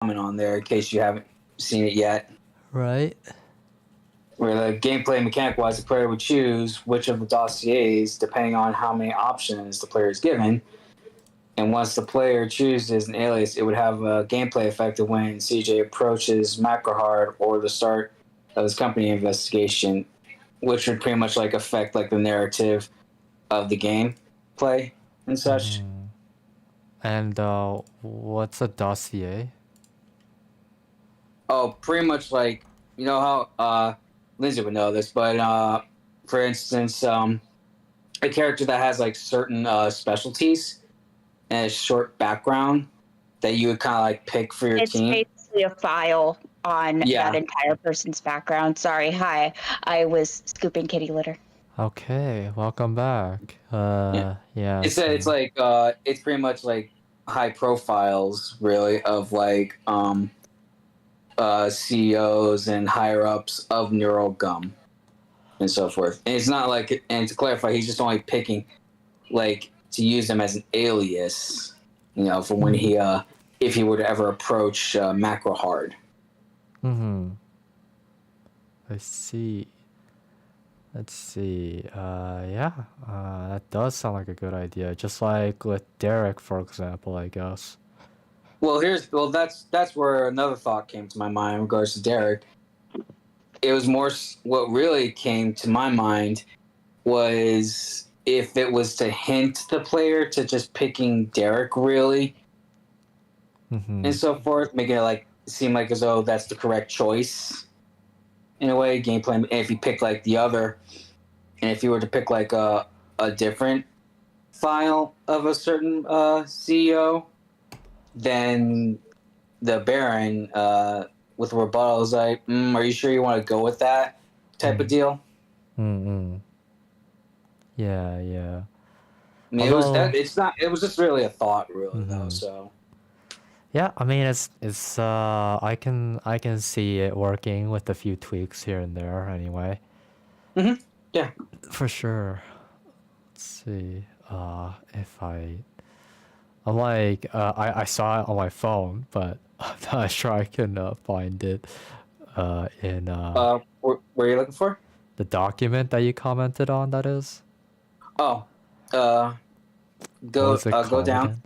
comment on there in case you haven't seen it yet. Right. Where the gameplay mechanic-wise, the player would choose which of the dossiers, depending on how many options the player is given. And once the player chooses an alias, it would have a gameplay effect of when CJ approaches Macrohard or the start of his company investigation, which would pretty much like affect like the narrative of the game play and such. And what's a dossier? Oh, pretty much like you know how Lindsay would know this, but for instance, a character that has like certain specialties and a short background that you would kind of like pick for your It's team. basically a file on Yeah. that entire person's background. Sorry, hi. I was scooping kitty litter. Okay, welcome back. Yeah. It's like it's pretty much like high profiles really of like CEOs and higher ups of NeuroGum and so forth. And it's not like, and to clarify, he's just only picking like to use them as an alias, you know, for when he if he were to ever approach Macrohard. I see. Let's see. Yeah. That does sound like a good idea. Just like with Derek, for example, I guess. Well, that's where another thought came to my mind in regards to Derek. It was more what really came to my mind was if it was to hint the player to just picking Derek really and so forth, making it like seem like as though that's the correct choice in a way. Gameplay, and if you pick like the other, and if you were to pick like a different file of a certain CEO, then the Baron with rebuttal is like, are you sure you want to go with that type of deal? Yeah. I mean, it was just really a thought, really though. So yeah, I mean it's I can see it working with a few tweaks here and there anyway. Yeah, for sure. Let's see. If I'm like I saw it on my phone, but I'm not sure I can find it in what are you looking for? the document that you commented on. That is. Oh, What was it go called down. again?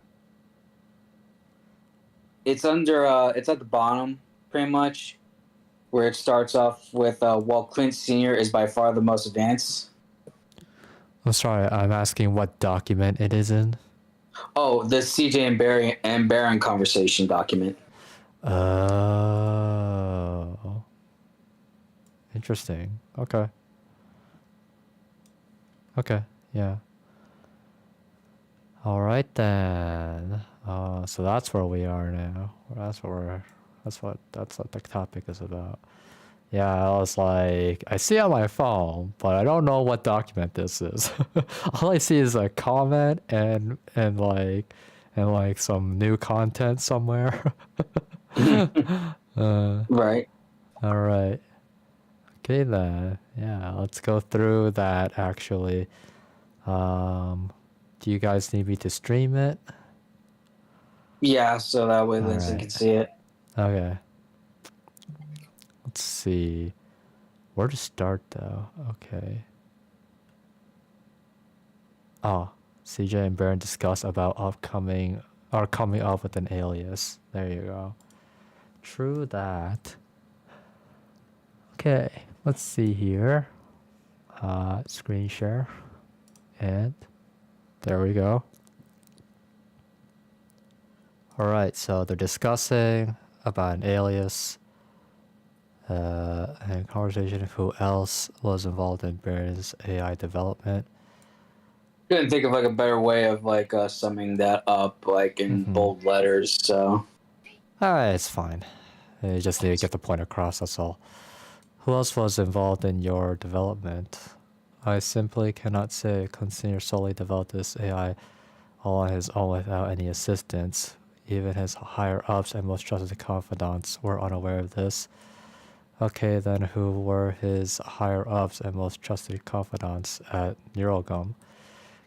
It's under it's at the bottom pretty much, where it starts off with while Clint Senior is by far the most advanced. I'm sorry. I'm asking what document it is in. Oh, the CJ and Baron conversation document. Oh. Interesting. Okay. Yeah. All right then. So that's where we are now. That's what the topic is about. Yeah, I was like, I see on my phone, but I don't know what document this is. All I see is a comment and like some new content somewhere. Right. All right. Okay then. Yeah, let's go through that actually. Do you guys need me to stream it? Yeah, so that way Lindsay Alright. can see it. Okay. Let's see. Where to start though? Okay. Oh, CJ and Baron discuss about coming up with an alias. There you go. True that. Okay, let's see here. Screen share. And there we go. Alright, so they're discussing about an alias and conversation of who else was involved in Baron's AI development. Couldn't think of like a better way of like summing that up like in bold letters. So It's fine. You just need to get the point across, that's all. Who else was involved in your development? I simply cannot say. Consider solely developed this AI all on his own without any assistance. Even his higher-ups and most trusted confidants were unaware of this. Okay, then who were his higher-ups and most trusted confidants at NeuroGum?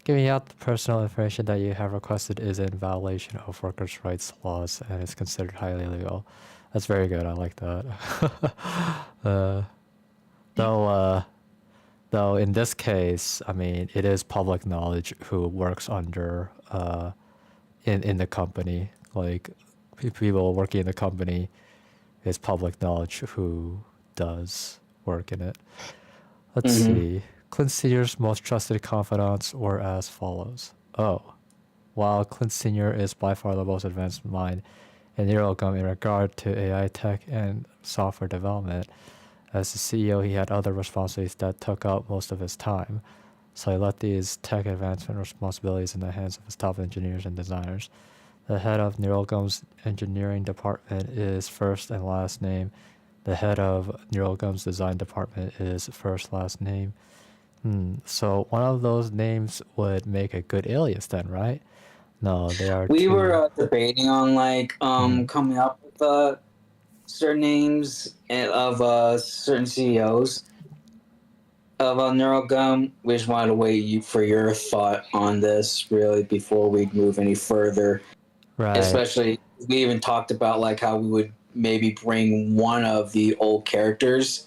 giving out the personal information that you have requested is in violation of workers' rights laws and is considered highly illegal. That's very good. I like that. uh, though in this case, I mean, it is public knowledge who works under in the company. Like people working in the company, it's public knowledge who does work in it. Let's see. Clint Senior's most trusted confidants were as follows. Oh, while Clint Senior is by far the most advanced mind in NeuroGum in regard to AI tech and software development, as the CEO, he had other responsibilities that took up most of his time. So he left these tech advancement responsibilities in the hands of his top engineers and designers. The head of NeuroGum's engineering department is first and last name. The head of NeuroGum's design department is first last name. So one of those names would make a good alias then, right? No, they are We two. were debating on like coming up with certain names of certain CEOs of NeuroGum. We just wanted to wait for your thought on this really before we move any further. Right. Especially, we even talked about like how we would maybe bring one of the old characters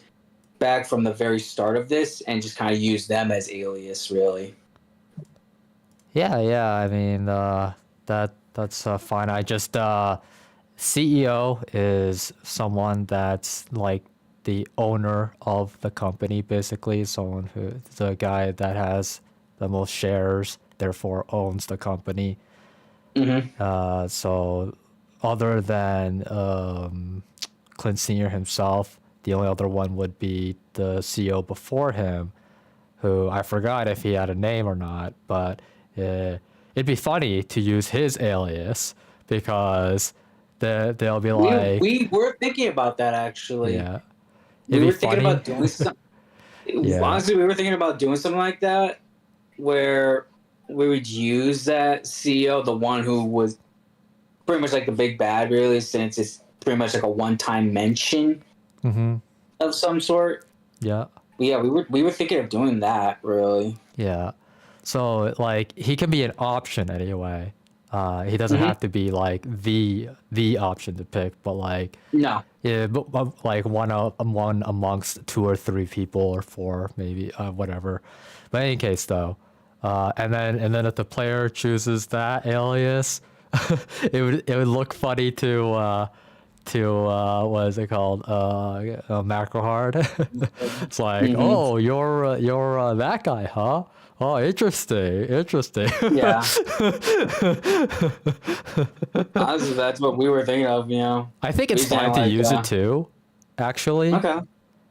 back from the very start of this and just kind of use them as alias, really. Yeah. I mean, that's fine. I just CEO is someone that's like the owner of the company, basically. Someone who the guy that has the most shares, therefore owns the company. So other than Clint Senior himself, the only other one would be the CEO before him, who I forgot if he had a name or not, but it'd be funny to use his alias because they'll be like, we were thinking about that actually. yeah, We it'd were be thinking funny. about doing something. Yeah. Honestly, we were thinking about doing something like that, where we would use that CEO, the one who was pretty much like the big bad, really, since it's pretty much like a one-time mention of some sort. Yeah. Yeah, we were thinking of doing that, really. Yeah. So like he can be an option anyway. He doesn't have to be like the option to pick, but like No. yeah, but like one amongst two or three people or four maybe, whatever. But in any case though, and then if the player chooses that alias, it would look funny to what is it called, macro hard. It's like, oh, you're that guy, huh? Oh, interesting. Yeah. Honestly, that's what we were thinking of, you know. I think it's We didn't fine to like, use it too, actually. Okay.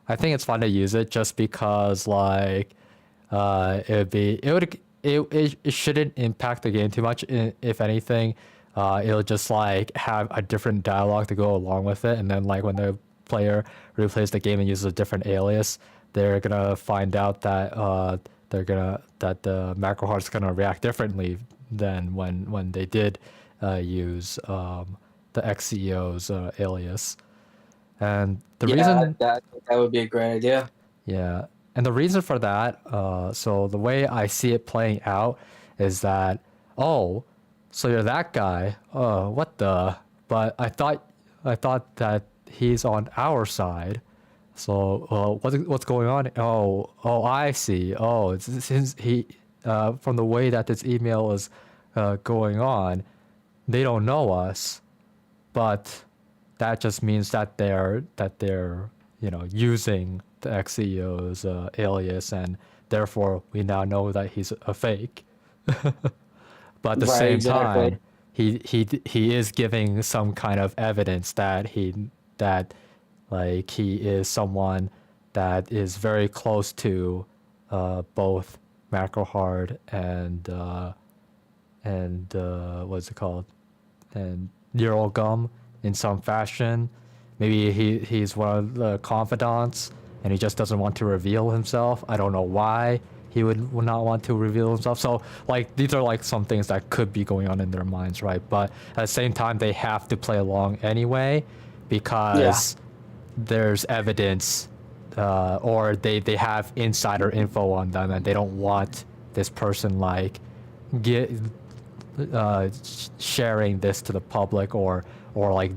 I think it's fun to use it just because like it shouldn't impact the game too much. If anything, it'll just like have a different dialogue to go along with it, and then like when the player replays the game and uses a different alias, they're gonna find out that that the macro heart's gonna react differently than when they did use the ex-CEO's alias. And the reason that would be a great idea. yeah. And the reason for that, so the way I see it playing out is that, oh, so you're that guy. Oh, what the? But I thought that he's on our side. So what's going on? Oh, I see. Oh, it's since he from the way that this email is going on, they don't know us, but that just means that they're using the ex-CEO's alias, and therefore we now know that he's a fake. But at the Right, same exactly. time, he is giving some kind of evidence that he is someone that is very close to both Macro Hard and what's it called, and Neural Gum in some fashion. Maybe he's one of the confidants and he just doesn't want to reveal himself. I don't know why he would not want to reveal himself. So like these are like some things that could be going on in their minds, right? But at the same time, they have to play along anyway because there's evidence or they have insider info on them, and they don't want this person like get sharing this to the public or like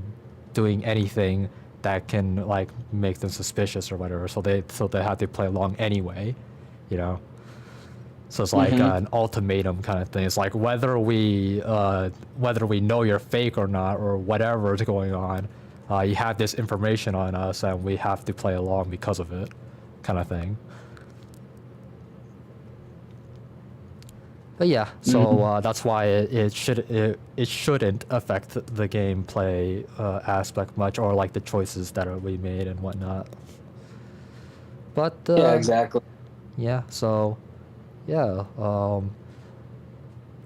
doing anything that can like make them suspicious or whatever. So they have to play along anyway, you know. So it's like an ultimatum kind of thing. It's like whether we know you're fake or not or whatever is going on, you have this information on us and we have to play along because of it, kind of thing. But yeah, so that's why it shouldn't affect the gameplay aspect much or like the choices that we made and whatnot. But Yeah, exactly. yeah, so yeah,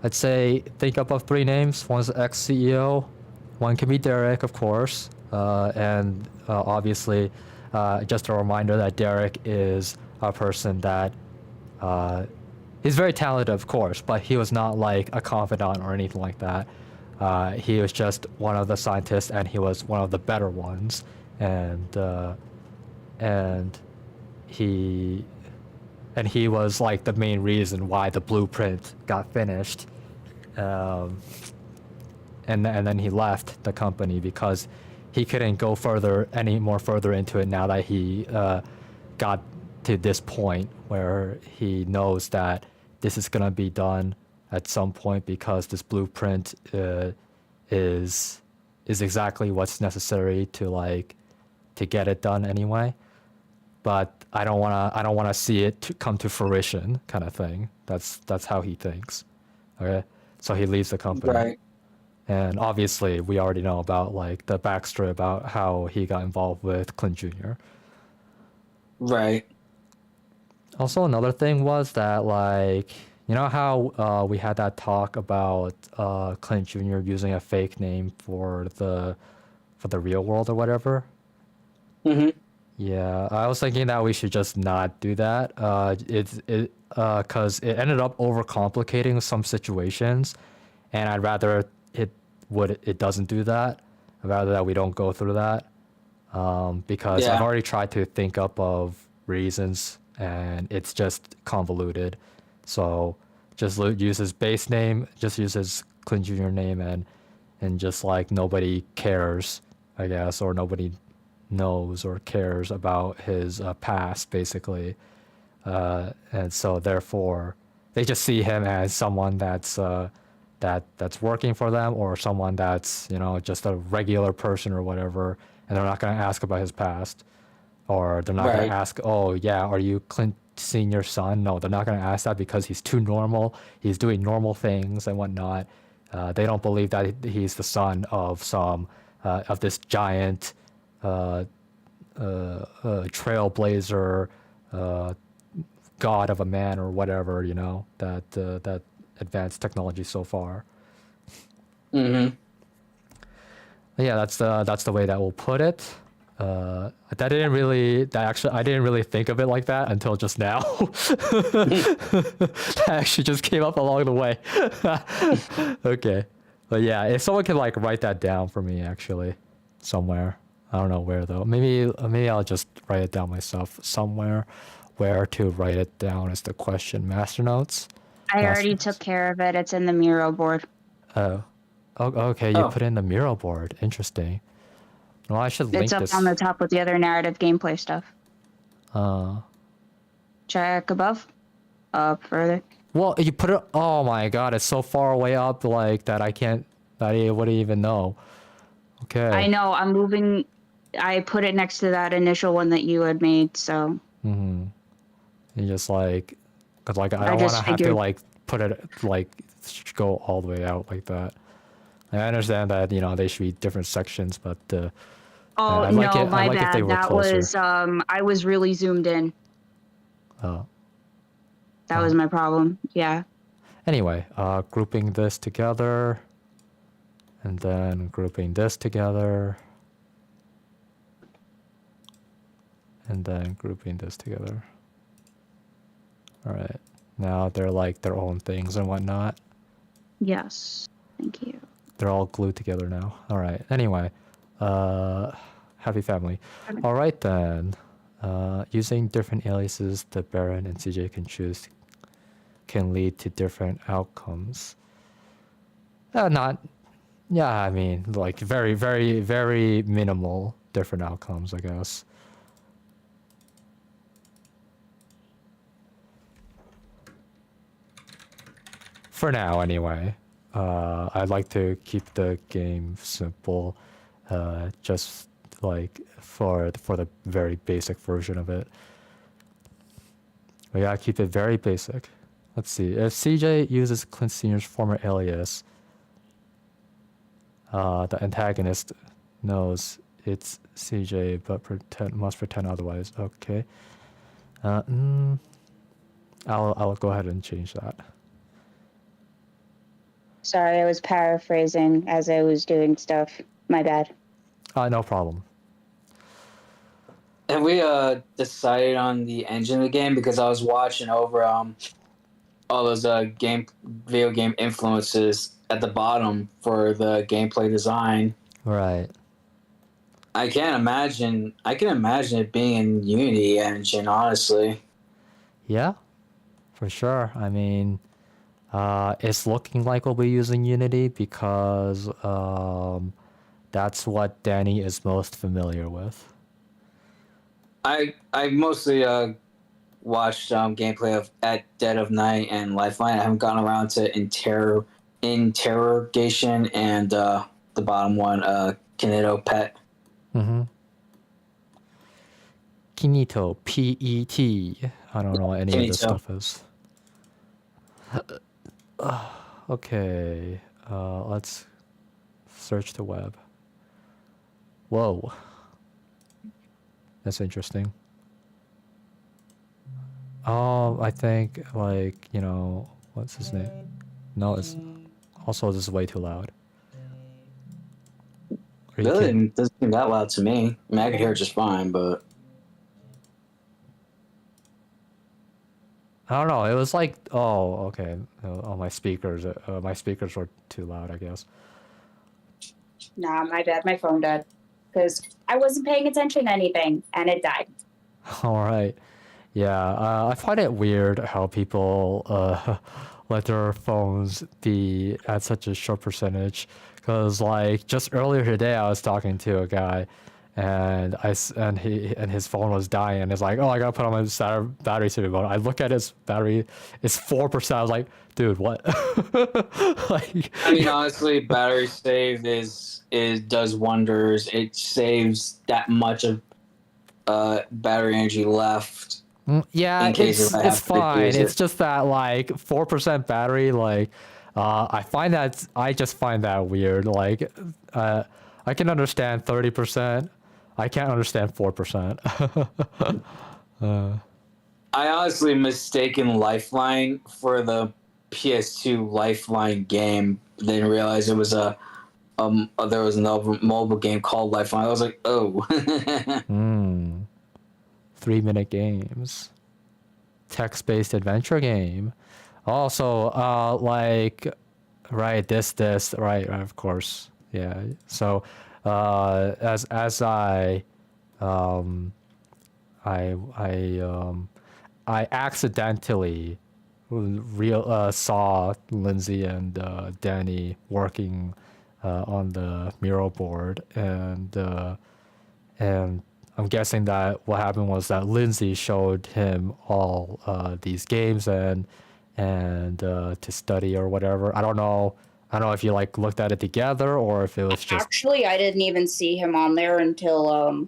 I'd say think up of 3 names. One's ex-CEO, one can be Derek, of course, and obviously, just a reminder that Derek is a person that he's very talented, of course, but he was not like a confidant or anything like that. He was just one of the scientists, and he was one of the better ones, and he was like the main reason why the blueprint got finished. And then he left the company because he couldn't go any more further into it now that he got to this point where he knows that this is gonna be done at some point because this blueprint is exactly what's necessary to get it done anyway. But I don't wanna see it come to fruition, kind of thing. That's how he thinks. Okay, so he leaves the company. Right. And obviously, we already know about like the backstory about how he got involved with Clint Jr. Right. Also, another thing was that like you know how we had that talk about Clint Jr. using a fake name for the real world or whatever. Yeah, I was thinking that we should just not do that. Because it ended up overcomplicating some situations, and I'd rather it doesn't do that. I'd rather that we don't go through that. Because Yeah. I've already tried to think up of reasons, and it's just convoluted. So just use his base name, just use his Clint Jr. name, and just like nobody cares, I guess, or nobody knows or cares about his past, basically. And so therefore, they just see him as someone that's working for them, or someone that's just a regular person or whatever, and they're not going to ask about his past, or they're not going Right. to ask, oh yeah, are you Clint Senior's son? No, they're not going to ask that because he's too normal. He's doing normal things and whatnot. They don't believe that he's the son of of this giant trailblazer, god of a man or whatever, that advanced technology so far. Yeah, that's the way that we'll put it. I didn't really think of it like that until just now. That actually just came up along the way. Okay, but yeah, if someone could like write that down for me, actually, somewhere. I don't know where though. Maybe I'll just write it down myself somewhere. Where to write it down is the question. Master notes. I already took care of it. It's in the Miro board. Oh, okay. You Oh. put in the Miro board. Interesting. Well, I should link It's up this. on the top with the other narrative gameplay stuff. Check above. Up further. Well, you put it. Oh my God! It's so far away up, like that I can't. I wouldn't even know. Okay. I know. I'm moving. I put it next to that initial one that you had made. So. You just like, cause like I don't want just to have to figured- like put it like go all the way out like that. I understand that they should be different sections, but Oh I'd no, like it- I'd my like if bad. they were That closer. was I was really zoomed in. Oh. That was my problem. Yeah. Anyway, grouping this together, and then grouping this together, and then grouping this together. All right. Now they're like their own things and whatnot. Yes. Thank you. They're all glued together now. All right. Anyway, happy family. All right then. Using different aliases, the Baron and CJ can choose can lead to different outcomes. Not, yeah, I mean, like very, very, very minimal different outcomes, I guess. For now, anyway. I'd like to keep the game simple, just like for the very basic version of it. We gotta keep it very basic. Let's see. If CJ uses Clint Sr.'s former alias, the antagonist knows it's CJ, but must pretend otherwise. Okay. I'll go ahead and change that. Sorry, I was paraphrasing as I was doing stuff. My bad. No problem. Have we decided on the engine of the game? Because I was watching over all those video game influences at the bottom for the gameplay design. Right. I can imagine it being in Unity engine, honestly. Yeah, for sure. I mean, it's looking like we'll be using Unity because that's what Danny is most familiar with. I mostly watched gameplay of At Dead of Night and Lifeline. I haven't gotten around to Interrogation and the bottom one, Kinito Pet. Mm-hmm. Kinito, P-E-T. I don't know what any of this stuff is. Okay, let's search the web. Whoa. That's interesting. Oh, I think, like, you know, what's his name? No, it's also, this is way too loud. Really? It doesn't seem that loud to me. I mean, I can hear it just fine, but... I don't know. It was like, oh, okay. Oh, my speakers were too loud, I guess. Nah, my bad. My phone died. Because I wasn't paying attention to anything, and it died. All right. Yeah, I find it weird how people let their phones be at such a short percentage. Because, like, just earlier today, I was talking to a guy, and his phone was dying. And it's like, oh, I gotta put on my battery saving mode. I look at his battery, it's 4%. I was like, dude, what? Like, I mean, honestly, battery save does wonders. It saves that much of battery energy left. Yeah, it's fine. It's just that, like, 4% battery, like, I just find that weird. Like, I can understand 30%. I can't understand 4%. I honestly mistaken Lifeline for the PS2 Lifeline game. Didn't realize it was there was another mobile game called Lifeline. I was like, oh. 3-minute games. Text-based adventure game. Also, like, right, this, right, of course. Yeah. So, as I accidentally saw Lindsay and Danny working on the mural board, and I'm guessing that what happened was that Lindsay showed him all these games and to study or whatever. I don't know if you like looked at it together or if it was just... Actually, I didn't even see him on there until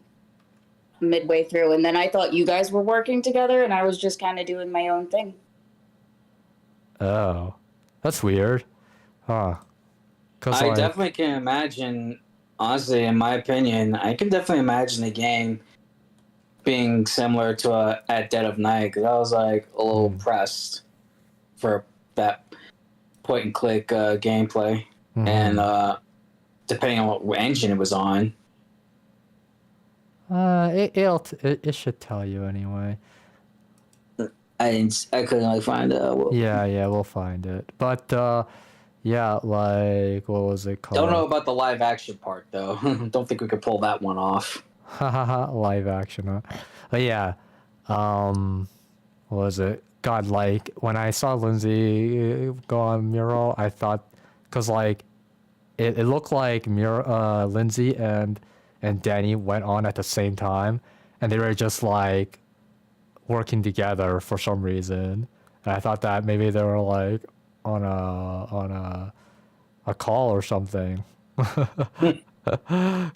midway through, and then I thought you guys were working together, and I was just kind of doing my own thing. Oh, that's weird. Huh. I definitely can imagine, honestly, in my opinion, I can definitely imagine the game being similar to At Dead of Night, because I was like a little pressed for that point and click gameplay, and depending on what engine it was on. It should tell you anyway. I couldn't like find it. Yeah, we'll find it. But yeah, like, what was it called? Don't know about the live action part though. Don't think we could pull that one off. Live action, huh? But yeah, what was it? God, like when I saw Lindsay go on Mural, I thought, cause like it looked like Lindsay and Danny went on at the same time, and they were just like working together for some reason. And I thought that maybe they were like on a call or something.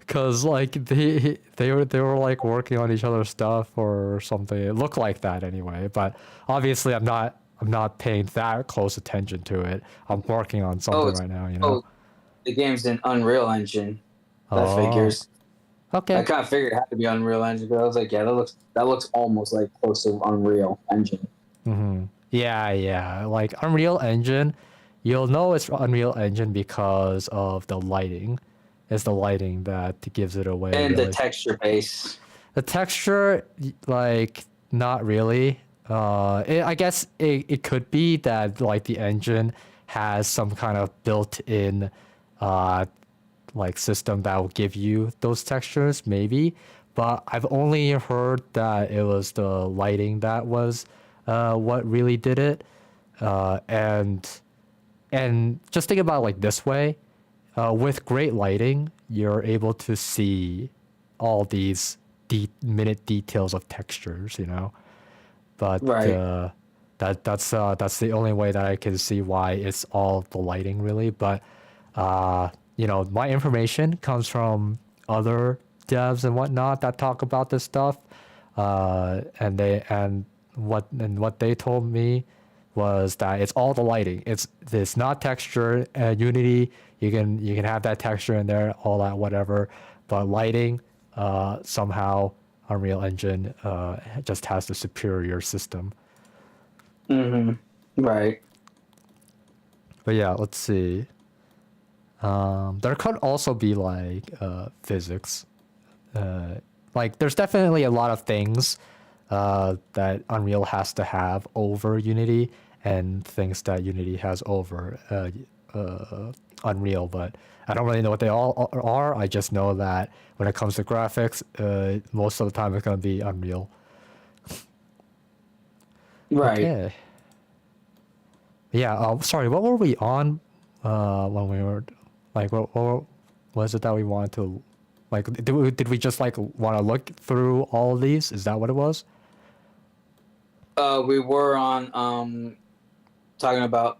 Cause like they were like working on each other's stuff or something. It looked like that anyway. But obviously I'm not paying that close attention to it. I'm working on something it's right now, you oh know. the game's in Unreal Engine. That Oh, figures. I okay. kind of figured it had to be Unreal Engine, but I was like, yeah, that looks almost like close to Unreal Engine. Yeah, yeah. Like Unreal Engine, you'll know it's Unreal Engine because of the lighting. It's the lighting that gives it away, And the really. texture base. The texture, like, not really. I guess it could be that like the engine has some kind of built-in, uh, like system that will give you those textures, maybe. But I've only heard that it was the lighting that was, what really did it. And just think about it like this way, with great lighting, you're able to see all these minute details of textures, you know. But Right. that's the only way that I can see why it's all the lighting, really. But my information comes from other devs and whatnot that talk about this stuff, and what they told me was that it's all the lighting. It's not texture. Unity, you can have that texture in there, all that whatever, but lighting, somehow Unreal Engine just has the superior system. Right. But yeah, let's see. There could also be like physics. Like there's definitely a lot of things that Unreal has to have over Unity, and things that Unity has over Unreal. But I don't really know what they all are. I just know that when it comes to graphics, most of the time it's gonna be Unreal. Right. Okay. Yeah. Sorry. What were we on when we were like what was it that we wanted to like? Did we just like want to look through all of these? Is that what it was? We were on talking about.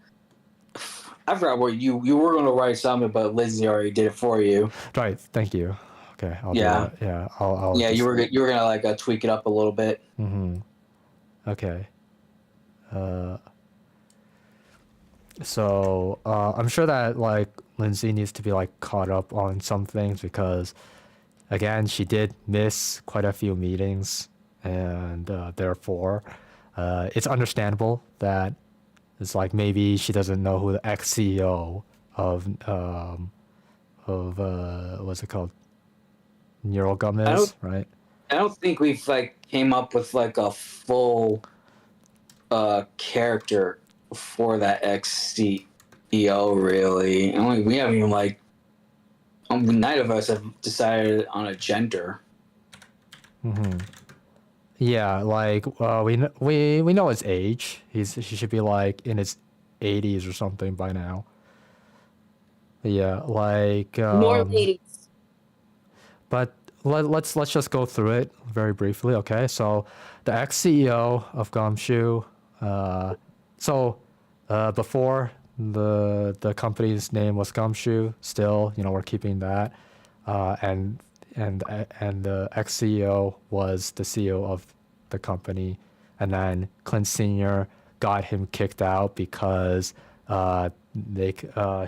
I forgot what you were going to write something, but Lindsay already did it for you. Right. Thank you. Okay, I'll do Yeah. that. Yeah. I'll Yeah, you just. were gonna like tweak it up a little bit. Okay. So I'm sure that like Lindsay needs to be like caught up on some things because, again, she did miss quite a few meetings, and therefore, it's understandable that it's like maybe she doesn't know who the ex CEO of what's it called, Neural Gum I don't is, right? I don't think we've like came up with like a full character for that ex CEO really. We haven't even like neither of us have decided on a gender. Yeah, like we know his age. He should be like in his 80s or something by now. Yeah, like More ladies. but let's just go through it very briefly, okay? So the ex CEO of Gumshoe, before the company's name was Gumshoe, still, we're keeping that. And the ex CEO was the CEO of the company, and then Clint Senior got him kicked out because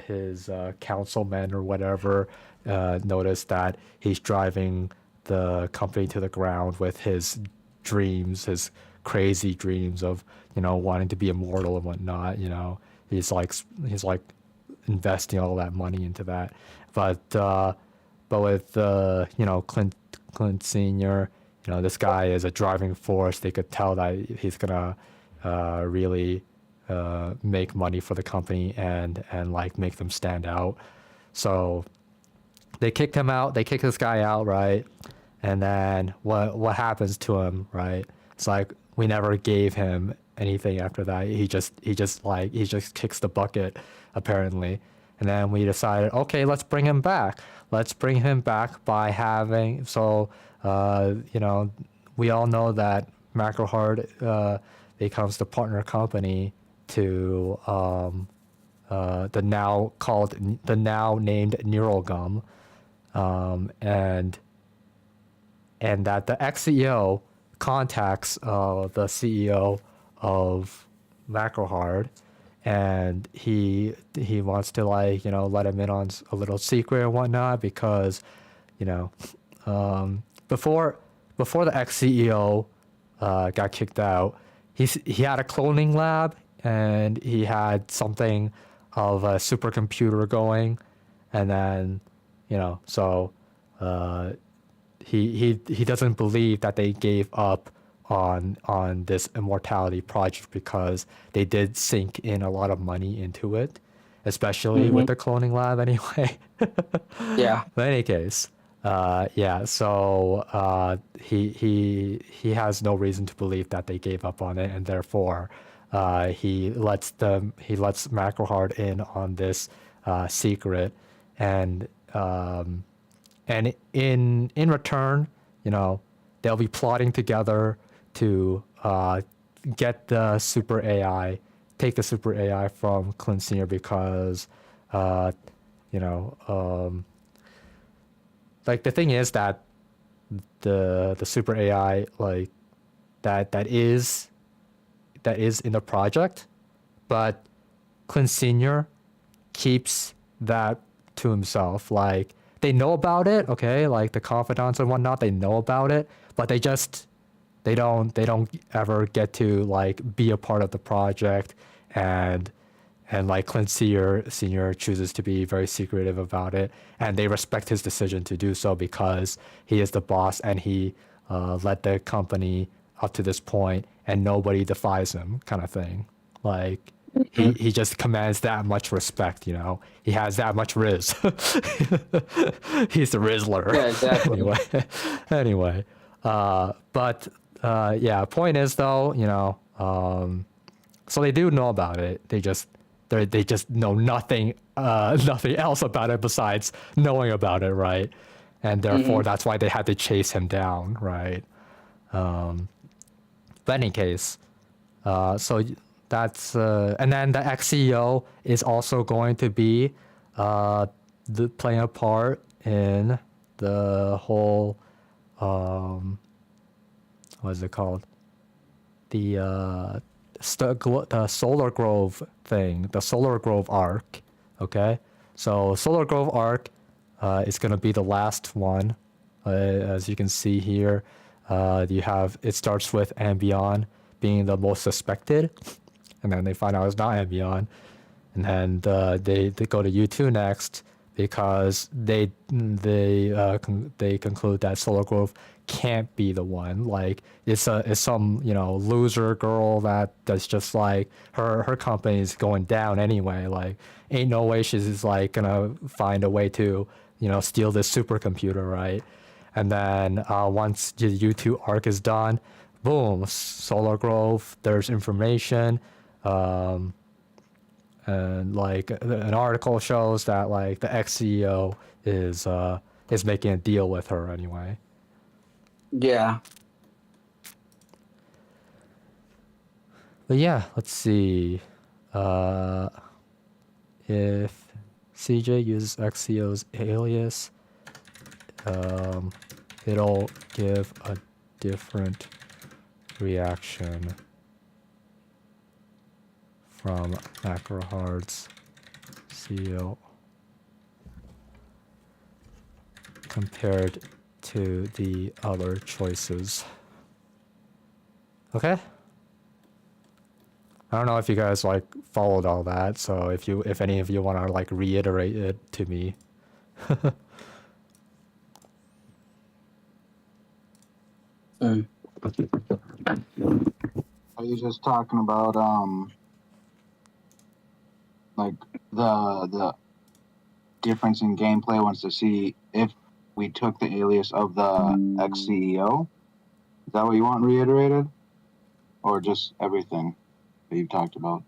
his councilman or whatever noticed that he's driving the company to the ground with his dreams, his crazy dreams of wanting to be immortal and whatnot. He's like investing all that money into that, but with Clint Senior, this guy is a driving force. They could tell that he's gonna really make money for the company and like make them stand out. So they kicked him out. They kicked this guy out, right? And then what happens to him, right? It's like we never gave him anything after that. He just kicks the bucket apparently. And then we decided, okay, let's bring him back. Let's bring him back by having we all know that MacroHeart becomes the partner company to the now named NeuralGum, and that the ex-CEO contacts the CEO of MacroHeart, and he wants to let him in on a little secret and whatnot, because before the ex-CEO got kicked out, he had a cloning lab, and he had something of a supercomputer going, and then he doesn't believe that they gave up on this immortality project, because they did sink in a lot of money into it, especially with the cloning lab anyway. Yeah. But in any case, so he has no reason to believe that they gave up on it, and therefore he lets MacroHeart in on this secret, and in return, they'll be plotting together to get the super AI, take the super AI from Clint Senior, because like the thing is that the super AI that is in the project, but Clint Senior keeps that to himself. Like, they know about it, okay, like the confidants and whatnot, they know about it, but they don't ever get to be a part of the project, and Clint Senior chooses to be very secretive about it, and they respect his decision to do so because he is the boss, and he led the company up to this point, and nobody defies him, kind of thing. He just commands that much respect, He has that much riz. He's the Rizzler. Yeah, exactly. Anyway, point is though, so they do know about it. They just know nothing else about it besides knowing about it, right? And therefore that's why they had to chase him down, right? But in any case, so that's and then the ex-CEO is also going to be playing a part in the whole what is it called? The Solar Grove thing, the Solar Grove arc. Okay, so Solar Grove arc is going to be the last one. As you can see here, it starts with Ambion being the most suspected, and then they find out it's not Ambion, and then they go to U2 next, because they conclude that Solar Grove can't be the one. It's some loser girl that's just her company is going down anyway. Ain't no way she's gonna find a way to steal this supercomputer, right? And then once the U2 arc is done, boom, Solar Grove, there's information, and an article shows that the ex-CEO is making a deal with her anyway. Yeah. But yeah, let's see. If CJ uses ex-CEO's alias, it'll give a different reaction from MacroHeart's CEO compared to the other choices. Okay? I don't know if you guys followed all that, so if any of you want to reiterate it to me. Are you just talking about the difference in gameplay once to see if we took the alias of the ex-CEO? Is that what you want reiterated? Or just everything? that you've talked about.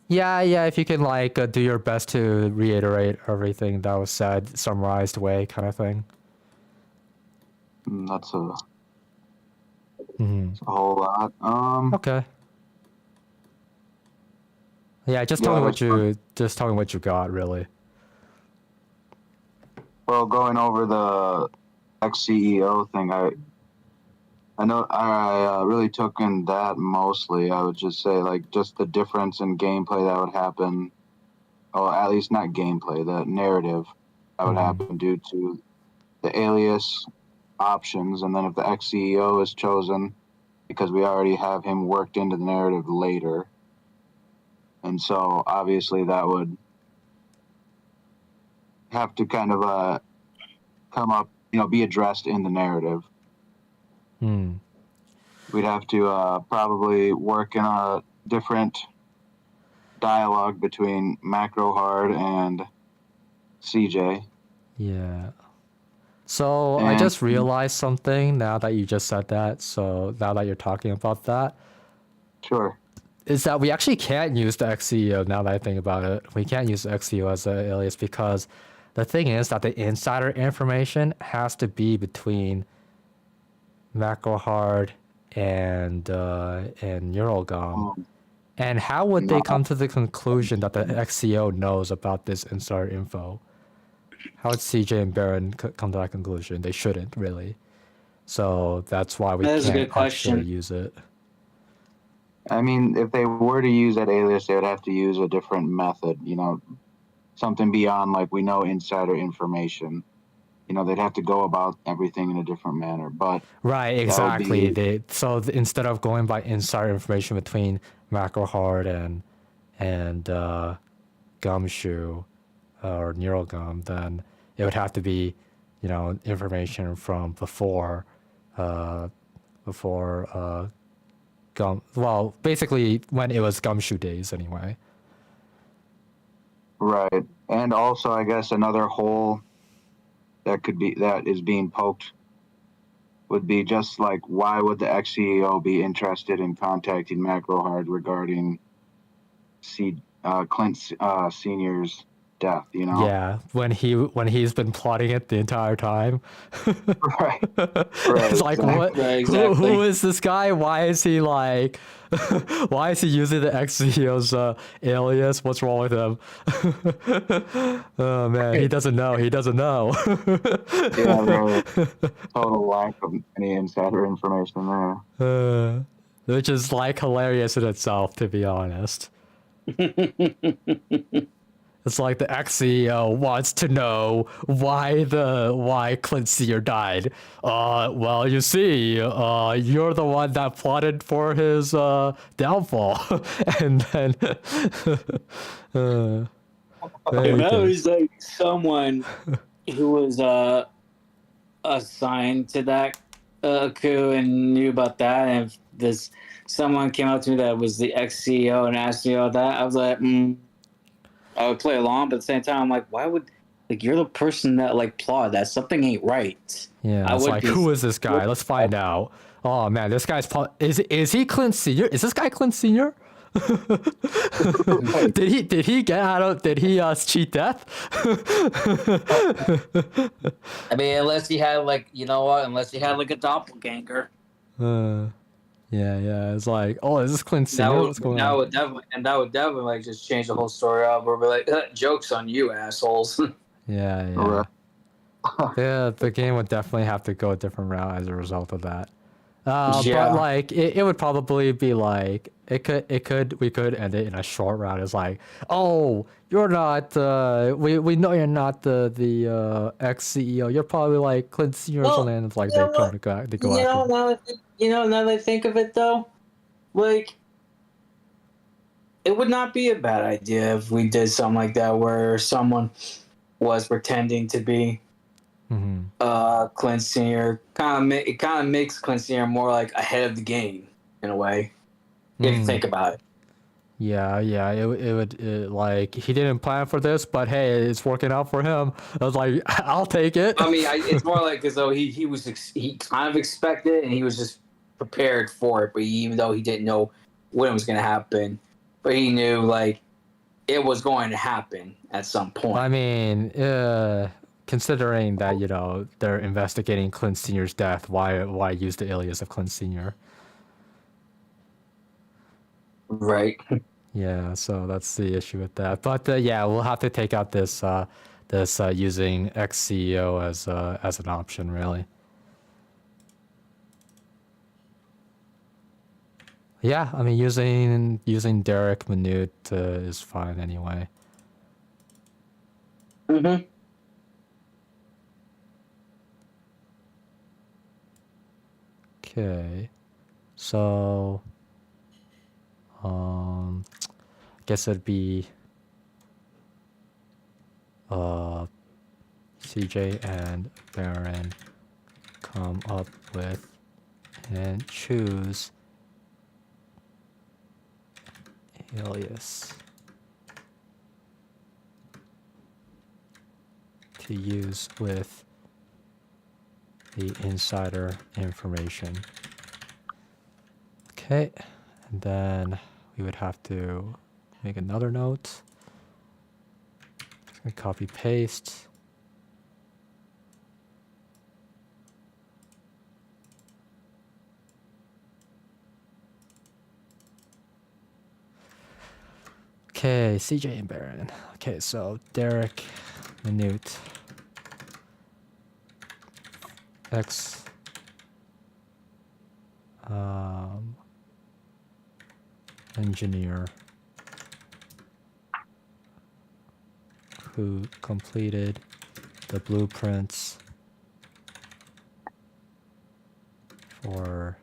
Yeah. If you can like do your best to reiterate everything that was said, summarized way, kind of thing. That's a Mm-hmm. whole lot. Okay. Yeah, just tell me what you got, really. Well, going over the ex-CEO thing, I know I really took in that mostly. I would just say like just the difference in gameplay that would happen, or at least not gameplay, the narrative that would happen due to the alias options, and then if the ex-CEO is chosen, because we already have him worked into the narrative later, and so obviously that would have to kind of come up, be addressed in the narrative. We'd have to probably work in a different dialogue between Macro Hard and CJ. Yeah. So I just realized something now that you just said that. So now that you're talking about that, Sure. is that we actually can't use the XCEO now that I think about it. We can't use the XCEO as an alias because the thing is that the insider information has to be between Macro Hard and Neuralgom. And how would they come to the conclusion that the XCO knows about this insider info? How would CJ and Baron come to that conclusion? They shouldn't, really. So that's why we That is a can't good question. actually use it. I mean, if they were to use that alias, they would have to use a different method, something beyond like we know insider information. They'd have to go about everything in a different manner. But Right, exactly. Instead of going by insider information between Macro Hard and Gumshoe or Neuralgum, then it would have to be, information from before basically when it was Gumshoe days anyway. Right. And also, I guess another hole that is being poked would be just like, why would the ex-CEO be interested in contacting Macro Hard regarding Clint Senior's death, Yeah, when he's been plotting it the entire time. Right. It's like, what? Right, exactly. Who is this guy? Why is he like? Why is he using the ex-CEO's alias? What's wrong with him? Oh man, he doesn't know. He doesn't know. Yeah, really. Total lack of any insider information there. Which is like hilarious in itself, to be honest. It's like the ex-CEO wants to know why Clint Sear died. Well, you see, you're the one that plotted for his downfall, and then If that was like someone who was assigned to that coup and knew about that, and if someone came up to me that was the ex-CEO and asked me about that, I was like, I would play along, but at the same time, I'm like, why would, you're the person that plotted that. Something ain't right. Yeah, it's like, who is this guy? Let's find out. Oh man, this guy's is he Clint Senior? Is this guy Clint Senior? Did he get out of? Did he cheat death? I mean, unless he had unless he had a doppelganger. Yeah. It's like, oh, is this Clint Senior? What's going on? That would definitely just change the whole story up. We're like, jokes on you, assholes. Yeah. Yeah, the game would definitely have to go a different route as a result of that. Yeah. But it would probably be like we could end it in a short route. It's like, oh, you're not we know you're not the ex-CEO. You're probably like Clint Senior or something. And it's like they go after. Now that I think of it though, it would not be a bad idea if we did something like that where someone was pretending to be Clint Senior. It kind of makes Clint Senior more like ahead of the game in a way, if you think about it. Yeah. It would like he didn't plan for this, but hey, it's working out for him. I was like, I'll take it. I mean, it's more like as though he kind of expected it, and he was just prepared for it, but even though he didn't know when it was going to happen, but he knew like it was going to happen at some point. I mean, considering that they're investigating Clint Senior's death, why use the alias of Clint Senior? Right. Yeah, so that's the issue with that. But yeah, we'll have to take out this using ex-CEO as an option, really. Yeah, I mean using Derek Minute is fine anyway. Mm-hmm. Okay, so I guess it'd be CJ and Baron come up with and choose alias to use with the insider information. Okay, and then we would have to make another note. Just gonna copy paste. Okay, CJ and Baron. Okay, so Derek Minute X engineer who completed the blueprints for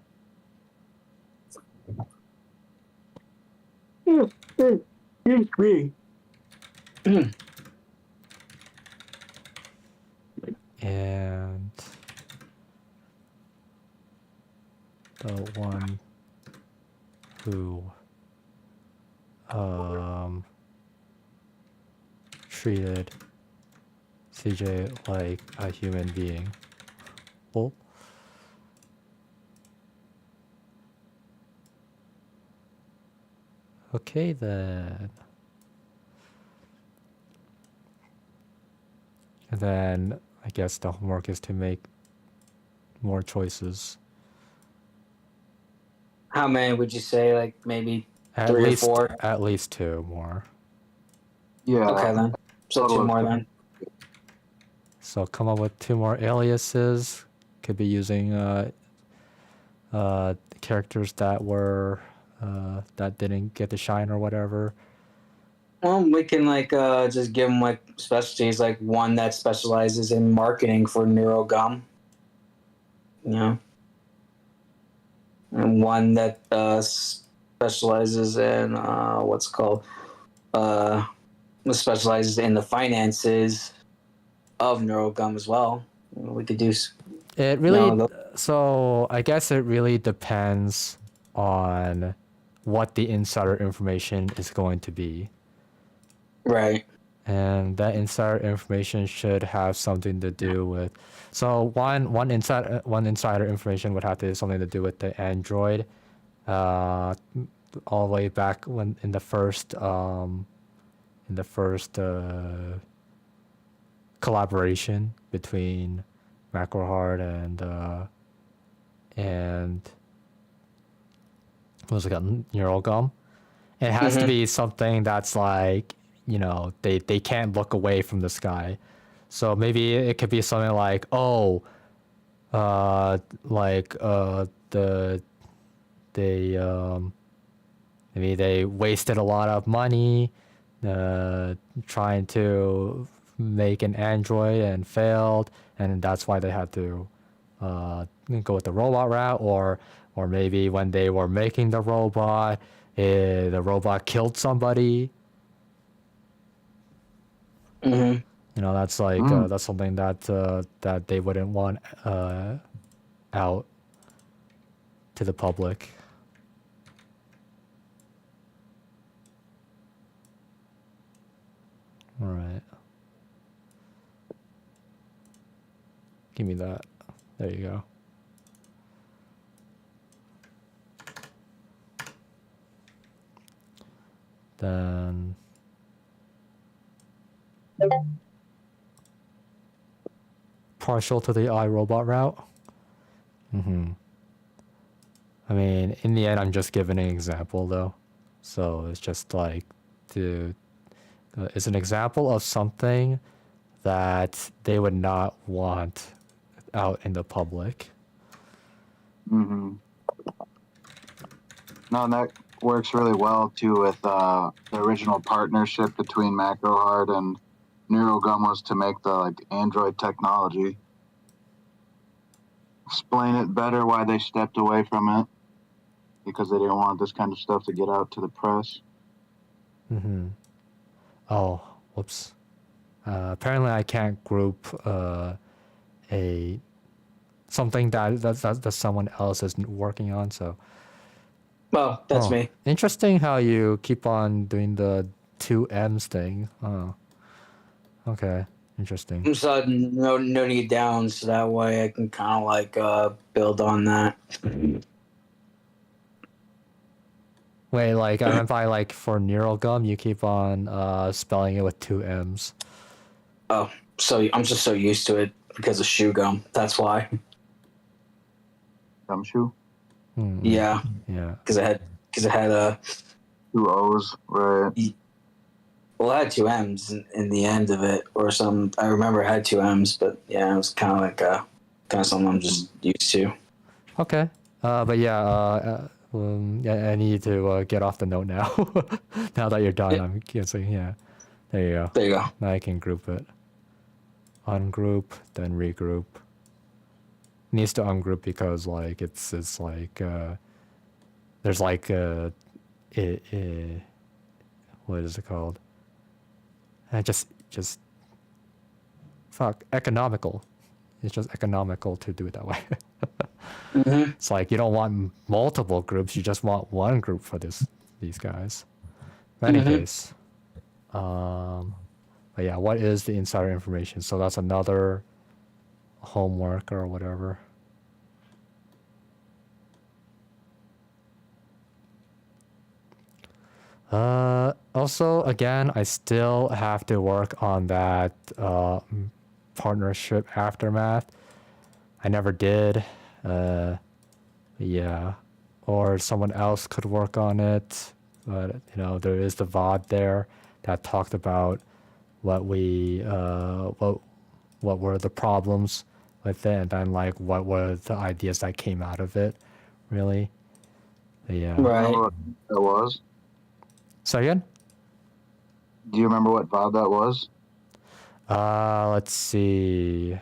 and the one who treated CJ like a human being. Oh. Okay then. And then I guess the homework is to make more choices. How many would you say? Like maybe At 3 least or 4? at least 2 more. Yeah. Okay then. So Total 2 of more 2. then. So come up with 2 more aliases. Could be using characters that were that didn't get the shine or whatever. Well, we can like just give them like specialties, like one that specializes in marketing for NeuroGum, you know, and one that specializes in what's called specializes in the finances of NeuroGum as well. We could do. It really No, so I guess it really depends on what the insider information is going to be. Right. And that insider information should have something to do with. So one insider information would have to something to do with the Android, all the way back when in the first collaboration between MacroHeart and what was it called, NeuroGum. It has to be something that's like, they can't look away from the sky. So maybe it could be something like, maybe they wasted a lot of money trying to make an Android and failed, and that's why they had to go with the robot route, or maybe when they were making the robot killed somebody. That's like that's something that they wouldn't want out to the public. All right. Give me that. There you go. Then partial to the iRobot route. I mean, in the end, I'm just giving an example though. So it's just like it's an example of something that they would not want out in the public. Mm-hmm. No, and that works really well too with the original partnership between MacroHeart and NeuroGum was to make the like Android technology. Explain it better why they stepped away from it because they didn't want this kind of stuff to get out to the press. Oh, whoops. Apparently, I can't group something that someone else is working on. So, Well, that's me. Interesting how you keep on doing the 2Ms thing. Oh, okay, interesting. I'm just noting it down so that way I can kind of like build on that. Wait, like I meant by like for NeuroGum, you keep on spelling it with 2Ms. Oh, so I'm just so used to it because of shoe gum. That's why. Gumshoe? Yeah, Yeah. because it had 2 O's, right? well, it had 2 M's in the end of it, or some. I remember it had 2 M's, but yeah, it was kind of like kind of something I'm just used to. Okay. But yeah, I need to get off the note now. Now that you're done, I'm canceling. Yeah. There you go. There you go. Now I can group it. Ungroup, then regroup. Needs to ungroup because like it's like there's like what is it called? Just fuck economical. It's just economical to do it that way. Mm-hmm. It's like you don't want multiple groups, you just want one group for these guys. In any case, but yeah, what is the insider information? So that's another homework or whatever. Also, again, I still have to work on that partnership aftermath. I never did. Yeah, or someone else could work on it. But you know, there is the VOD there that talked about what were the problems with it, and then like what were the ideas that came out of it, really. Yeah. Right. Remember what that was? So again? Do you remember what VOD that was? Let's see.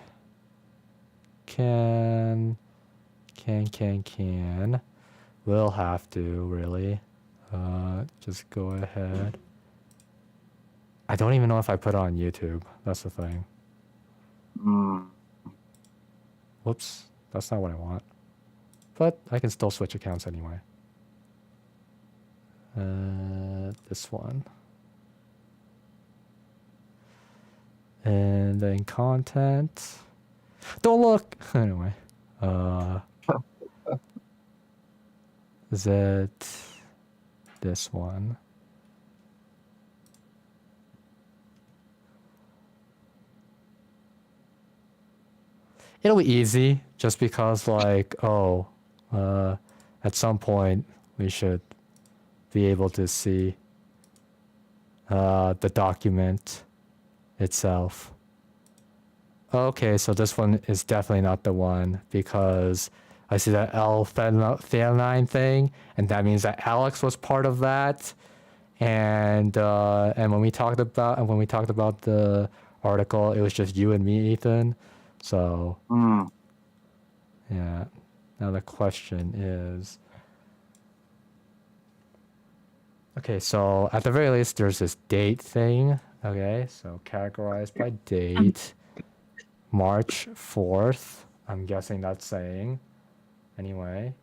Can. We'll have to, really. Just go ahead. I don't even know if I put it on YouTube. That's the thing. Whoops. That's not what I want. But I can still switch accounts anyway. This one. And then content. Don't look! Anyway. Is it this one? It'll be easy just because like, at some point we should be able to see the document itself. Okay, so this one is definitely not the one because I see that L-theanine thing, and that means that Alex was part of that. And when we talked about the article, it was just you and me, Ethan. So yeah. Now the question is, okay, so at the very least, there's this date thing. Okay, so categorized by date, March 4th. I'm guessing that's saying. Anyway,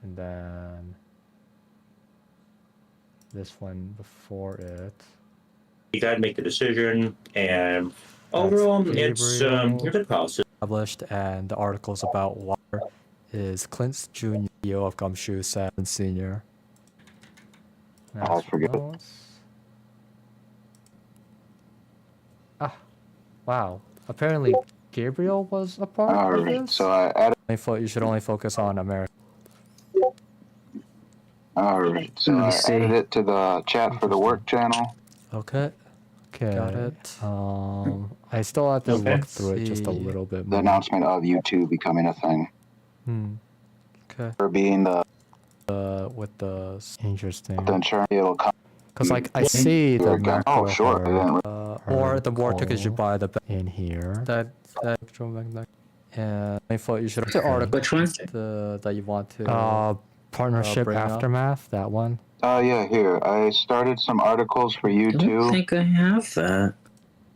and then this one before it. You gotta make the decision, and overall, it's a good policy. Published, and the articles about water is Clint's Jr. CEO of Gumshoe, 7 Senior. I forget. Ah, wow. Apparently, Gabriel was a part of Alright, this. so I added. You should only focus on America. Alright, so Let me I see. added it to the chat for the work channel. Okay. Okay. Got it. I still have to Okay. look through it just a little bit The more. announcement of YouTube becoming a thing. Okay. For being the With the interesting. insurance, it'll come. Because like I see the again. macro Oh, sure. herd, or the more tickets you buy, the in here. That and I thought you should. The article. Which one? That you want to. Partnership bring up? aftermath. That one. Yeah, here. I started some articles for I you don't too. think I have that.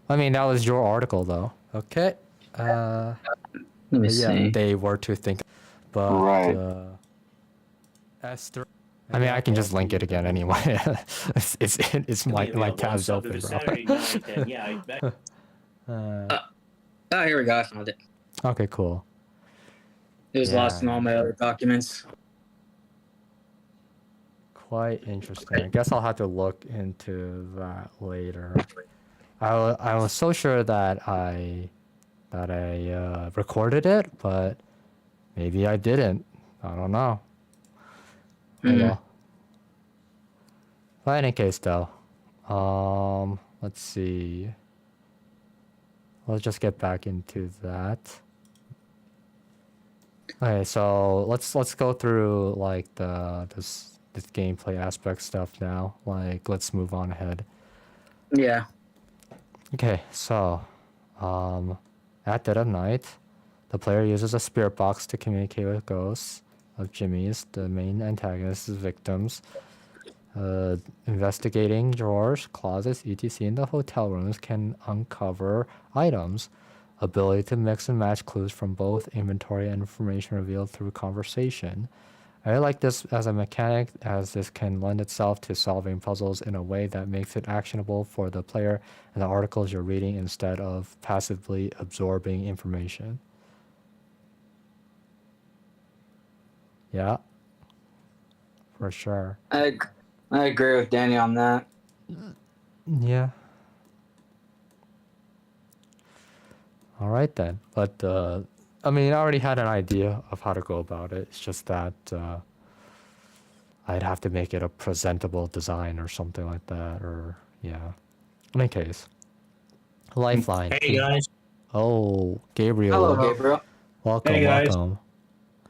I mean, that was your article though. Okay. Let me But yeah, see. they were to think, but Right. Esther. I mean, I can just link it again anyway. it's my tab's open, bro. Yeah, I bet. Oh, here we go. I found it. Okay, cool. It was lost in all my other documents. Quite interesting. I guess I'll have to look into that later. I was so sure that I recorded it, but maybe I didn't. I don't know. Oh, well. But in any case, though, let's see. Let's just get back into that. Okay, so let's go through like this gameplay aspect stuff now. Like, let's move on ahead. Yeah. Okay, so at dead of night, the player uses a spirit box to communicate with ghosts of Jimmy's, the main antagonist's victims. Investigating drawers, closets, etc. in the hotel rooms can uncover items. Ability to mix and match clues from both inventory and information revealed through conversation. I like this as a mechanic, as this can lend itself to solving puzzles in a way that makes it actionable for the player and the articles you're reading instead of passively absorbing information. Yeah, for sure. I agree with Danny on that. Yeah. All right then. But I mean, I already had an idea of how to go about it. It's just that I'd have to make it a presentable design or something like that. Or yeah. In any case, Lifeline. Hey guys. Oh, Gabriel. Hello, Gabriel. Welcome. Hey, guys. Welcome.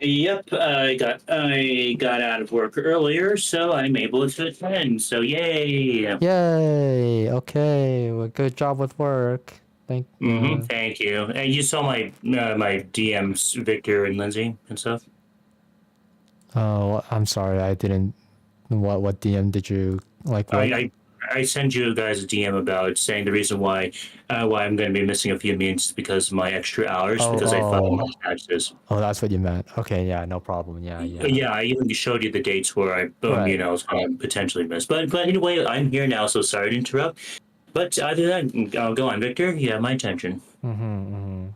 Yep, I got out of work earlier, so I'm able to attend. So yay! Yay. Okay. Well, good job with work. Thank you. Thank you. And you saw my my DMs, Victor and Lindsay and stuff. Oh, I'm sorry. I didn't. What DM did you like? I sent you guys a DM about saying the reason why I'm going to be missing a few meetings is because of my extra hours because I filed my taxes. Oh, that's what you meant. Okay, yeah, no problem. Yeah. Yeah, I even showed you the dates where I was going to potentially miss. But anyway, I'm here now, so sorry to interrupt. But other than that, go on, Victor. Yeah, my attention.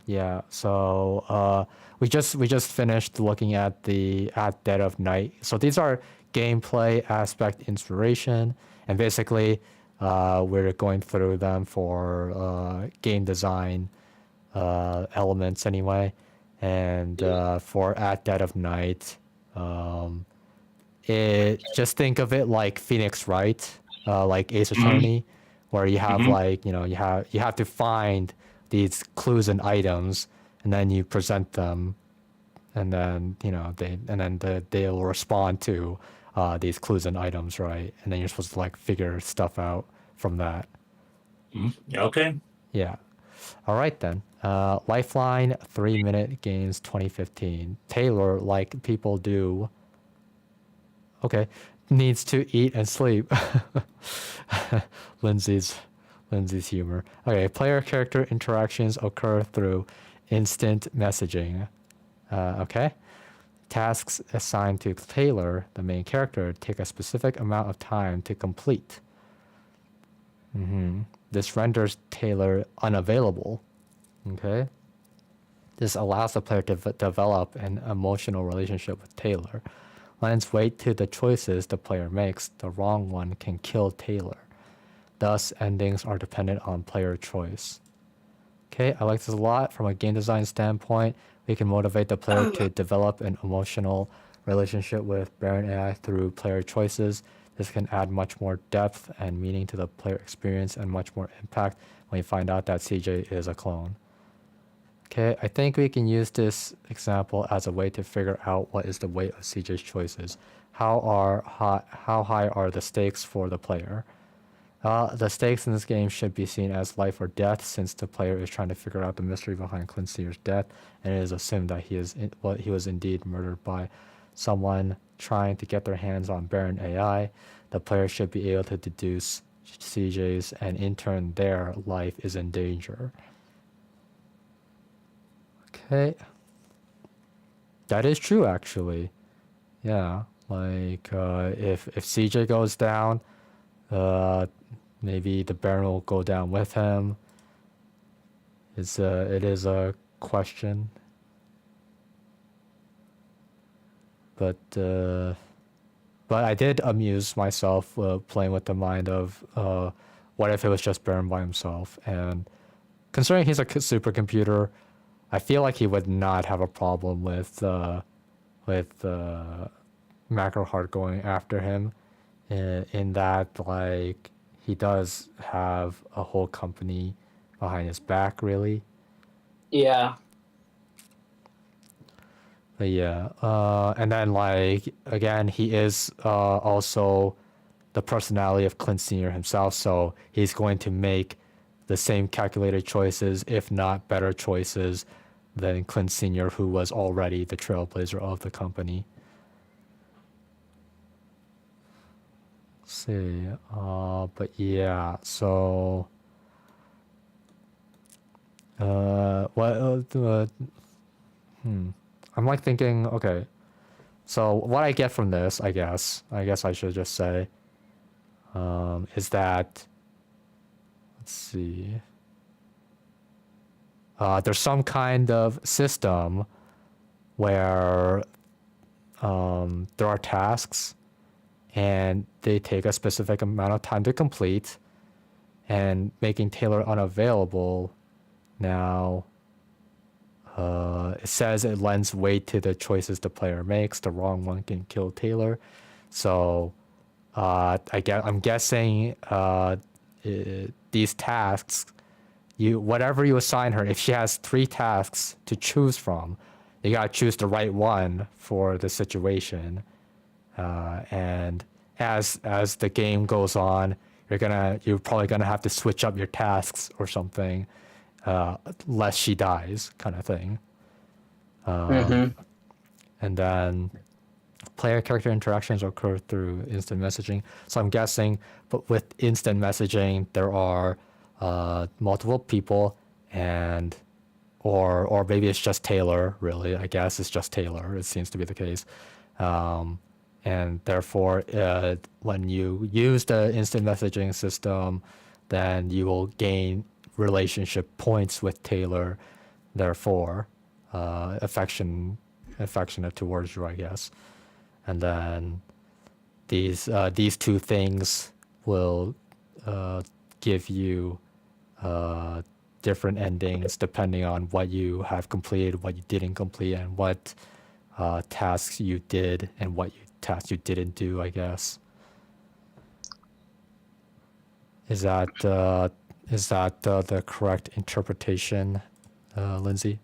Yeah. So we just finished looking at Dead of Night. So these are gameplay aspect inspiration, and basically we're going through them for game design elements anyway. And for At Dead of Night, just think of it like Phoenix Wright, like Ace Attorney, where you have like you have to find these clues and items, and then you present them, and then they will respond to these clues and items, right? And then you're supposed to like figure stuff out from that. Okay. Yeah. All right then. Lifeline 3-minute games 2015. Taylor, like people do. Okay. Needs to eat and sleep. Lindsay's humor. Okay. Player character interactions occur through instant messaging. Okay. Tasks assigned to Taylor, the main character, take a specific amount of time to complete. This renders Taylor unavailable. Okay. This allows the player to develop an emotional relationship with Taylor. lends weight to the choices the player makes, the wrong one can kill Taylor. Thus, endings are dependent on player choice. Okay, I like this a lot. From a game design standpoint, we can motivate the player to develop an emotional relationship with Baron AI through player choices. This can add much more depth and meaning to the player experience and much more impact when you find out that CJ is a clone. Okay, I think we can use this example as a way to figure out what is the weight of CJ's choices. How high are the stakes for the player? The stakes in this game should be seen as life or death, since the player is trying to figure out the mystery behind Clint Senior's death, and it is assumed that he was indeed murdered by someone trying to get their hands on Baron AI. The player should be able to deduce CJ's, and in turn their life is in danger. Okay. That is true, actually. Yeah, like if CJ goes down, maybe the Baron will go down with him. It is a question. But I did amuse myself playing with the mind of what if it was just Baron by himself. And considering he's a supercomputer, I feel like he would not have a problem with Macroheart going after him. In that, like, he does have a whole company behind his back, really. Yeah. But yeah, and then, like, again, he is also the personality of Clint Senior himself, so he's going to make the same calculated choices, if not better choices, than Clint Senior, who was already the trailblazer of the company. Let's see, but yeah, so I'm like thinking, okay, so what I get from this, I guess I should just say, is that, let's see, there's some kind of system where there are tasks and they take a specific amount of time to complete, and making Taylor unavailable now, it says it lends weight to the choices the player makes. The wrong one can kill Taylor. So I'm guessing these tasks, whatever you assign her, if she has 3 tasks to choose from, you gotta choose the right one for the situation. And as the game goes on, you're probably gonna have to switch up your tasks or something, lest she dies, kind of thing. And then player character interactions occur through instant messaging. So I'm guessing, but with instant messaging, there are multiple people, and or maybe it's just Taylor. Really, I guess it's just Taylor. It seems to be the case. And therefore, when you use the instant messaging system, then you will gain relationship points with Taylor, therefore affectionate towards you, I guess. And then these 2 things will give you different endings depending on what you have completed, what you didn't complete, and what tasks you did and what tasks you didn't do, I guess. Is that the correct interpretation, Lindsay?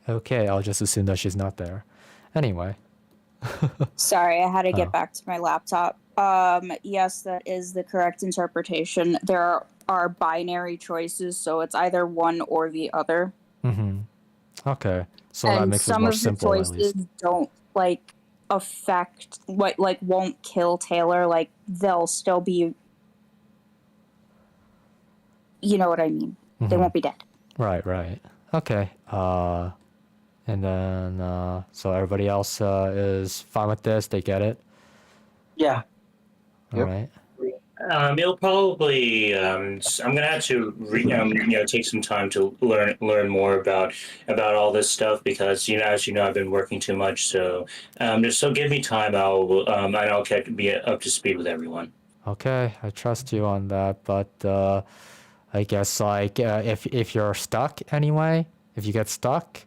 Okay, I'll just assume that she's not there. Anyway. Sorry, I had to get back to my laptop. Yes, that is the correct interpretation. There are binary choices, so it's either one or the other. Mm-hmm. Okay, so that makes it more simple. Some of the choices don't affect won't kill Taylor. Like, they'll still be, you know what I mean. Mm-hmm. They won't be dead. Right. Okay. And then so everybody else is fine with this. They get it. Yeah. All right. It'll probably. I'm gonna have to, take some time to learn more about all this stuff because as you know, I've been working too much. So, just so give me time. I'll be up to speed with everyone. Okay, I trust you on that, but I guess like if you're stuck anyway, if you get stuck,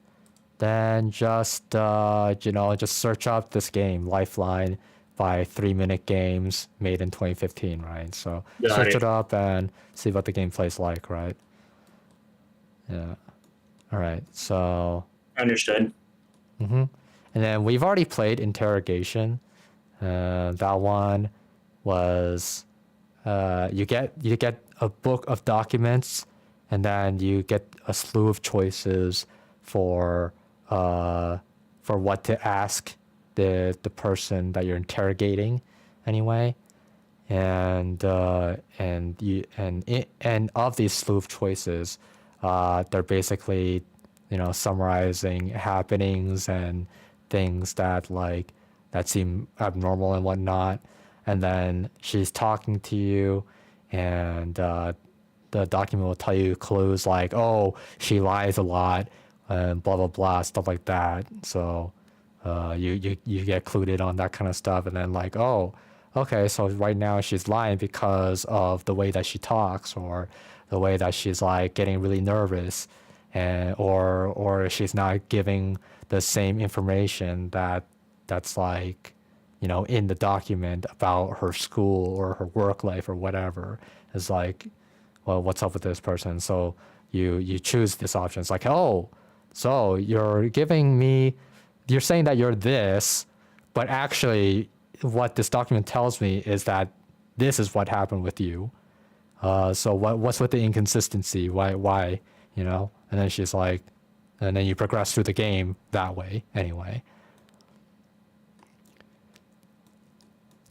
then just just search up this game, Lifeline, by 3 Minute Games, made in 2015, right? So Got search it. it up and see what the gameplay's like, right? Yeah. All right. So. Understood. Mm-hmm. And then we've already played Interrogation. That one was you get a book of documents, and then you get a slew of choices for what to ask the person that you're interrogating, anyway. And of these slew of choices, they're basically summarizing happenings and things that seem abnormal and whatnot. And then she's talking to you, and the document will tell you clues like, oh, she lies a lot, and blah blah blah, stuff like that. So you get clued in on that kind of stuff, and then like, oh, okay, so right now she's lying because of the way that she talks, or the way that she's like getting really nervous, and or she's not giving the same information that's like in the document about her school or her work life or whatever. Is like, well, what's up with this person? So you choose this option. It's like, oh, so you're saying that you're this, but actually what this document tells me is that this is what happened with you. So what's with the inconsistency? Why? And then she's like, and then you progress through the game that way anyway.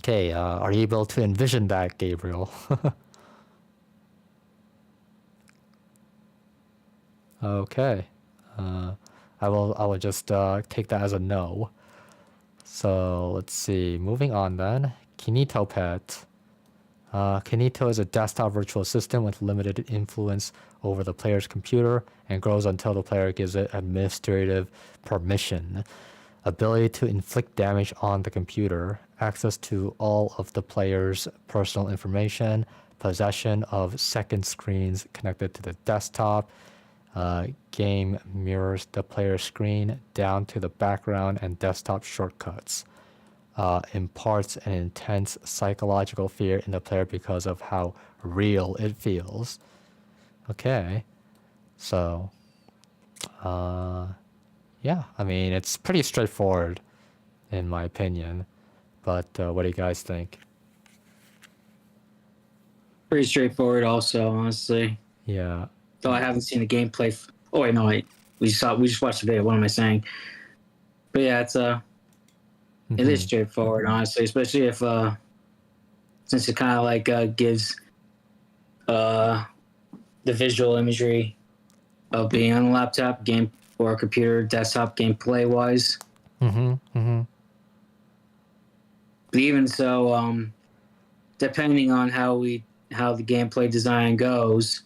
Okay, are you able to envision that, Gabriel? Okay. I will just take that as a no. So let's see. Moving on then. Kinito Pet. Kinito is a desktop virtual assistant with limited influence over the player's computer and grows until the player gives it administrative permission. Ability to inflict damage on the computer, access to all of the player's personal information, possession of second screens connected to the desktop. Game mirrors the player's screen down to the background and desktop shortcuts. Imparts an intense psychological fear in the player because of how real it feels. Okay, so yeah, I mean, it's pretty straightforward in my opinion, but what do you guys think? Pretty straightforward, also, honestly. Yeah. Though I haven't seen the gameplay. Oh wait, no, wait. We just watched the video. What am I saying? But yeah, it is straightforward, honestly, especially if since it kind of like gives the visual imagery of being on a laptop game or a computer desktop gameplay wise. But even so, depending on how the gameplay design goes,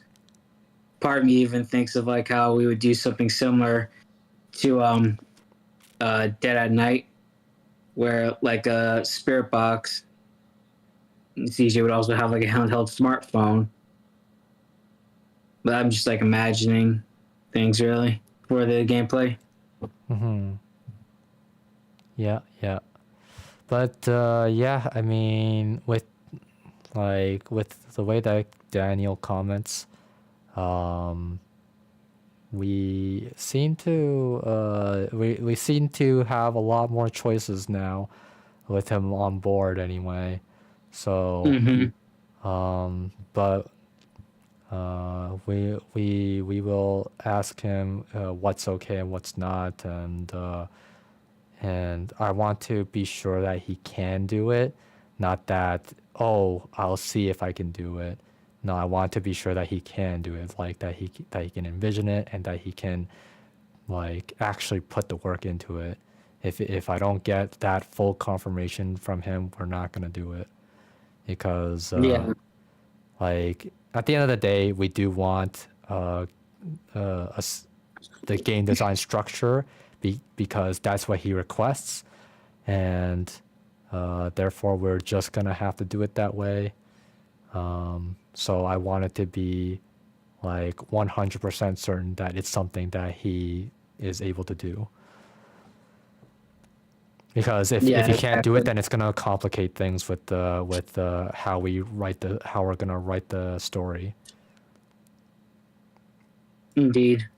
part of me even thinks of like how we would do something similar to Dead at Night, where like a spirit box, CJ would also have like a handheld smartphone. But I'm just like imagining things really for the gameplay. Yeah. But yeah, I mean, with the way that Daniel comments, we seem to we seem to have a lot more choices now with him on board anyway. So but we will ask him what's okay and what's not, and I want to be sure that he can do it, not that, oh, I'll see if I can do it. No, I want to be sure that he can do it, like that he can envision it and that he can like actually put the work into it. If I don't get that full confirmation from him, we're not gonna do it, because Like at the end of the day, we do want the game design structure because that's what he requests, and therefore we're just gonna have to do it that way. So I want it to be like 100% certain that it's something that he is able to do. Because if Yeah, he can't do it, exactly. then it's gonna complicate things with how we're gonna write the story. Indeed.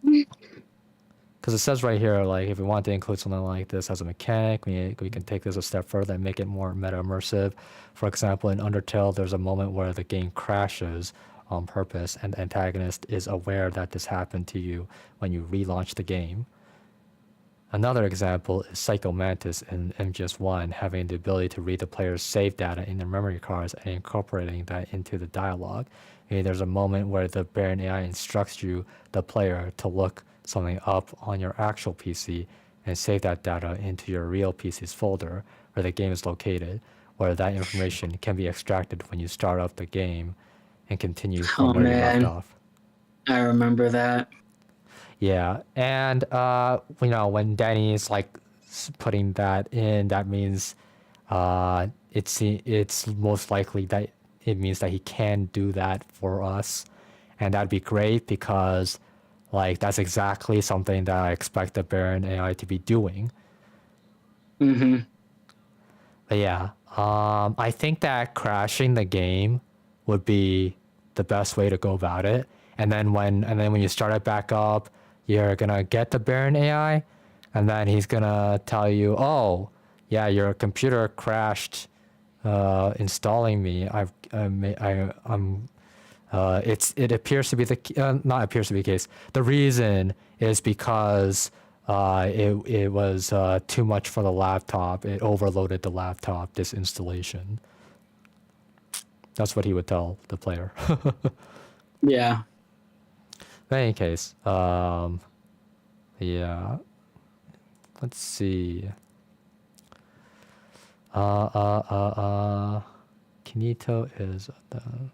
Because it says right here, like if we want to include something like this as a mechanic, we can take this a step further and make it more meta immersive. For example, in Undertale, there's a moment where the game crashes on purpose, and the antagonist is aware that this happened to you when you relaunch the game. Another example is Psycho Mantis in MGS1 having the ability to read the player's save data in their memory cards and incorporating that into the dialogue. And there's a moment where the Baron AI instructs you, the player, to look something up on your actual PC and save that data into your real PC's folder where the game is located, where that information can be extracted when you start up the game and continue from where you left off. I remember that. Yeah, and when Danny's like putting that in, that means it's most likely that it means that he can do that for us, and that'd be great because like that's exactly something that I expect the Baron AI to be doing. Mm-hmm. But yeah, I think that crashing the game would be the best way to go about it. And then when you start it back up, you're gonna get the Baron AI, and then he's gonna tell you, "Oh, yeah, your computer crashed installing me. It appears to be not appears to be the case. The reason is because it was too much for the laptop. It overloaded the laptop. This installation." That's what he would tell the player. Yeah. In any case, yeah. Let's see. Kinito is done.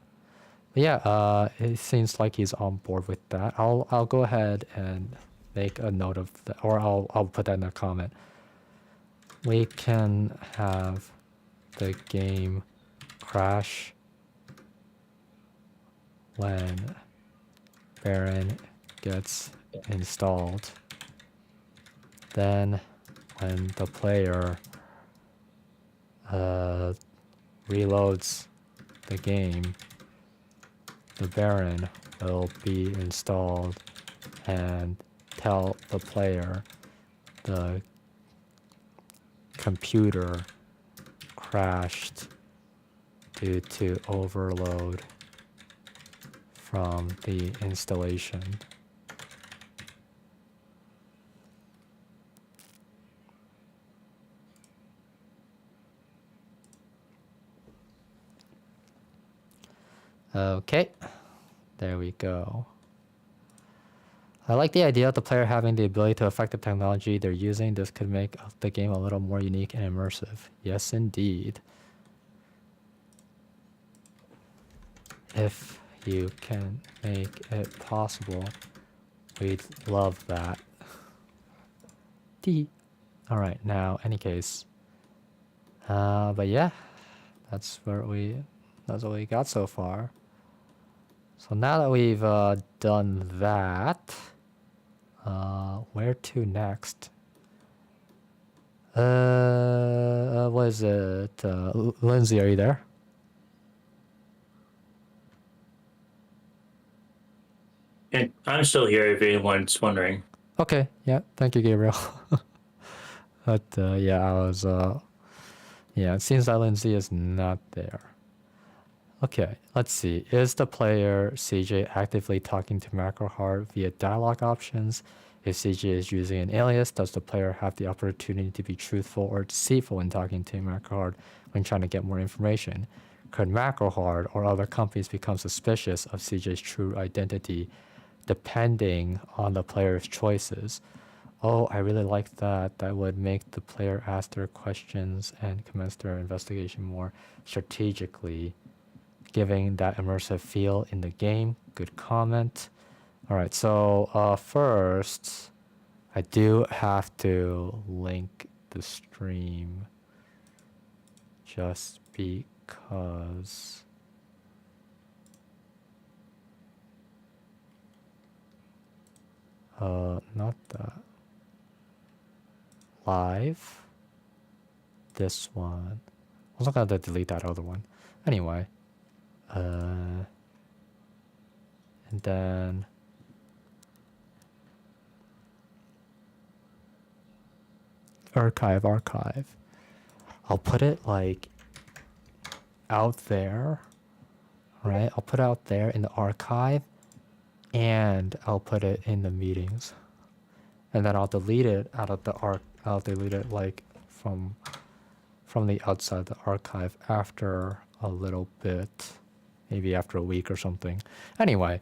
Yeah, it seems like he's on board with that. I'll go ahead and make a note of that, or I'll put that in a comment. We can have the game crash when Baron gets installed. Then when the player reloads the game, the Baron will be installed and tell the player the computer crashed due to overload from the installation. Okay, there we go. I like the idea of the player having the ability to affect the technology they're using. This could make the game a little more unique and immersive. Yes, indeed. If you can make it possible, we'd love that. Alright, now, any case. But yeah, that's what we got so far. So now that we've done that, where to next? What is it? Lindsay, are you there? And I'm still here if anyone's wondering. Okay, yeah, thank you, Gabriel. But yeah, I was yeah, it seems that Lindsay is not there. Okay, let's see. Is the player CJ actively talking to MacroHeart via dialogue options? If CJ is using an alias, does the player have the opportunity to be truthful or deceitful when talking to MacroHeart when trying to get more information? Could MacroHeart or other companies become suspicious of CJ's true identity depending on the player's choices? Oh, I really like that. That would make the player ask their questions and commence their investigation more strategically. giving that immersive feel in the game. Good comment. All right, so first, I do have to link the stream just because. Not that. Live. This one. I was not gonna delete that other one. Anyway. And then. Archive. I'll put it like out there. Right? I'll put it out there in the archive. And I'll put it in the meetings, and then I'll delete it out of the I'll delete it like from the outside of the archive after a little bit, maybe after a week or something. Anyway,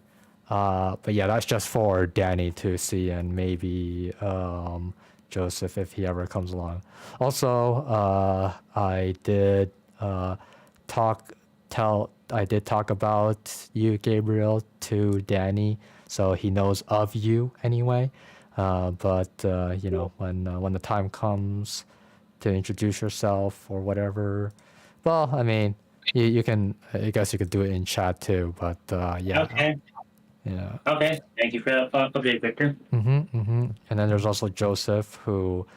but yeah, that's just for Danny to see, and maybe Joseph if he ever comes along. Also, I did talk about you, Gabriel, to Danny, so he knows of you anyway. But you know, when the time comes to introduce yourself or whatever, well, I mean, you can. I guess you could do it in chat too. But yeah. Okay. Yeah. Okay. Thank you for that update, Victor. And then there's also Joseph, who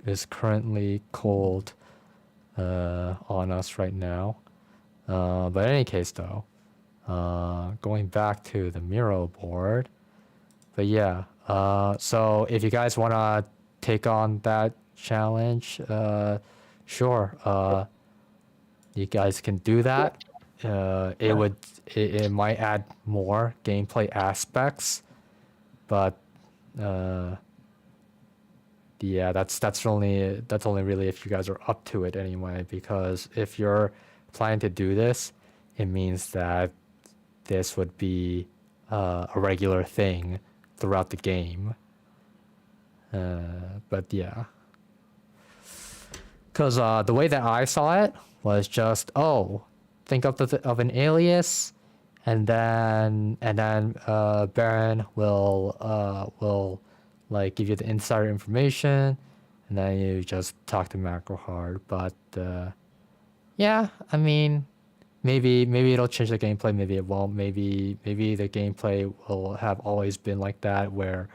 is currently cold on us right now. But in any case, though, going back to the Miro board, but yeah, so if you guys want to take on that challenge, sure, you guys can do that. It might add more gameplay aspects, but yeah, that's only really if you guys are up to it anyway, because if you're planning to do this, it means that this would be a regular thing throughout the game. But yeah, because the way that I saw it was just, think of an alias, and then Baron will like give you the insider information, and then you just talk to Macrohard. But yeah, I mean, maybe it'll change the gameplay, maybe it won't. Maybe the gameplay will have always been like that, where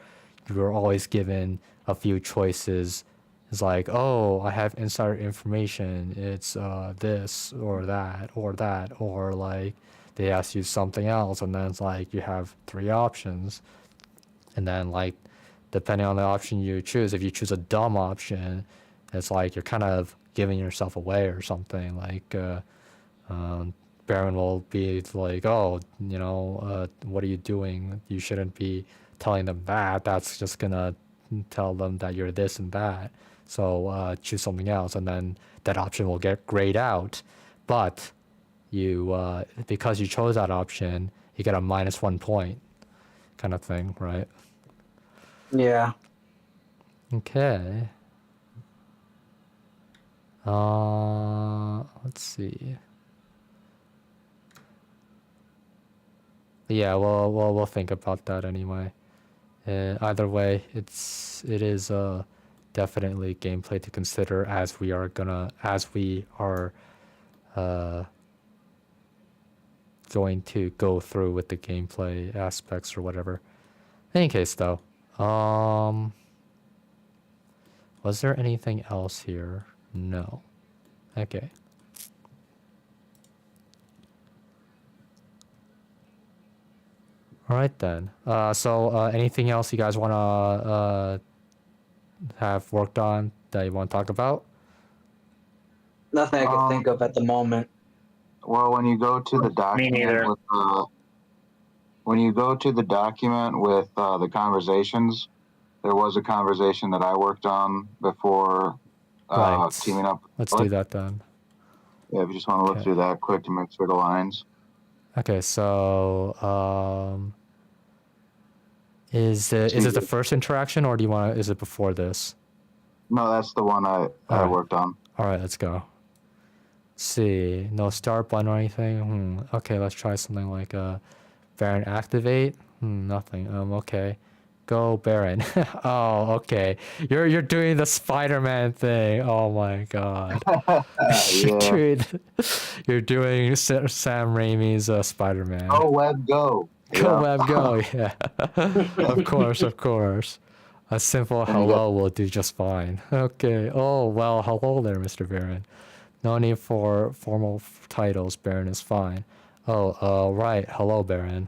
you're always given a few choices. It's like, I have insider information. It's this or that, or like they ask you something else, and then it's like you have 3 options, and then like depending on the option you choose, if you choose a dumb option, it's like you're kind of giving yourself away or something. Like Baron will be like, what are you doing? You shouldn't be telling them that. That's just gonna tell them that you're this and that. So choose something else, and then that option will get grayed out. But you, because you chose that option, you get a -1 point, kind of thing, right? Yeah. Okay. Let's see. Yeah, we'll think about that anyway. Either way, it is definitely gameplay to consider as we are going to go through with the gameplay aspects or whatever. In any case, though, was there anything else here? No. Okay. All right then. So anything else you guys want to have worked on that you want to talk about? Nothing I can think of at the moment. Well, when you go to the document with the conversations, there was a conversation that I worked on before Right. teaming up. Let's do that then. Yeah, if you just want to look Okay. through that quick to make sure it aligns. Okay, so is it the first interaction, or is it before this? No, that's the one I worked on. All right, let's go. See, no start button or anything. Okay, let's try something like Baron activate. Nothing. Okay. Go Baron. Oh, okay. You're doing the Spider-Man thing. Oh my god. You're Yeah. doing you're doing Sam Raimi's Spider-Man. Go web, go. Go Yeah. web go. Yeah. Of course, of course. A simple And you got- hello will do just fine. Okay. Oh, well, hello there, Mr. Baron. No need for formal titles. Baron is fine. Oh, right. Hello, Baron.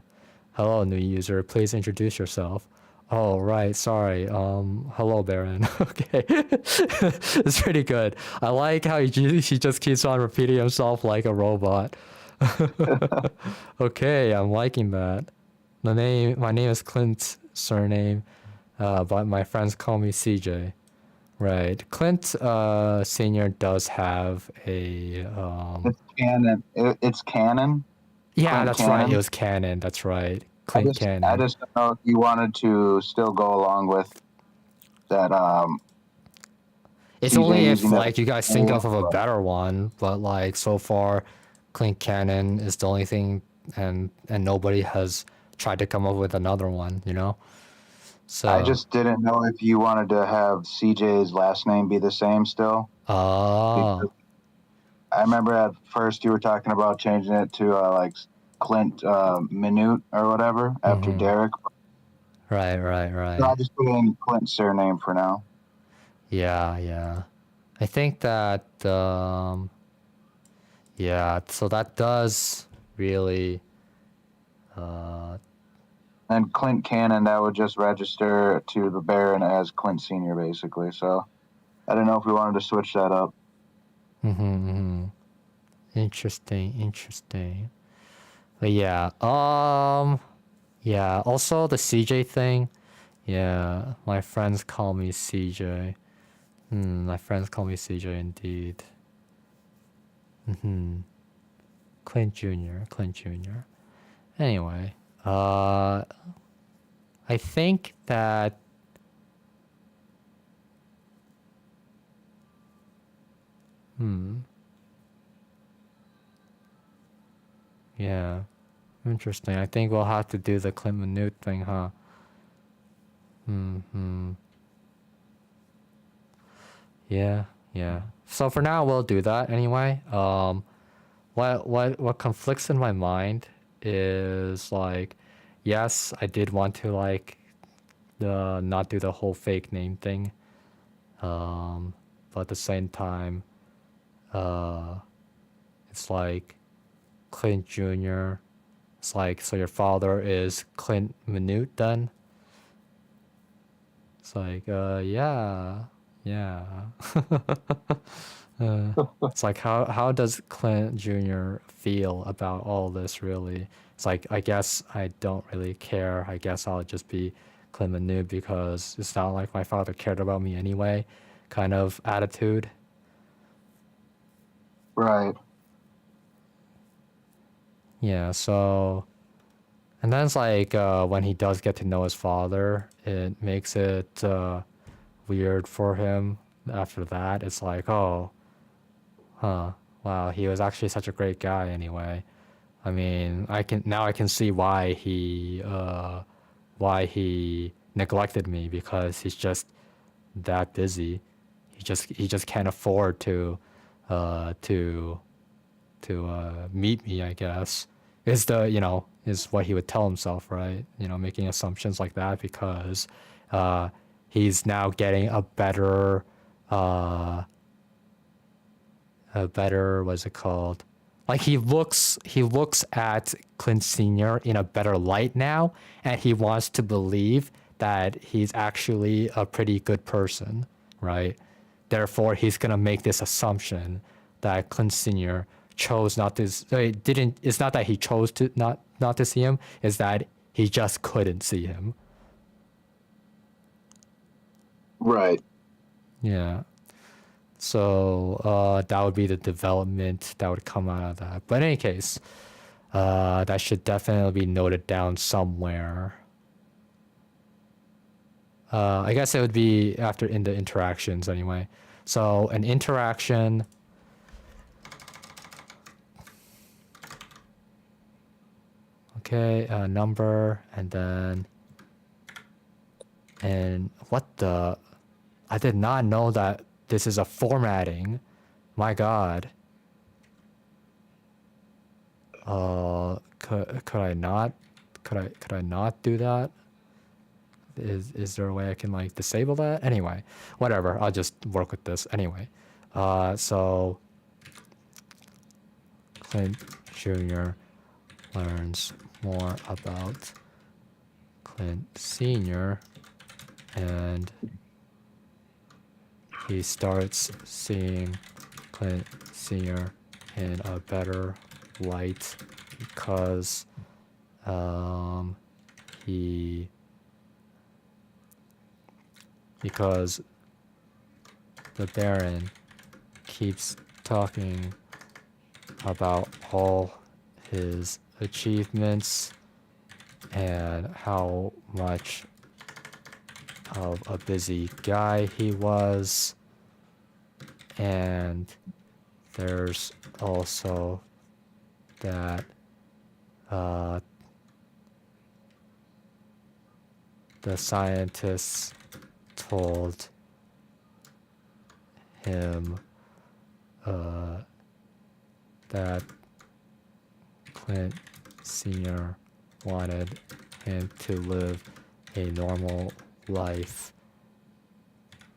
Hello, new user. Please introduce yourself. Oh, right. Sorry. Hello, Baron. Okay. It's pretty good. I like how he just keeps on repeating himself like a robot. Okay, I'm liking that. My name is Clint, surname, but my friends call me CJ. Right. Clint Senior does have a It's canon. It's canon. yeah, Clint that's right. Cannon? It was canon. That's right. I Clint just, Cannon. I just don't know if you wanted to still go along with that. It's CJ only if using that like you guys think of a but- better one, but like so far, Clint Cannon is the only thing, and nobody has tried to come up with another one. You know. So I just didn't know if you wanted to have CJ's last name be the same still. oh I remember at first you were talking about changing it to like Clint Minute or whatever after Mhm. Derek. right. So I just put in Clint's surname for now. Yeah. I think that yeah, so that does really And Clint Cannon, that would just register to the Baron as Clint Senior, basically. So I don't know if we wanted to switch that up. Interesting. But yeah, yeah, also the CJ thing. Yeah, my friends call me CJ. My friends call me CJ indeed. Clint Jr. Anyway, I think that yeah, interesting. I think we'll have to do the Clint Minute thing, huh? Yeah. So for now, we'll do that anyway. What conflicts in my mind is like, yes, I did want to like not do the whole fake name thing, but at the same time, it's like Clint Jr. It's like, so your father is Clint Minute then? It's like, yeah. It's like, how does Clint Jr. feel about all this really? It's like, I guess I don't really care. I guess I'll just be Clint Minute because it's not like my father cared about me anyway, kind of attitude. Right. Yeah, so, and then it's like when he does get to know his father, it makes it weird for him. After that, it's like, oh, wow, he was actually such a great guy anyway. I mean, I can see why he neglected me, because he's just that busy. He just can't afford to meet me, I guess. Is what he would tell himself, right? Making assumptions like that because he's now getting a better what's it called? Like he looks at Clint Sr. in a better light now, and he wants to believe that he's actually a pretty good person, right? Therefore, he's gonna make this assumption that Clint Sr. chose not to. It's not that he chose to not to see him. It's that he just couldn't see him. Right. Yeah. So that would be the development that would come out of that. But in any case, that should definitely be noted down somewhere. I guess it would be in the interactions anyway. So an interaction Okay, number, and what the? I did not know that this is a formatting. My God. Could I not? Could I not do that? Is there a way I can like disable that? Anyway, whatever. I'll just work with this anyway. So Clint Jr. learns more about Clint Sr. and he starts seeing Clint Sr. in a better light because because the Baron keeps talking about all his achievements and how much of a busy guy he was. And there's also that the scientists told him that Clint Sr. wanted him to live a normal life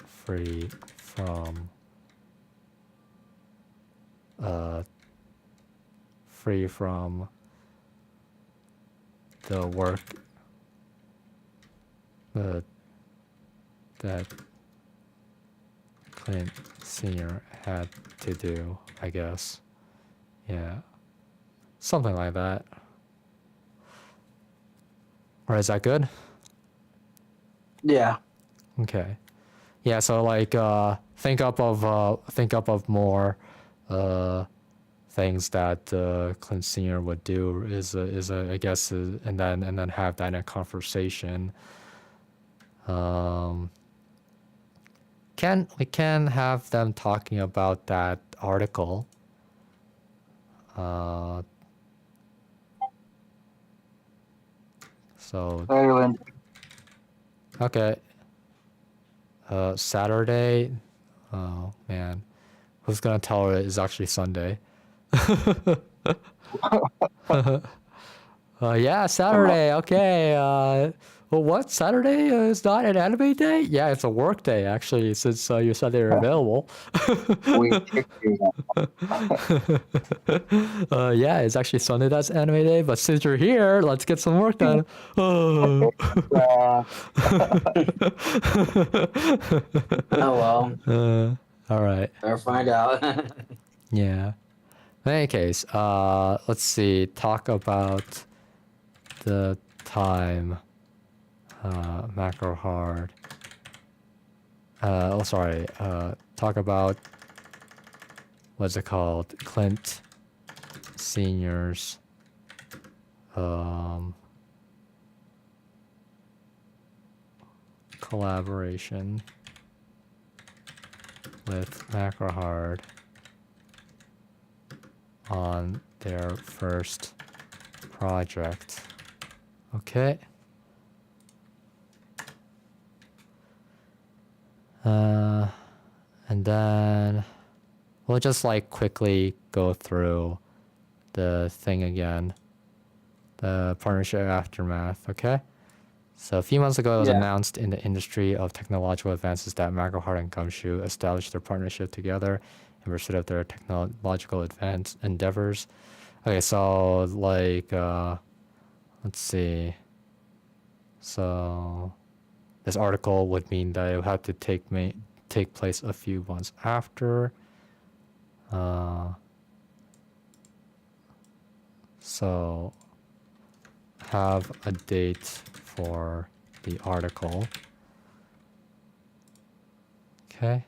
free from the work that Clint Sr. had to do, I guess. Yeah. Something like that. Or is that good? Yeah. Okay. Yeah, so like think up of more things that Clint Sr. would do is I guess and then have that in a conversation. We can have them talking about that article. So Ireland. okay. Saturday. Oh man, who's gonna tell her it's actually Sunday? Yeah, Saturday. Okay. Well, what? Saturday is not an anime day? Yeah, it's a work day actually, since you said they were available. We kicked you. Yeah, it's actually Sunday that's anime day, but since you're here, let's get some work done. Oh. Oh well. All right. Better find out. Yeah. In any case, let's see. Talk about the time macro hard. Talk about what's it called? Clint Senior's collaboration with MacroHard on their first project. Okay. And then we'll just like quickly go through the thing again. The partnership aftermath, okay? So a few months ago, it was announced in the industry of technological advances that MacroHeart and Gumshoe established their partnership together in pursuit of their technological endeavors. Okay, so like, let's see. So this article would mean that it would have to take place a few months after. So have a date for the article. Okay.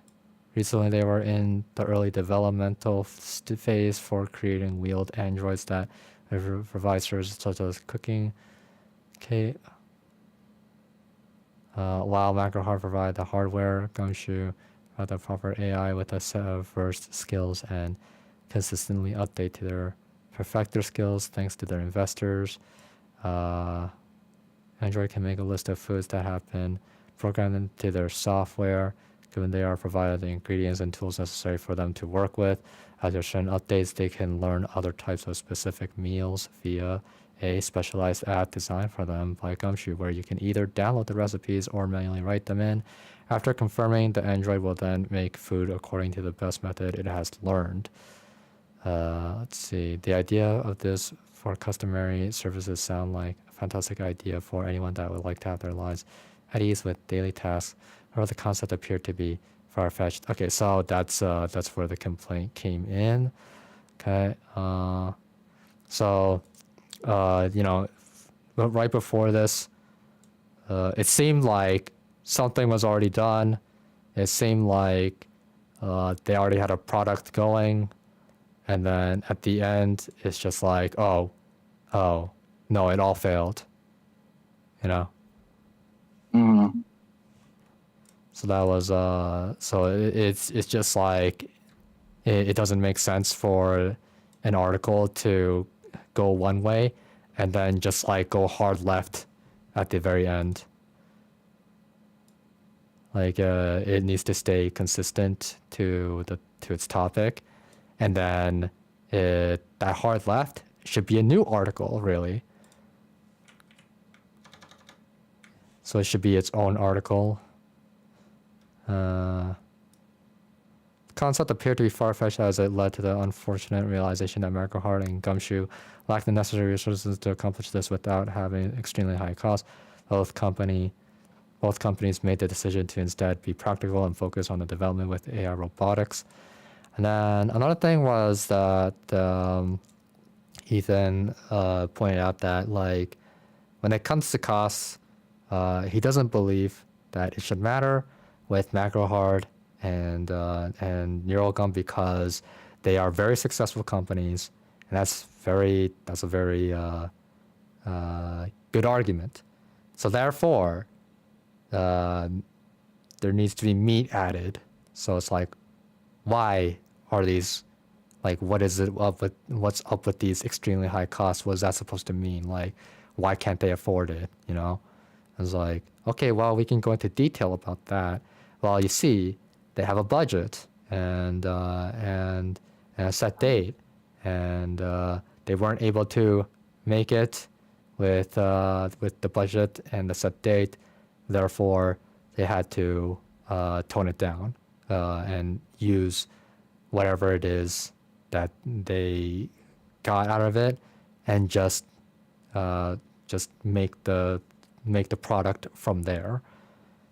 Recently, they were in the early developmental phase for creating wheeled androids that provide services such as cooking. Okay. While MacroHeart provide the hardware, Gumshoe provide the proper AI with a set of versed skills and consistently update to perfect their skills thanks to their investors. Android can make a list of foods that have been programmed into their software, given they are provided the ingredients and tools necessary for them to work with. After certain updates, they can learn other types of specific meals via a specialized app designed for them by Gumshoe, where you can either download the recipes or manually write them in. After confirming, the Android will then make food according to the best method it has learned. Let's see. The idea of this for customary services sound like a fantastic idea for anyone that would like to have their lives at ease with daily tasks. However, the concept appeared to be far-fetched. Okay, so that's where the complaint came in. Okay, so right before this, it seemed like something was already done. It seemed like they already had a product going, and then at the end, it's just like, oh, no, it all failed. Mm. So that was so it's just like it doesn't make sense for an article to go one way and then just like go hard left at the very end. Like it needs to stay consistent to its topic, and then that hard left should be a new article, really. So it should be its own article. Concept appeared to be far-fetched as it led to the unfortunate realization that MacroHeart and Gumshoe lacked the necessary resources to accomplish this without having extremely high costs. Both companies made the decision to instead be practical and focus on the development with AI robotics. And then another thing was that Ethan pointed out that like when it comes to costs, he doesn't believe that it should matter with MacroHeart and NeuralGum because they are very successful companies, and that's a very good argument. So therefore, there needs to be meat added. So it's like, why are these, like, what's up with these extremely high costs? What is that supposed to mean? Like, why can't they afford it? It's like, okay, well, we can go into detail about that. Well, you see, they have a budget and a set date, and they weren't able to make it with the budget and the set date. Therefore, they had to tone it down and use whatever it is that they got out of it, and just make the product from there,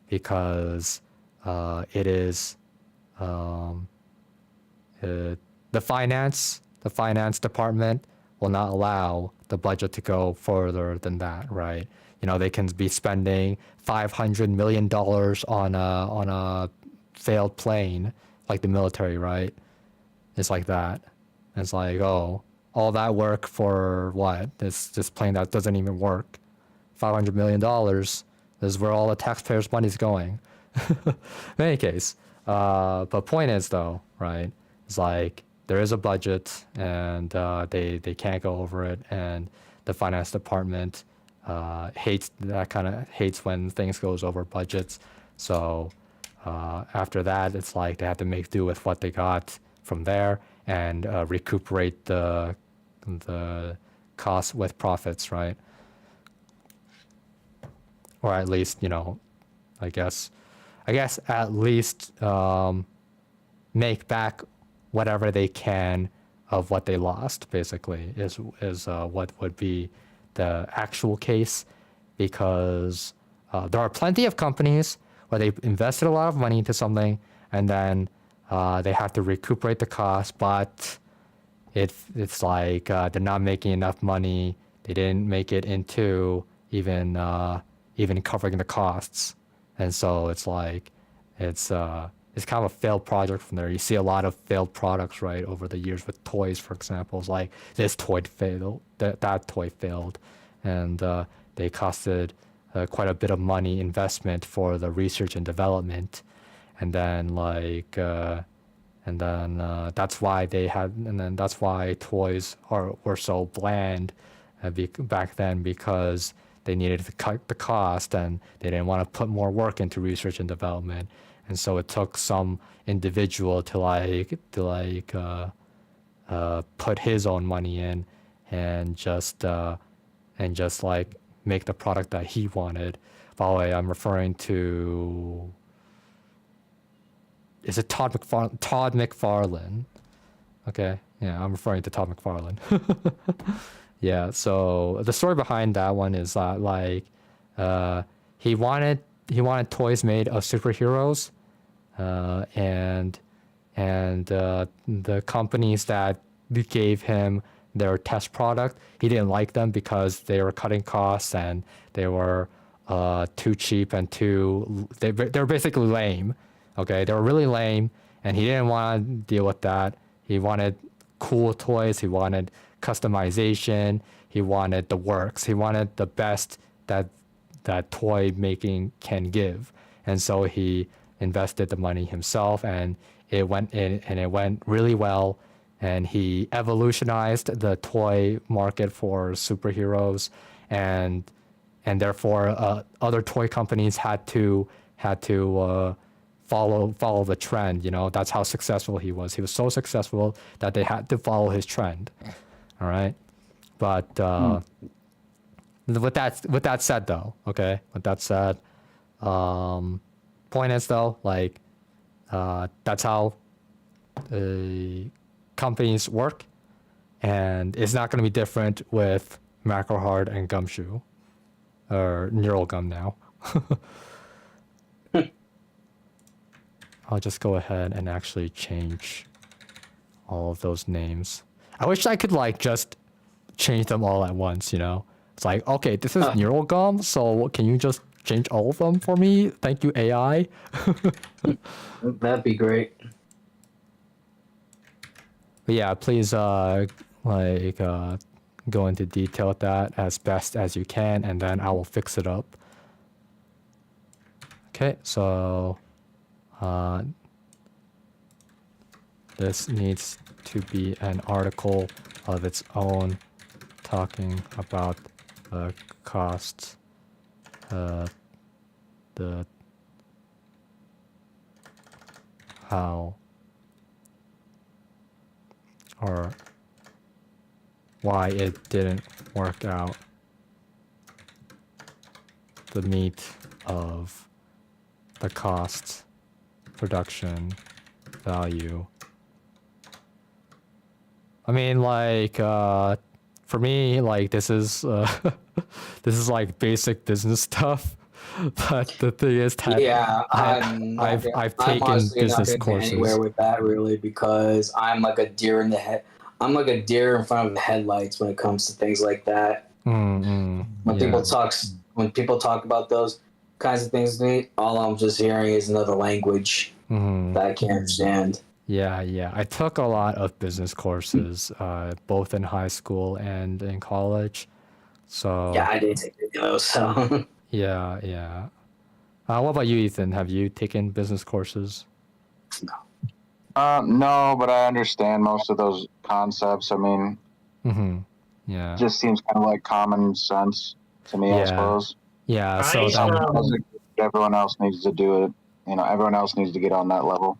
because it is the finance department will not allow the budget to go further than that, right? They can be spending $500 million on a failed plane, like the military, right? It's like that. It's like, oh, all that work for what? This plane that doesn't even work. $500 million. This is where all the taxpayers' money is going. In any case, but point is though, right? It's like there is a budget, and they can't go over it, and the finance department hates when things goes over budgets. So after that, it's like they have to make do with what they got from there and recuperate the costs with profits, right? Or at least, I guess at least make back whatever they can of what they lost, basically, is what would be the actual case, because there are plenty of companies where they invested a lot of money into something, and then they have to recuperate the cost, but it's like they're not making enough money. They didn't make it into even covering the costs, and so it's like it's kind of a failed project from there. You see a lot of failed products, right, over the years with toys, for example. It's like this toy failed, that toy failed, and they costed quite a bit of money investment for the research and development, and then that's why toys were so bland back then because they needed to cut the cost and they didn't want to put more work into research and development. And so it took some individual to put his own money in and just like make the product that he wanted. By the way, I'm referring to, is it Todd McFarlane? Okay, yeah, I'm referring to Todd McFarlane. Yeah, so the story behind that one is that like he wanted toys made of superheroes, and the companies that gave him their test product, he didn't like them because they were cutting costs and they were too cheap and they were basically lame. Okay, they were really lame, and he didn't want to deal with that. He wanted cool toys. He wanted customization. He wanted the works. He wanted the best that toy making can give. And so he invested the money himself, and it went really well. And he evolutionized the toy market for superheroes, and therefore other toy companies had to follow the trend. You know, that's how successful he was. He was so successful that they had to follow his trend. All right, but with that said, though, okay. With that said, point is though, like that's how companies work, and it's not going to be different with MacroHard and Gumshoe, or Neural Gum now. I'll just go ahead and actually change all of those names. I wish I could like just change them all at once, you know? It's like, okay, this is Neural Gum, so can you just change all of them for me? Thank you, AI. That'd be great. But yeah, please go into detail with that as best as you can, and then I will fix it up. Okay, so this needs to be an article of its own talking about the costs, how or why it didn't work out, the meat of the costs, production, value. I mean, like, for me, like, this is this is like basic business stuff. But the thing is that I've taken business courses. Anywhere with that really, because I'm like a deer in the head. I'm like a deer in front of the headlights when it comes to things like that. When people talk about those kinds of things to me, all I'm just hearing is another language that I can't understand. Yeah. I took a lot of business courses, both in high school and in college. So yeah, I did take those. So yeah. What about you, Ethan? Have you taken business courses? No, but I understand most of those concepts. I mean, yeah, it just seems kind of like common sense to me, I suppose. Yeah, so everyone else needs to do it. You know, everyone else needs to get on that level.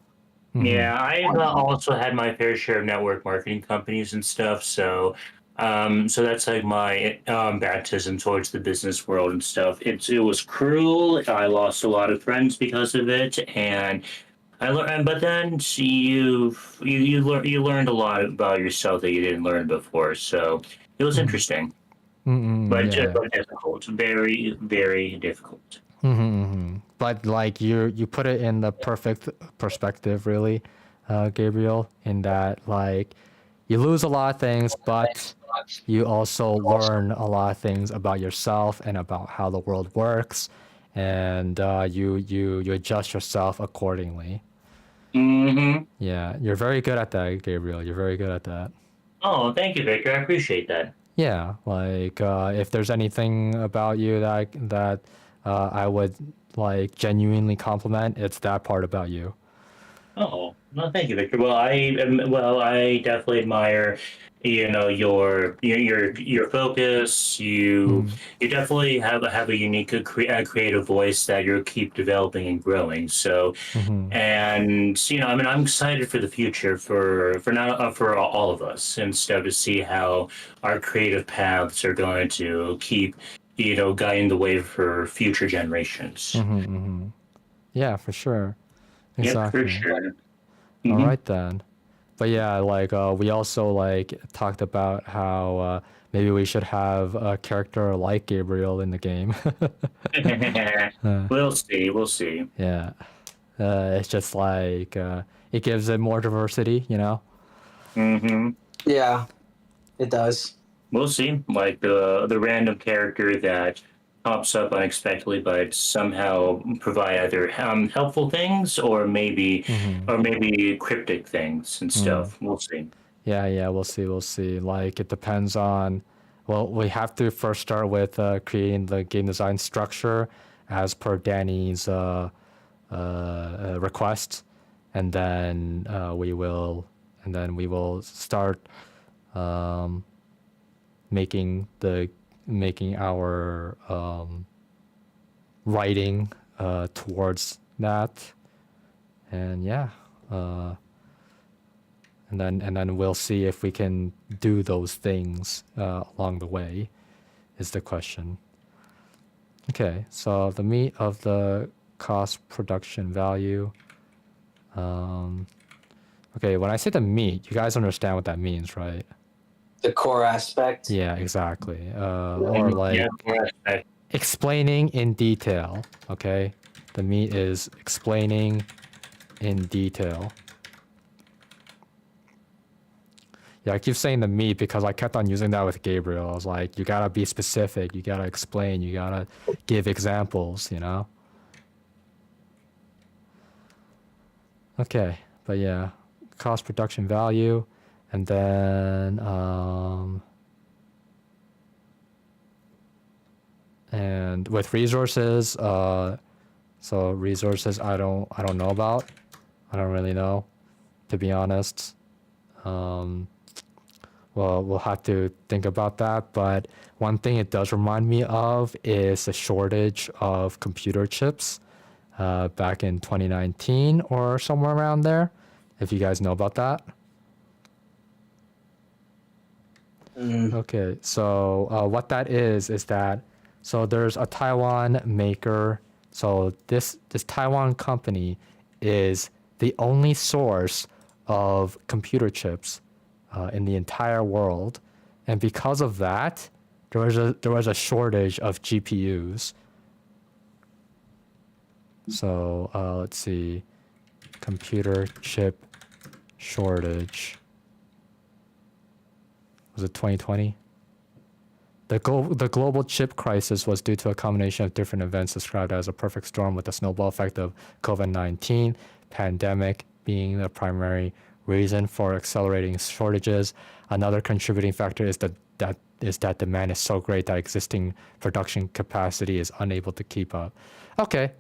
Yeah, I've also had my fair share of network marketing companies and stuff. So that's like my baptism towards the business world and stuff. It was cruel. I lost a lot of friends because of it, and I learned. But then you learned a lot about yourself that you didn't learn before. So it was interesting, but difficult. Very, very difficult. But like you put it in the perfect perspective, really, Gabriel, in that like you lose a lot of things, but you also learn a lot of things about yourself and about how the world works, and you adjust yourself accordingly. Yeah, you're very good at that, Gabriel. You're very good at that. Oh, thank you, Victor. I appreciate that. Yeah, like if there's anything about you that I would like genuinely compliment, it's that part about you. Oh, No, thank you, Victor. I definitely admire, your focus. You definitely have a unique, creative voice that you keep developing and growing. So, Mm-hmm. and I mean, I'm excited for the future for now for all of us, and stuff to see how our creative paths are going to keep, guiding the way for future generations. Mm-hmm. Mm-hmm. Yeah, for sure. Yep, for Exactly. sure. All Hmm. right then. But yeah, like we also like talked about how maybe we should have a character like Gabriel in the game. Uh, We'll see. We'll see. yeah, it's just like it gives it more diversity, you know. Hmm. Yeah, it does. We'll see. Like the random character that pops up unexpectedly, but somehow provide either helpful things Mm-hmm. or maybe cryptic things and Mm. stuff. We'll see. Yeah, yeah, we'll see, we'll see. Like it depends on. Well, we have to first start with creating the game design structure as per Danny's request, and then we will start um, making our writing towards that, and yeah, uh, and then we'll see if we can do those things along the way. Is the question. Okay, so the meat of the cost production value. Okay, when I say the meat, you guys understand what that means, right? The core aspect. Yeah, exactly. Or like Yeah. explaining in detail. Okay, the meat is explaining in detail. Yeah, I keep saying the meat because I kept on using that with Gabriel. I was like, you gotta be specific, you gotta explain, you gotta give examples, you know? Okay, but yeah, cost production value, and then and with resources, so resources I don't know about. I don't really know, to be honest. Well, we'll have to think about that. But one thing it does remind me of is the shortage of computer chips back in 2019 or somewhere around there. If you guys know about that. Okay, so what that is that so there's a Taiwan maker. So this Taiwan company is the only source of computer chips in the entire world, and because of that, there was a shortage of GPUs. So let's see, computer chip shortage. Was it 2020? The global chip crisis was due to a combination of different events described as a perfect storm, with the snowball effect of COVID-19 pandemic being the primary reason for accelerating shortages. Another contributing factor is that demand is so great that existing production capacity is unable to keep up. Okay,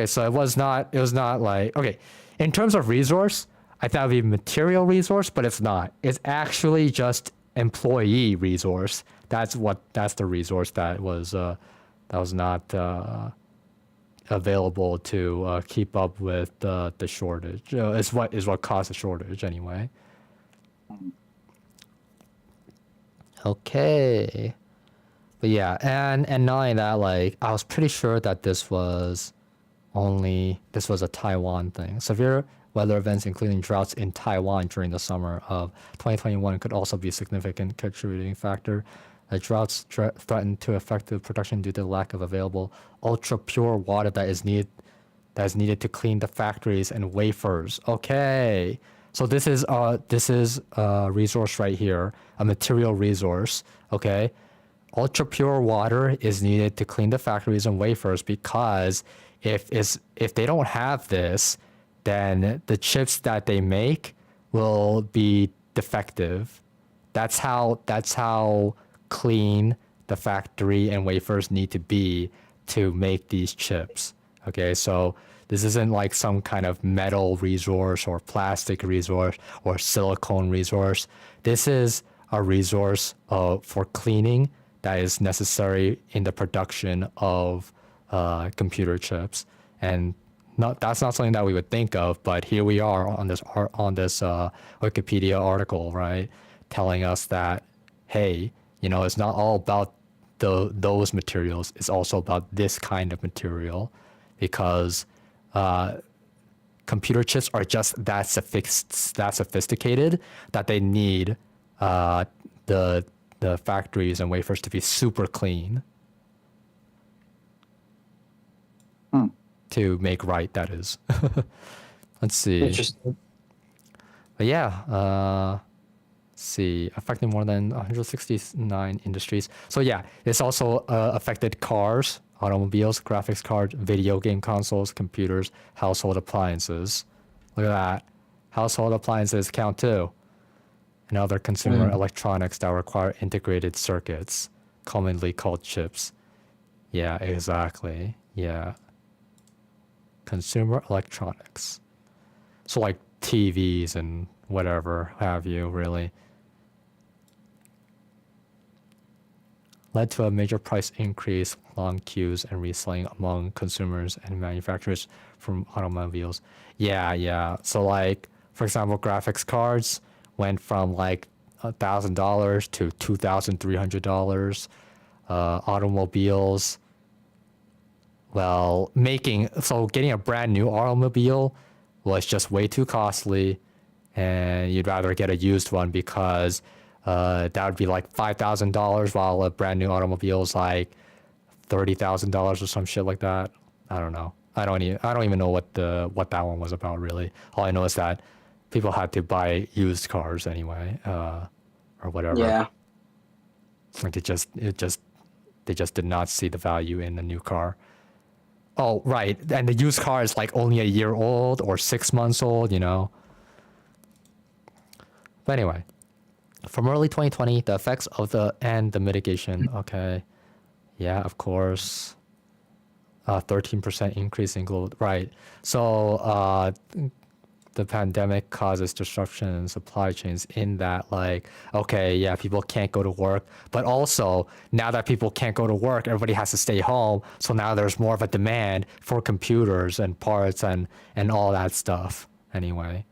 so it was not like, okay, in terms of resource, I thought it would be material resource, but it's not. It's actually just employee resource. That's the resource that was not available to keep up with the shortage. Is what caused the shortage anyway. Okay, but yeah, and not only that, like I was pretty sure that this was a Taiwan thing. Severe weather events, including droughts in Taiwan during the summer of 2021, could also be a significant contributing factor. The droughts threaten to affect the production due to the lack of available ultra pure water that is needed to clean the factories and wafers. Okay, so this is a resource right here, a material resource. Okay, ultra pure water is needed to clean the factories and wafers, because if they don't have this, then the chips that they make will be defective. That's how clean the factory and wafers need to be to make these chips. Okay, so This isn't like some kind of metal resource or plastic resource or silicone resource. This is a resource for cleaning that is necessary in the production of computer chips. And that's not something that we would think of, but here we are on this Wikipedia article, right, telling us that, hey, it's not all about those materials. It's also about this kind of material, because computer chips are just that sophisticated that they need the factories and wafers to be super clean to make right. That is. Let's see. Interesting. But yeah, see, affecting more than 169 industries. So yeah, it's also affected cars, automobiles, graphics cards, video game consoles, computers, household appliances. Look at that. Household appliances count too. And other consumer electronics that require integrated circuits, commonly called chips. Yeah, exactly. Yeah. Consumer electronics. So like TVs and whatever have you, really. Led to a major price increase, long queues, and reselling among consumers and manufacturers from automobiles. Yeah. So like, for example, graphics cards went from like $1,000 to $2,300. Automobiles, well, getting a brand new automobile was just way too costly, and you'd rather get a used one because that would be like $5,000, while a brand new automobile is like $30,000 or some shit like that. I don't know. I don't even know what that one was about, really. All I know is that people had to buy used cars anyway, or whatever. Yeah. Like they just did not see the value in a new car. Oh, right. And the used car is like only a year old or 6 months old, But anyway, from early 2020, the effects of the mitigation. Okay. Yeah, of course. 13% increase in global. Right. So the pandemic causes disruption in supply chains in that, like, okay, yeah, people can't go to work, but also now that people can't go to work, everybody has to stay home. So now there's more of a demand for computers and parts and all that stuff anyway.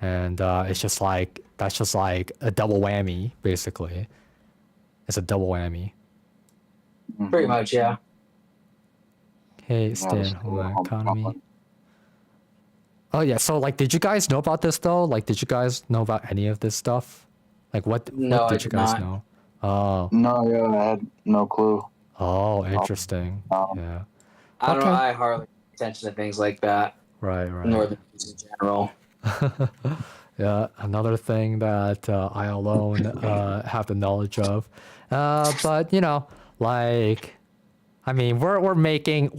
And it's just like, that's just like a double whammy, basically. It's a double whammy. Pretty much, yeah. Hey, stay-at-home economy. Oh yeah, so like, did you guys know about this though? Like, did you guys know about any of this stuff? Like, what did you guys know? Oh. No, yeah, I had no clue. Oh, interesting. Yeah. I don't know. I hardly pay attention to things like that. Right. Northern news in general. Yeah, another thing that I alone have the knowledge of. But like, I mean, we're making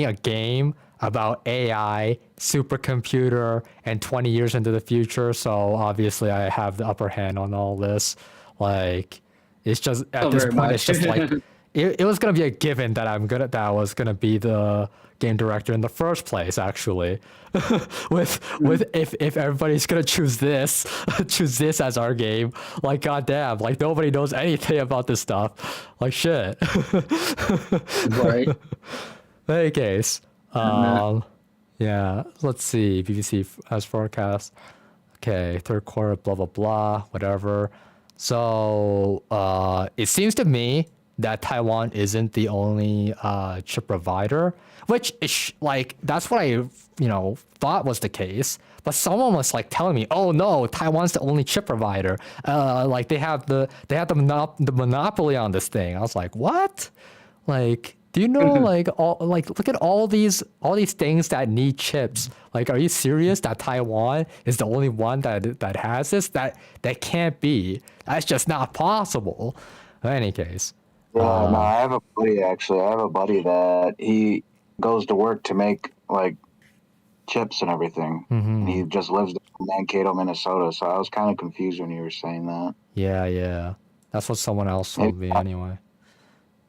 a game about AI, supercomputer, and 20 years into the future. So obviously, I have the upper hand on all this. Like, it's just at this point, it's just like it was gonna be a given that I was gonna be the game director in the first place. Actually, with if everybody's gonna choose this as our game, like, goddamn, like nobody knows anything about this stuff. Like, shit. Right. In any case. Yeah, let's see. BBC has forecast. Okay, third quarter, blah, blah, blah, whatever. So it seems to me that Taiwan isn't the only chip provider, which is like, that's what I thought was the case. But someone was like telling me, oh no, Taiwan's the only chip provider. Like they have the monopoly on this thing. I was like, what? Like, do you know, look at all these things that need chips. Like, are you serious that Taiwan is the only one that has this? That can't be. That's just not possible. In any case. Yeah, no, I have a buddy, actually. I have a buddy that he goes to work to make, like, chips and everything. And he just lives in Mankato, Minnesota. So I was kind of confused when you were saying that. Yeah. That's what someone else told me anyway.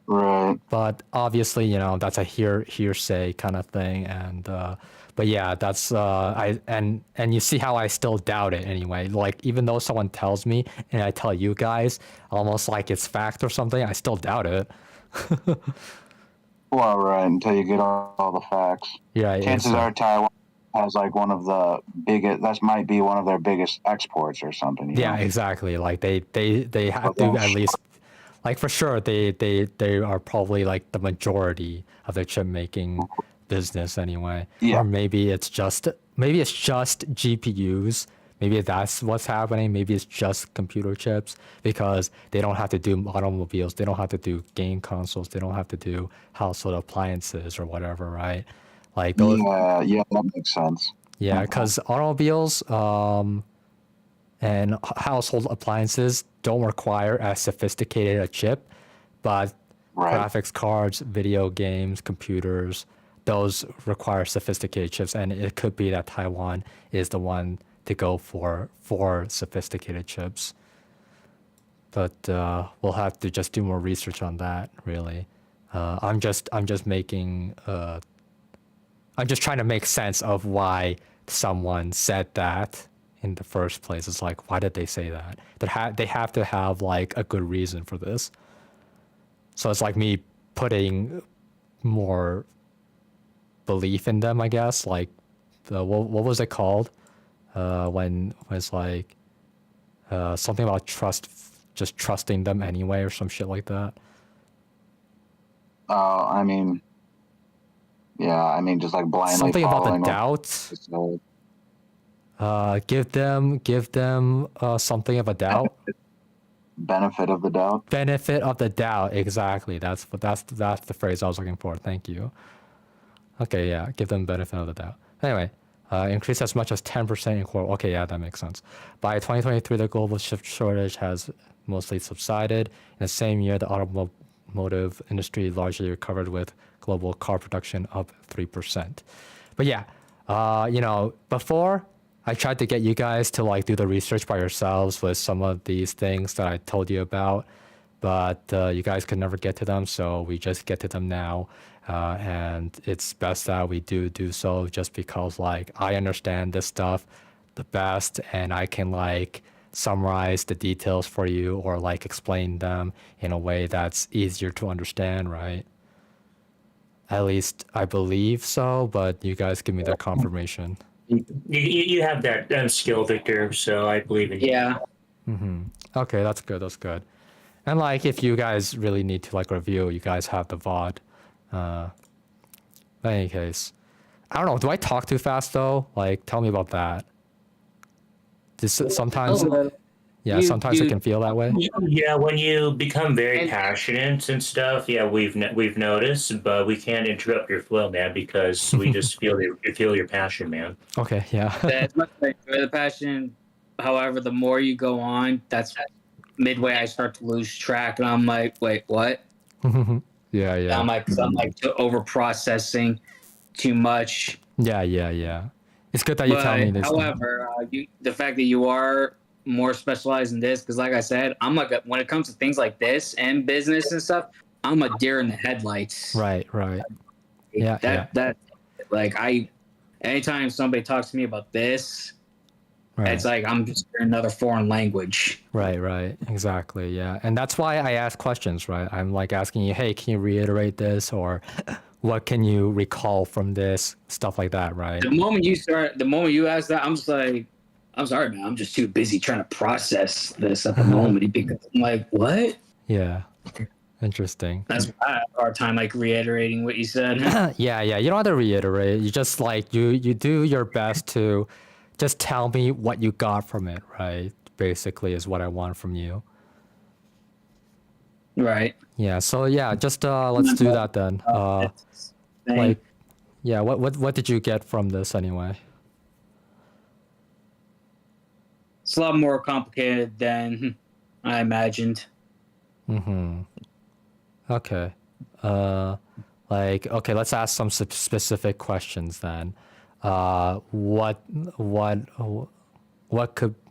Right. But obviously, that's a hearsay kind of thing, and but yeah, that's and you see how I still doubt it anyway. Like even though someone tells me and I tell you guys almost like it's fact or something, I still doubt it. Well, right, until you get all the facts. Yeah, Chances are Taiwan has like one of the biggest. That might be one of their biggest exports or something. You yeah, know? exactly. Like they have to at least, like for sure they are probably like the majority of the chip making business anyway. Yeah. Or maybe it's just GPUs. Maybe that's what's happening. Maybe it's just computer chips because they don't have to do automobiles. They don't have to do game consoles. They don't have to do household appliances or whatever, right? Like those. Yeah, that makes sense. Yeah, because automobiles and household appliances don't require as sophisticated a chip, but Right. graphics cards, video games, computers, those require sophisticated chips, and it could be that Taiwan is the one to go for sophisticated chips. But we'll have to just do more research on that. Really, I'm just making. I'm just trying to make sense of why someone said that in the first place. It's like, why did they say that? They have to have like a good reason for this. So it's like me putting more belief in them, I guess. Like, what was it called? When it's like something about just trusting them anyway, or some shit like that. I mean, just like blindly Something about the following doubt. So, Give them something of a doubt. benefit of the doubt. Benefit of the doubt, exactly. That's the phrase I was looking for. Thank you. Okay, yeah, give them benefit of the doubt. Anyway, increase as much as 10% in core. Okay, yeah, that makes sense. By 2023, the global chip shortage has mostly subsided. In the same year, the automotive industry largely recovered, with global car production up 3%. But yeah, before I tried to get you guys to like do the research by yourselves with some of these things that I told you about, but you guys could never get to them, so we just get to them now. And it's best that we do so, just because like I understand this stuff the best, and I can like summarize the details for you or like explain them in a way that's easier to understand, right? At least I believe so, but you guys give me that confirmation. You have that skill, Victor. So I believe in you. Yeah. Okay, that's good. That's good. And like, if you guys really need to like review, you guys have the VOD. In any case, I don't know. Do I talk too fast though? Like, tell me about that. Sometimes, yeah, sometimes it can feel that way. Yeah, when you become very passionate and stuff, yeah, we've noticed, but we can't interrupt your flow, man, because we just feel your passion, man. Okay, yeah. As much as I enjoy the passion, however, the more you go on, that's midway I start to lose track, and I'm like, wait, what? Yeah. I'm like over processing too much. Yeah. It's good that you tell me this. However, the fact that you are more specialized in this, because like I said, I'm like when it comes to things like this and business and stuff, I'm a deer in the headlights. Right. Yeah. That like anytime somebody talks to me about this, Right. it's like I'm just hearing another foreign language. Right. Exactly. Yeah. And that's why I ask questions, right? I'm like asking you, hey, can you reiterate this? Or what can you recall from this? Stuff like that, right? The moment you ask that, I'm just like, I'm sorry, man. I'm just too busy trying to process this at the moment, because I'm like, what? Yeah. Interesting. That's why I have a hard time like reiterating what you said. Yeah. You don't have to reiterate. You just like you do your best to just tell me what you got from it, right? Basically is what I want from you. Right. Yeah, so yeah, just let's do that then. Like, yeah, what did you get from this anyway? It's a lot more complicated than I imagined. Okay. Okay, let's ask some specific questions then. What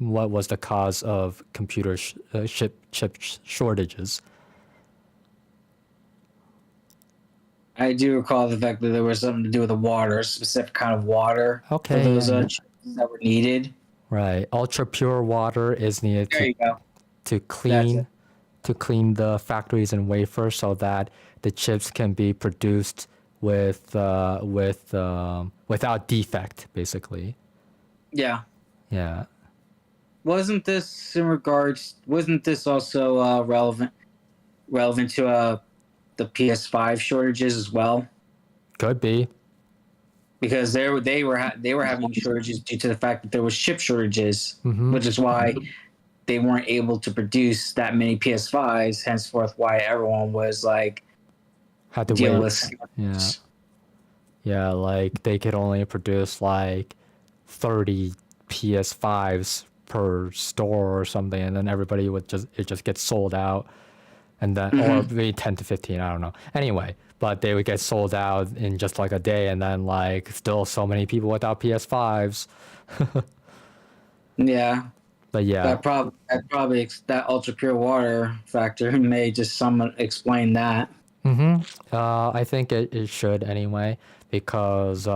was the cause of computer chip shortages? I do recall the fact that there was something to do with the water, a specific kind of water Okay, for those yeah. chips that were needed. Right. Ultra pure water is needed There you go. to That's clean it. the factories and wafers so that the chips can be produced without defect, basically. Yeah. Yeah. Wasn't this also relevant to the PS5 shortages as well? Could be. Because they were having shortages due to the fact that there was chip shortages, Mm-hmm. which is why they weren't able to produce that many PS5s. Henceforth, why everyone was like Had to deal wait. with. Yeah. Yeah, like they could only produce like 30 PS5s per store or something, and then everybody would just get sold out, and then or maybe 10 to 15, I don't know. Anyway, but they would get sold out in just like a day, and then like still so many people without PS5s. Yeah, But yeah, that ultra pure water factor may just somewhat explain that. I think it should anyway, because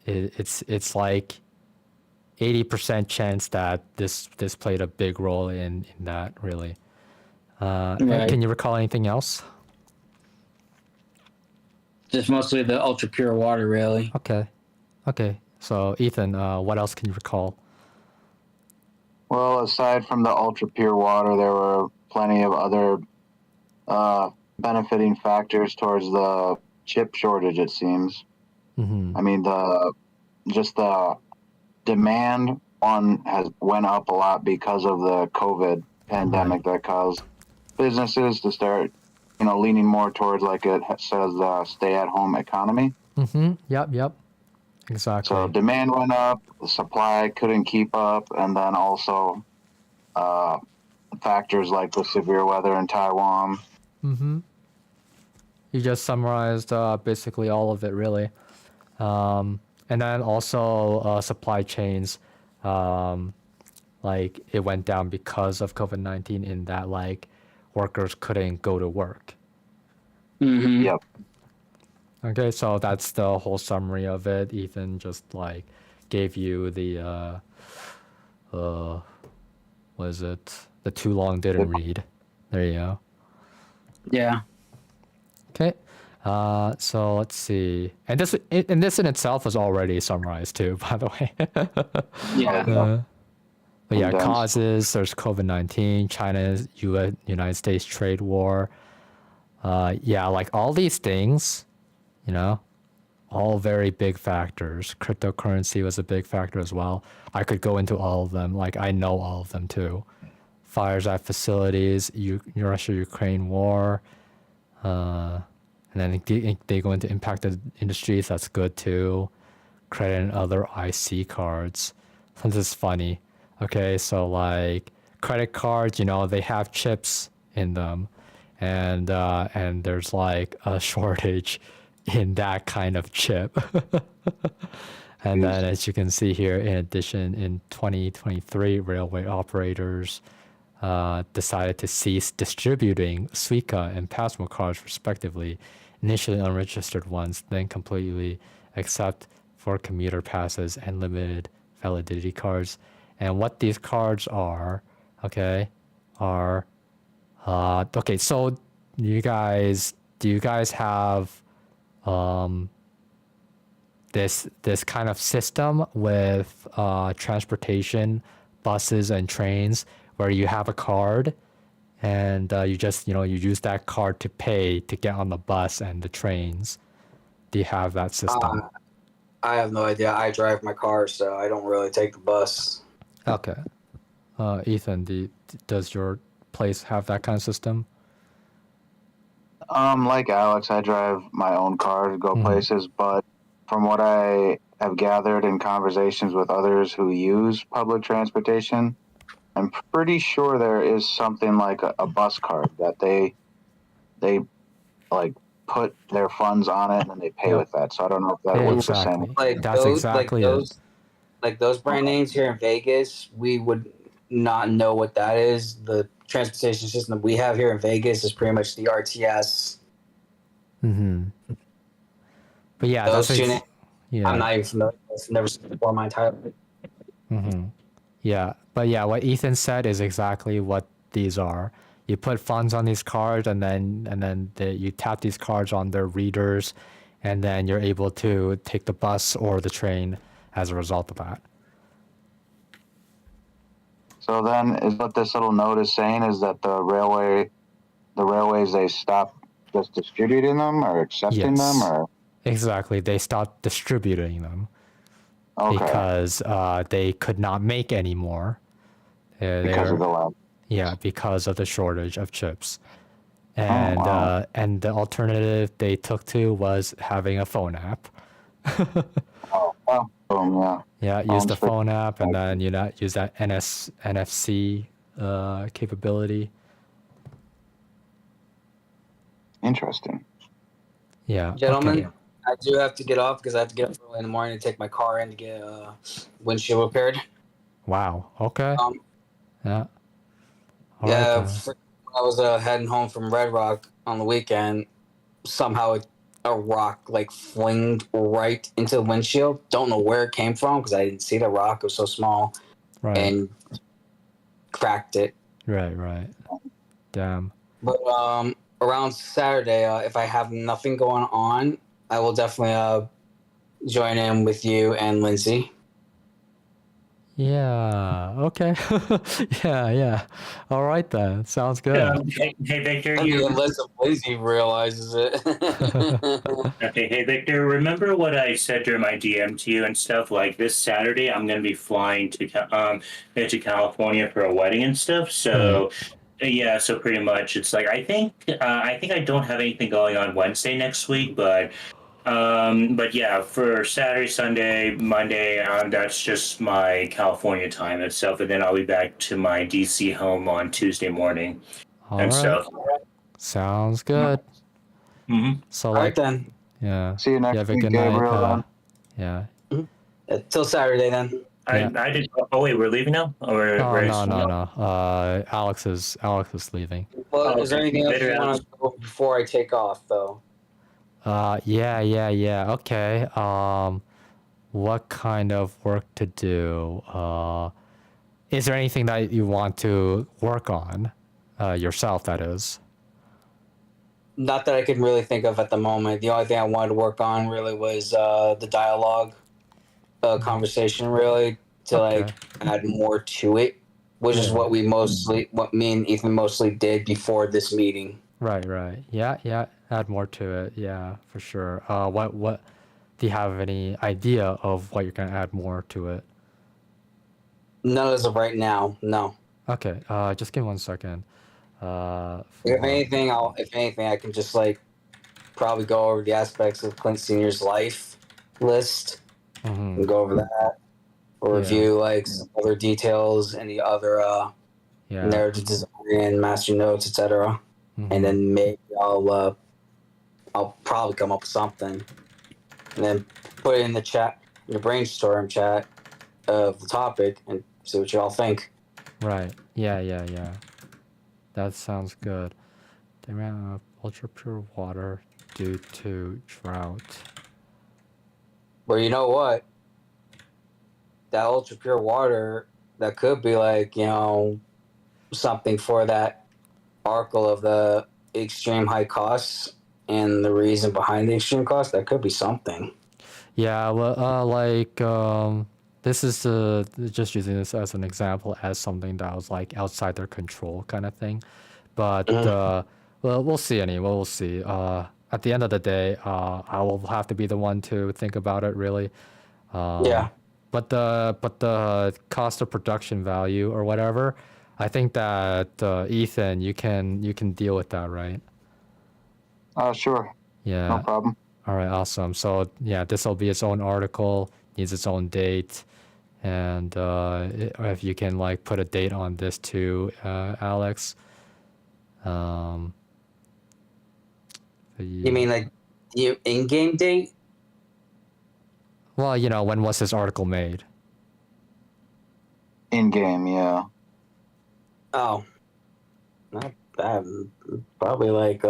it's like 80% chance that this played a big role in that, really. Right. Can you recall anything else? Just mostly the ultra pure water, really. Okay. So Ethan, what else can you recall? Well, aside from the ultra pure water, there were plenty of other benefiting factors towards the chip shortage, it seems. Mm-hmm. I mean, the demand went up a lot because of the COVID pandemic that caused businesses to start, leaning more towards, like it says, stay-at-home economy. Mm-hmm. Yep. Exactly. So demand went up, the supply couldn't keep up, and then also factors like the severe weather in Taiwan. Mm-hmm. You just summarized basically all of it, really. And then also supply chains, like it went down because of COVID-19, in that like workers couldn't go to work. Mm-hmm. Yep. Okay, so that's the whole summary of it. Ethan just like gave you the what is it? The too long didn't read. There you go. Yeah. Okay. So let's see. And this in itself was already summarized too, by the way. Yeah. But yeah, Condensed. causes, there's COVID-19, China's United States trade war. Yeah, like all these things, all very big factors. Cryptocurrency was a big factor as well. I could go into all of them. Like I know all of them too. Fires at facilities, Russia-Ukraine war, and then they go into impacted industries. That's good too. Credit and other IC cards. This is funny. Okay, so like credit cards, they have chips in them, and there's like a shortage in that kind of chip. And then, as you can see here, in addition, in 2023, railway operators decided to cease distributing Suica and Pasmo cards, respectively, initially unregistered ones, then completely, except for commuter passes and limited validity cards. And what these cards are, okay. So do you guys have this kind of system with transportation, buses and trains, where you have a card and you just you use that card to pay to get on the bus and the trains? Do you have that system? I have no idea. I drive my car, so I don't really take the bus. Okay. Ethan, does your place have that kind of system? Like Alex, I drive my own car to go places, but from what I have gathered in conversations with others who use public transportation, I'm pretty sure there is something like a bus card that they like put their funds on it and they pay with that. So I don't know if that Yeah, works the exactly. same. Like That's those, exactly like those brand names here in Vegas, we would not know what that is. The transportation system that we have here in Vegas is pretty much the RTS Mm-hmm. But yeah, Those that's two ex- names, yeah. I'm not even familiar with. Never seen before in my entire life. Mm-hmm. Yeah, but yeah, what Ethan said is exactly what these are. You put funds on these cards, and then you tap these cards on their readers, and then you're able to take the bus or the train as a result of that. So then, is what this little note is saying is that the railways, they stop just distributing them or accepting them, Yes, or exactly. They stopped distributing them okay, because they could not make any more. because of the lag. Yeah, because of the shortage of chips. Oh And wow. and the alternative they took to was having a phone app. Oh, well, boom, yeah. Yeah, use Phones the fit- phone app, and then use that NFC capability. Interesting. Yeah. Gentlemen, Okay. I do have to get off because I have to get up early in the morning to take my car in to get windshield repaired. Wow. Okay. Um, Yeah. All right yeah, then. when I was heading home from Red Rock on the weekend, somehow a rock like flinged right into the windshield. Don't know where it came from because I didn't see the rock. It was so small Right. and cracked it. Right. Damn. But around Saturday, if I have nothing going on, I will definitely join in with you and Lindsay. Yeah. Okay. Yeah. All right then. Sounds good. Hey, Victor, I mean, unless Lindsay realizes it. okay, hey Victor, remember what I said during my DM to you and stuff? Like this Saturday, I'm gonna be flying to California for a wedding and stuff. So yeah, so pretty much it's like I think I don't have anything going on Wednesday next week, but yeah, for Saturday, Sunday, Monday, that's just my California time itself, and then I'll be back to my DC home on Tuesday morning All and right. stuff. Sounds good. Mm-hmm. So All right like, then. yeah. See you You next have a week, good night. Gabriel. Yeah. Till Saturday then. Yeah. I did. Oh wait, we're leaving now, or Oh we're no. Alex is leaving. Well, Oh, is there okay. anything else Later, you Alex. want to go before I take off, though? Yeah. Okay. What kind of work to do? Is there anything that you want to work on, yourself? That is. Not that I can really think of at the moment. The only thing I wanted to work on really was the dialogue, conversation, really, to Okay. like add more to it, which is Yeah. what me and Ethan mostly did before this meeting. Right. Yeah. Add more to it. Yeah, for sure. What? Do you have any idea of what you're gonna add more to it? None as of right now, no. Okay. Just give me 1 second. If For anything, I can just like probably go over the aspects of Clint Senior's life list mhm. and go over that, or Yeah. review like some other details, any other Yeah. narrative design and master notes, etc. Mhm. And then maybe I'll probably come up with something, and then put it in the chat, in the brainstorm chat of the topic, and see what you all think. Right. Yeah. That sounds good. They ran out of ultra pure water due to drought. But you know what? That ultra pure water, that could be like, something for that article of the extreme high costs and the reason behind the extreme cost. That could be something. Yeah, well, this is just using this as an example as something that was like outside their control kind of thing. But well, we'll see anyway. We'll see. At the end of the day, I will have to be the one to think about it really. Yeah. But the cost of production value or whatever, I think that Ethan, you can deal with that, right? Sure, Yeah. no problem. All right, awesome. So yeah, this will be its own article, needs its own date, and if you can like put a date on this too, Alex. You mean like the in-game date? Well, when was this article made? In game, yeah. Oh, not bad. Probably like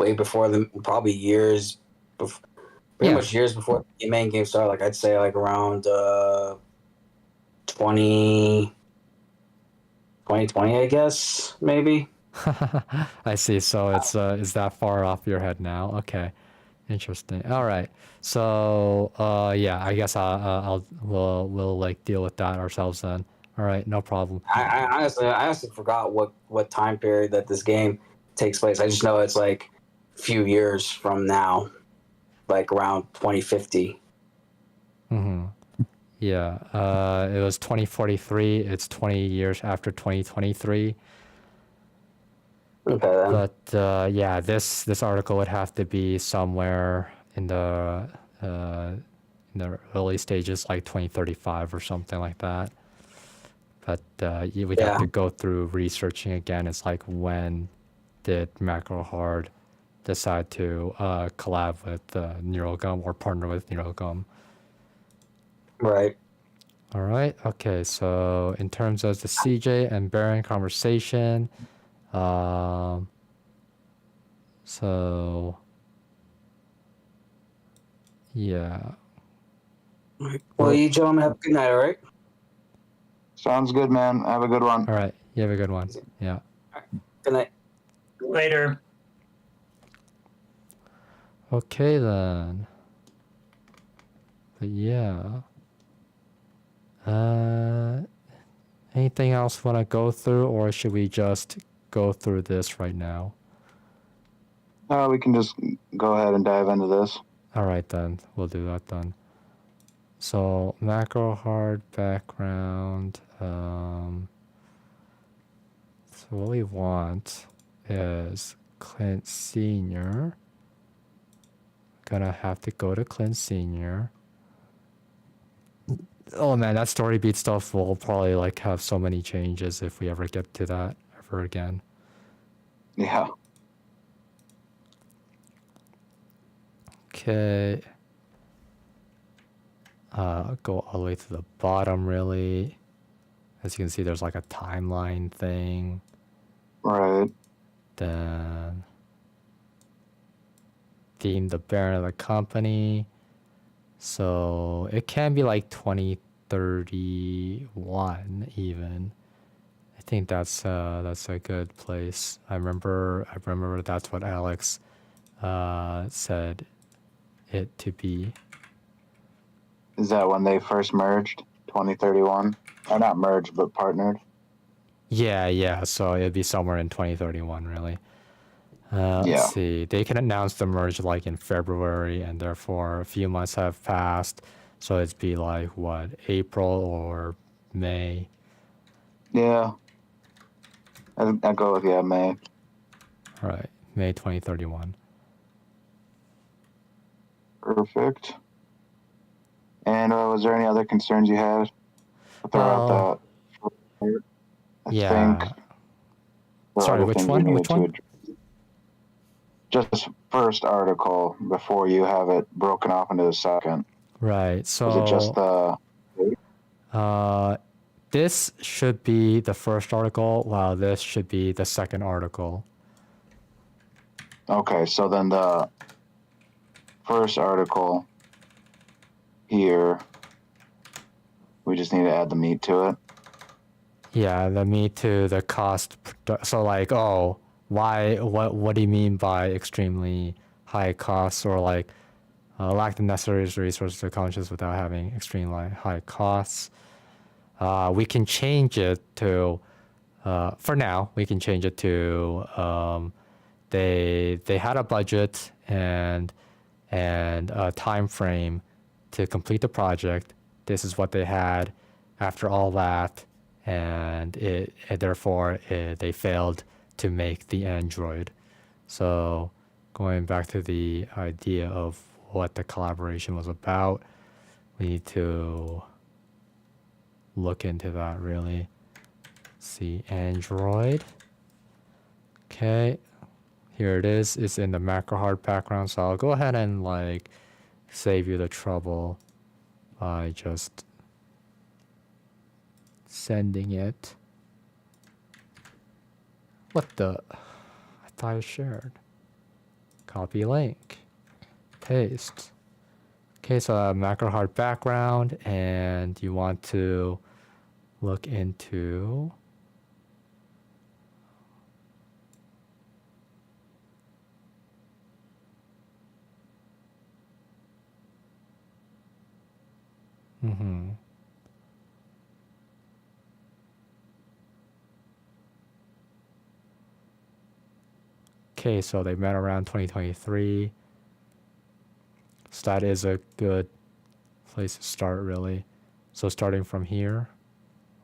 way before probably years, pretty Yeah. much years before the main game started. Like I'd say like around 2020, I guess maybe. I see. So it's that far off your head now. Okay, interesting. All right. So yeah, I guess we'll like deal with that ourselves then. All right, no problem. I honestly forgot what time period that this game takes place. I just know it's like a few years from now, like around 2050. Mm-hmm. Yeah. It was 2043. It's 20 years after 2023. Okay then. But yeah, this article would have to be somewhere in the early stages, like 2035 or something like that. But we'd have Yeah. to go through researching again. It's like, when did MacroHard decide to collab with NeuralGum or partner with NeuralGum? Right. All right. Okay. So in terms of the CJ and Baron conversation, so yeah. Well, you gentlemen have a good night. All right. Sounds good, man. Have a good one. All right. You have a good one. Yeah. Good night. Later. Okay then. But yeah. Anything else want to go through, or should we just go through this right now? We can just go ahead and dive into this. All right then. We'll do that then. So MacroHard background. So what we want is Clint Sr. Gonna have to go to Clint Sr. Oh man, that story beat stuff will probably like have so many changes if we ever get to that ever again. Yeah. Okay. Go all the way to the bottom really. As you can see, there's like a timeline thing. Right. Then deem the parent of the company. So it can be like 2031 even. I think that's a good place. I remember that's what Alex said it to be. Is that when they first merged? 2031? Or not merged, but partnered? Yeah. So it'd be somewhere in 2031, really. Let's see. They can announce the merge like in February, and therefore a few months have passed. So it'd be like what, April or May? Yeah. I'll go with May. All right, May 2031. Perfect. And was there any other concerns you had throughout that? I Yeah. think. Sorry, which one? Which one? Just first article before you have it broken off into the second. Right. So Was it just the? This should be the first article, while this should be the second article. Okay, so then the first article here, we just need to add the meat to it. Yeah, the meat to the cost. So like, oh, why? What do you mean by extremely high costs, or like lack the necessary resources to accomplish without having extremely high costs? We can change it to, for now, we can change it to they had a budget and a time frame to complete the project. This is what they had after all that, and therefore they failed to make the Android. So going back to the idea of what the collaboration was about, we need to look into that really. See, Android. Okay, here it is. It's in the MacroHard background, so I'll go ahead and like save you the trouble by just sending it. What the? I thought I shared. Copy link. Paste. Okay, so a macro hard background, and you want to look into Okay, so they met around 2023. So that is a good place to start, really. So starting from here,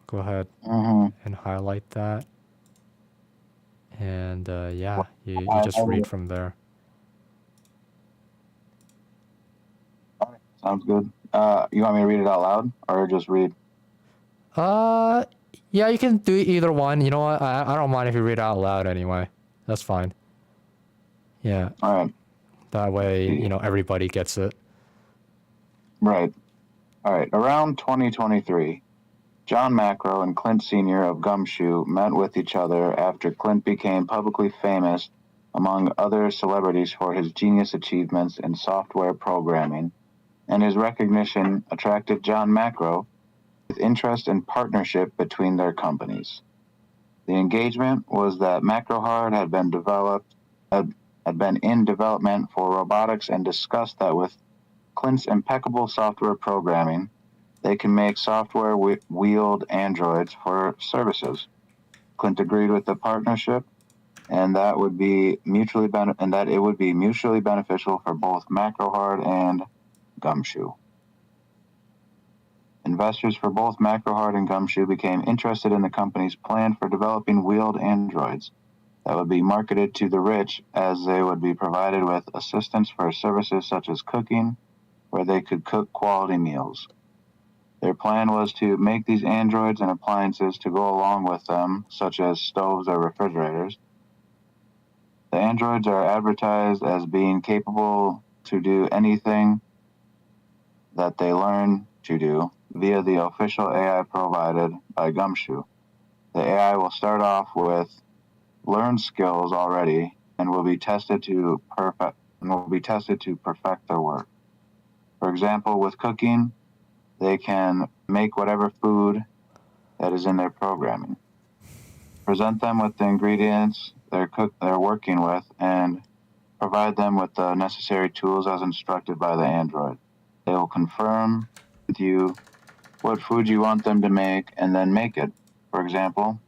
go ahead and highlight that. And yeah, you just read from there. Sounds good. You want me to read it out loud or just read? Yeah, you can do either one. You know what? I don't mind if you read out loud anyway. That's fine. Yeah. All right. That way, everybody gets it. Right. All right. Around 2023, John Macro and Clint Sr. of Gumshoe met with each other after Clint became publicly famous among other celebrities for his genius achievements in software programming, and his recognition attracted John Macro with interest and partnership between their companies. The engagement was that MacroHard had been in development for robotics and discussed that with Clint's impeccable software programming, they can make software-wheeled androids for services. Clint agreed with the partnership, and that it would be mutually beneficial for both MacroHard and Gumshoe. Investors for both MacroHard and Gumshoe became interested in the company's plan for developing wheeled androids that would be marketed to the rich, as they would be provided with assistance for services such as cooking, where they could cook quality meals. Their plan was to make these androids and appliances to go along with them, such as stoves or refrigerators. The androids are advertised as being capable to do anything that they learn to do via the official AI provided by Gumshoe. The AI will start off with learned skills already and will be tested to perfect their work. For example, with cooking, they can make whatever food that is in their programming. Present them with the ingredients they're working with and provide them with the necessary tools as instructed by the android. They will confirm with you what food you want them to make and then make it. For example,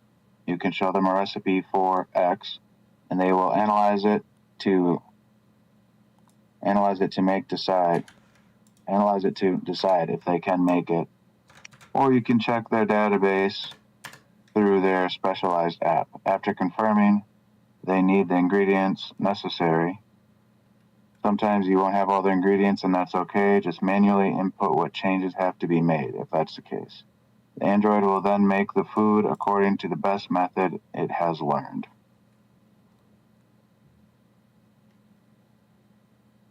you can show them a recipe for X and they will analyze it to decide if they can make it. Or you can check their database through their specialized app. After confirming they need the ingredients necessary, sometimes you won't have all the ingredients and that's okay. Just manually input what changes have to be made if that's the case. The android will then make the food according to the best method it has learned.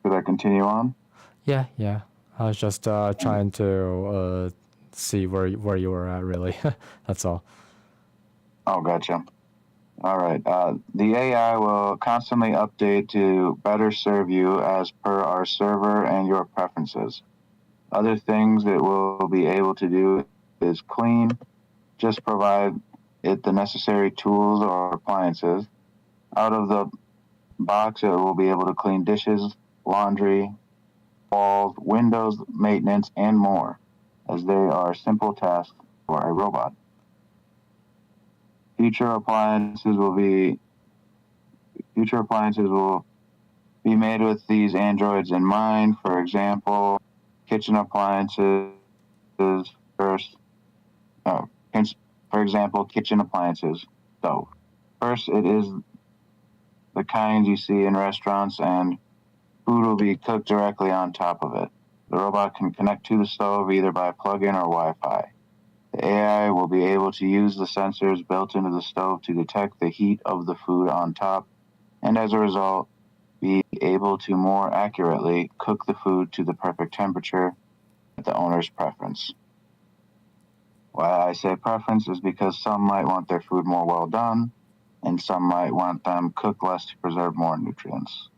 Should I continue on? Yeah. I was just trying to see where you were at, really. That's all. Oh, gotcha. All right. The AI will constantly update to better serve you as per our server and your preferences. Other things it will be able to do is clean. Just provide it the necessary tools or appliances. Out of the box, it will be able to clean dishes, laundry, walls, windows, maintenance, and more, as they are simple tasks for a robot. Future appliances will be made with these androids in mind. For example, kitchen appliances stove. First, it is the kind you see in restaurants, and food will be cooked directly on top of it. The robot can connect to the stove either by plug-in or Wi-Fi. The AI will be able to use the sensors built into the stove to detect the heat of the food on top, and as a result, be able to more accurately cook the food to the perfect temperature at the owner's preference. Why I say preference is because some might want their food more well done, and some might want them cooked less to preserve more nutrients.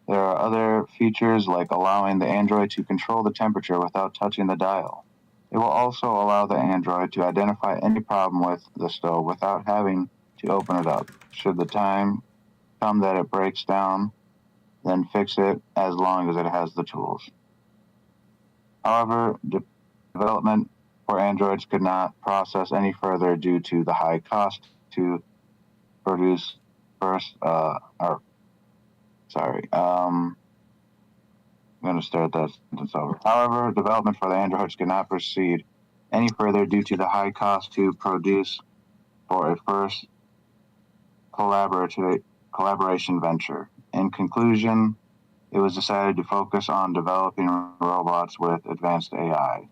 There are other features like allowing the Android to control the temperature without touching the dial. It will also allow the Android to identify any problem with the stove without having to open it up. Should the time come that it breaks down, then fix it as long as it has the tools. However, development for Androids could not process any further due to the high cost to produce first, I'm going to start that sentence over. However, development for the Androids could not proceed any further due to the high cost to produce for a first collaboration venture. In conclusion, it was decided to focus on developing robots with advanced AI.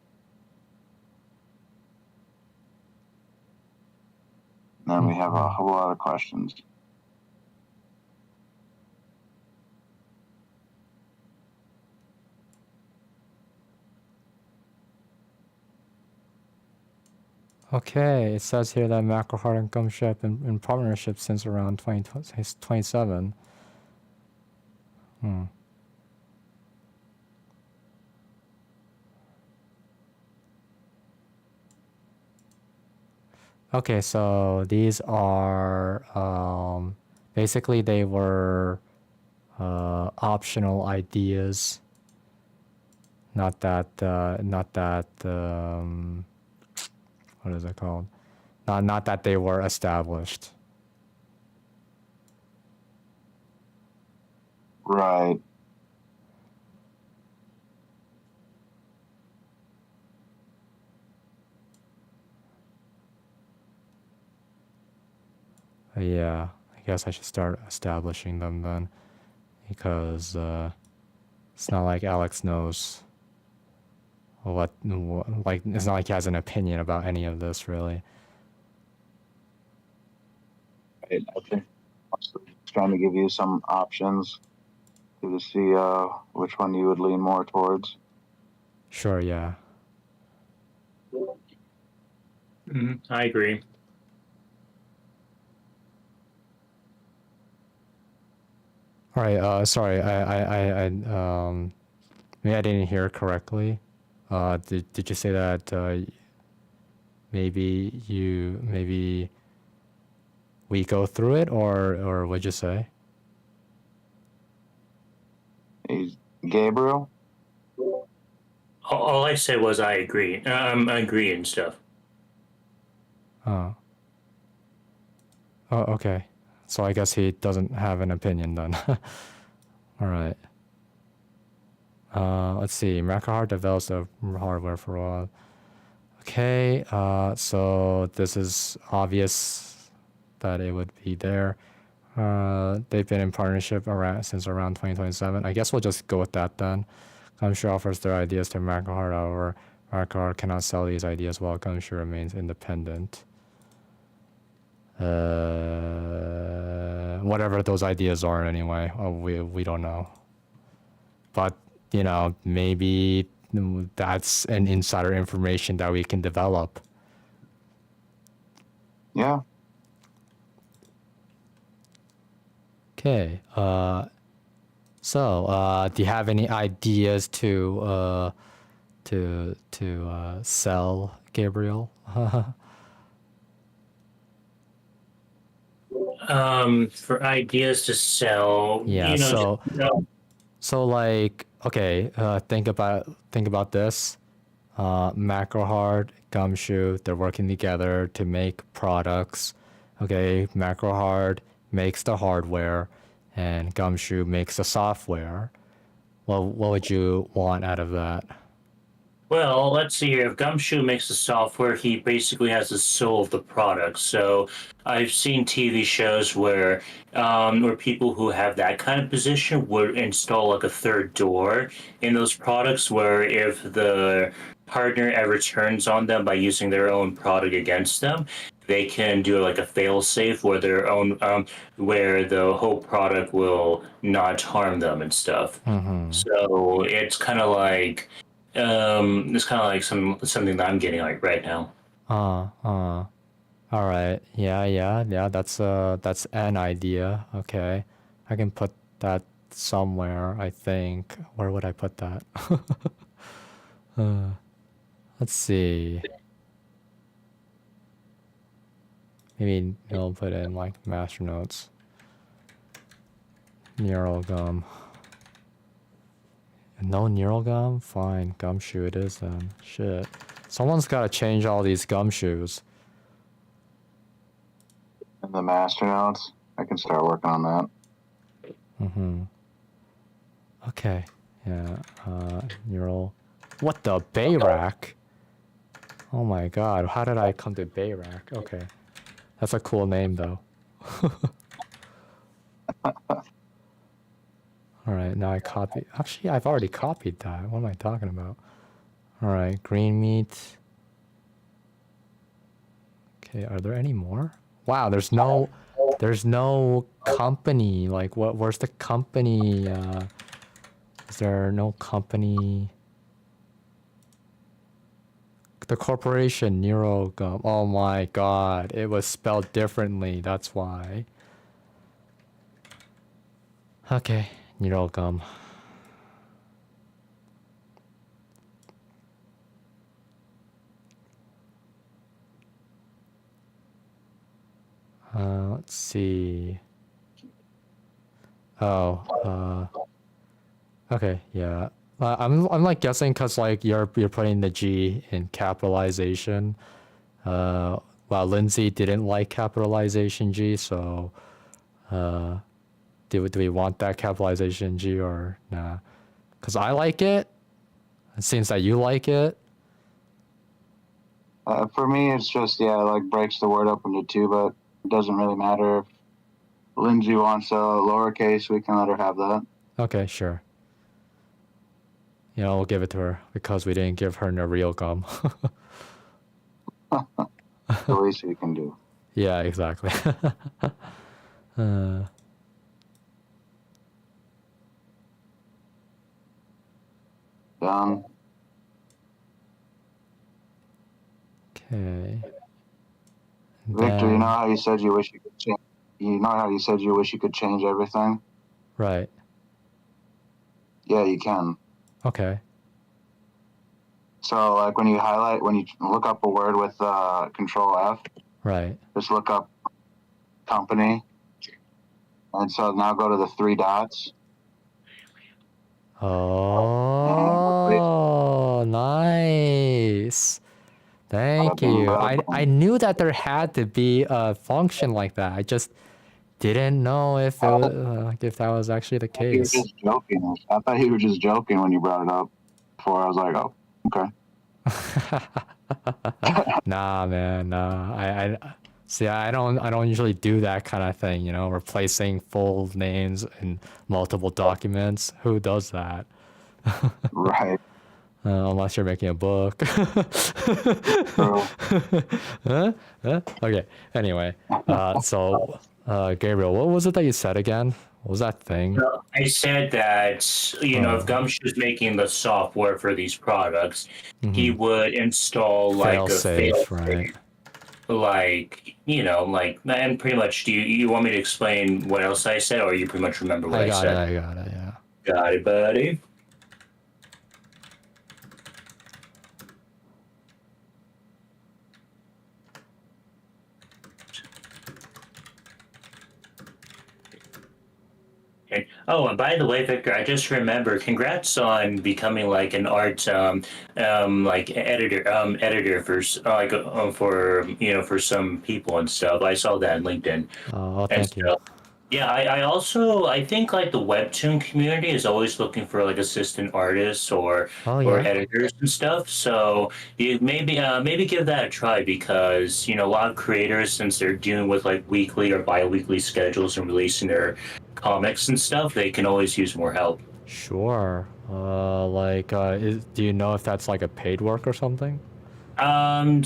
Then we have a whole lot of questions. Okay, it says here that MacroHeart and Gumshoe have been in partnership since around 2027. Okay, so these are basically they were optional ideas. Not that what is it called? Not that they were established. Right. Yeah, I guess I should start establishing them then, because it's not like Alex knows what, like, it's not like he has an opinion about any of this, really. I think trying to give you some options to see which one you would lean more towards. Sure, yeah. I agree. All right, sorry, I maybe I didn't hear correctly. Did you say that maybe we go through it, or what'd you say? Gabriel? All I said was I agree. I agree and stuff. Oh, okay. So I guess he doesn't have an opinion then. All right. Let's see. MacroHeart develops the hardware for a while. Okay. So this is obvious that it would be there. They've been in partnership since around 2027. I guess we'll just go with that then. Gumshoe offers their ideas to MacroHeart. However, MacroHeart cannot sell these ideas while Gumshoe remains independent. Whatever those ideas are anyway, we don't know. But, you know, maybe that's an insider information that we can develop. Yeah. Okay. So, do you have any ideas to sell, Gabriel? For ideas to sell. Yeah. You know, So like, okay, think about this. MacroHeart, Gumshoe, they're working together to make products. Okay, MacroHeart makes the hardware, and Gumshoe makes the software. Well, what would you want out of that? Well, let's see here. If Gumshoe makes the software, he basically has the soul of the product. So I've seen TV shows where people who have that kind of position would install like a third door in those products, where if the partner ever turns on them by using their own product against them, they can do like a fail-safe where their own where the whole product will not harm them and stuff. So it's kind of like something that I'm getting like right now. All right. Yeah. That's an idea. Okay, I can put that somewhere, I think. Where would I put that? Let's see. Maybe I'll put in like master notes. Neural gum. No neural gum? Fine, gumshoe it is then. Shit. Someone's gotta change all these gumshoes. And the master notes, I can start working on that. Okay. Yeah. Neural. What the Bayrak? Oh my god. How did I come to Bayrak? Okay. That's a cool name though. Alright, now I copy. Actually, I've already copied that. What am I talking about? Alright, green meat. Okay, are there any more? Wow, there's no company. Like, where's the company? Is there no company? The corporation, Neurogum. Oh my god, it was spelled differently, that's why. Okay, Neurogum. Let's see. Oh, okay, yeah. I'm like guessing because like you're putting the G in capitalization. Well, Lindsay didn't like capitalization G, so do we want that capitalization G or nah? Because I like it. It seems that you like it. For me, it's just, like breaks the word up into two, but it doesn't really matter. If Lindsay wants a lowercase, we can let her have that. Okay, sure. We'll give it to her because we didn't give her no real gum. The least we can do. Yeah, exactly. Done. Okay. Victor, you know how you said you wish you could change? You know how you said you wish you could change everything? Right. Yeah, you can. Okay. So, like when you look up a word with Control F, Right. just look up company, and so now go to the three dots. Oh, nice. Thank you. I knew that there had to be a function like that. I just didn't know if if that was actually the You were case. just joking. I thought you were just joking when you brought it up before. I was like, oh, okay. Nah, man, nah. I see. I don't usually do that kind of thing. Replacing full names in multiple documents. Who does that? Right. Unless you're making a book. True. Huh? Okay. Anyway, so Gabriel, what was it that you said again? What was that thing? Well, I said that, if Gumshoe is making the software for these products, he would install like a Fail-safe, right? And pretty much, do you want me to explain what else I said, or you pretty much remember what I said? I got it, yeah. Got it, buddy. Okay. Oh, and by the way, Victor, I just remember. Congrats on becoming like an art, editor for for some people and stuff. I saw that on LinkedIn. Oh, thank you. Yeah, I think like the webtoon community is always looking for like assistant artists or editors and stuff. So you maybe give that a try because a lot of creators, since they're dealing with like weekly or bi-weekly schedules and releasing their comics and stuff, they can always use more help. Sure. Do you know if that's like a paid work or something? Some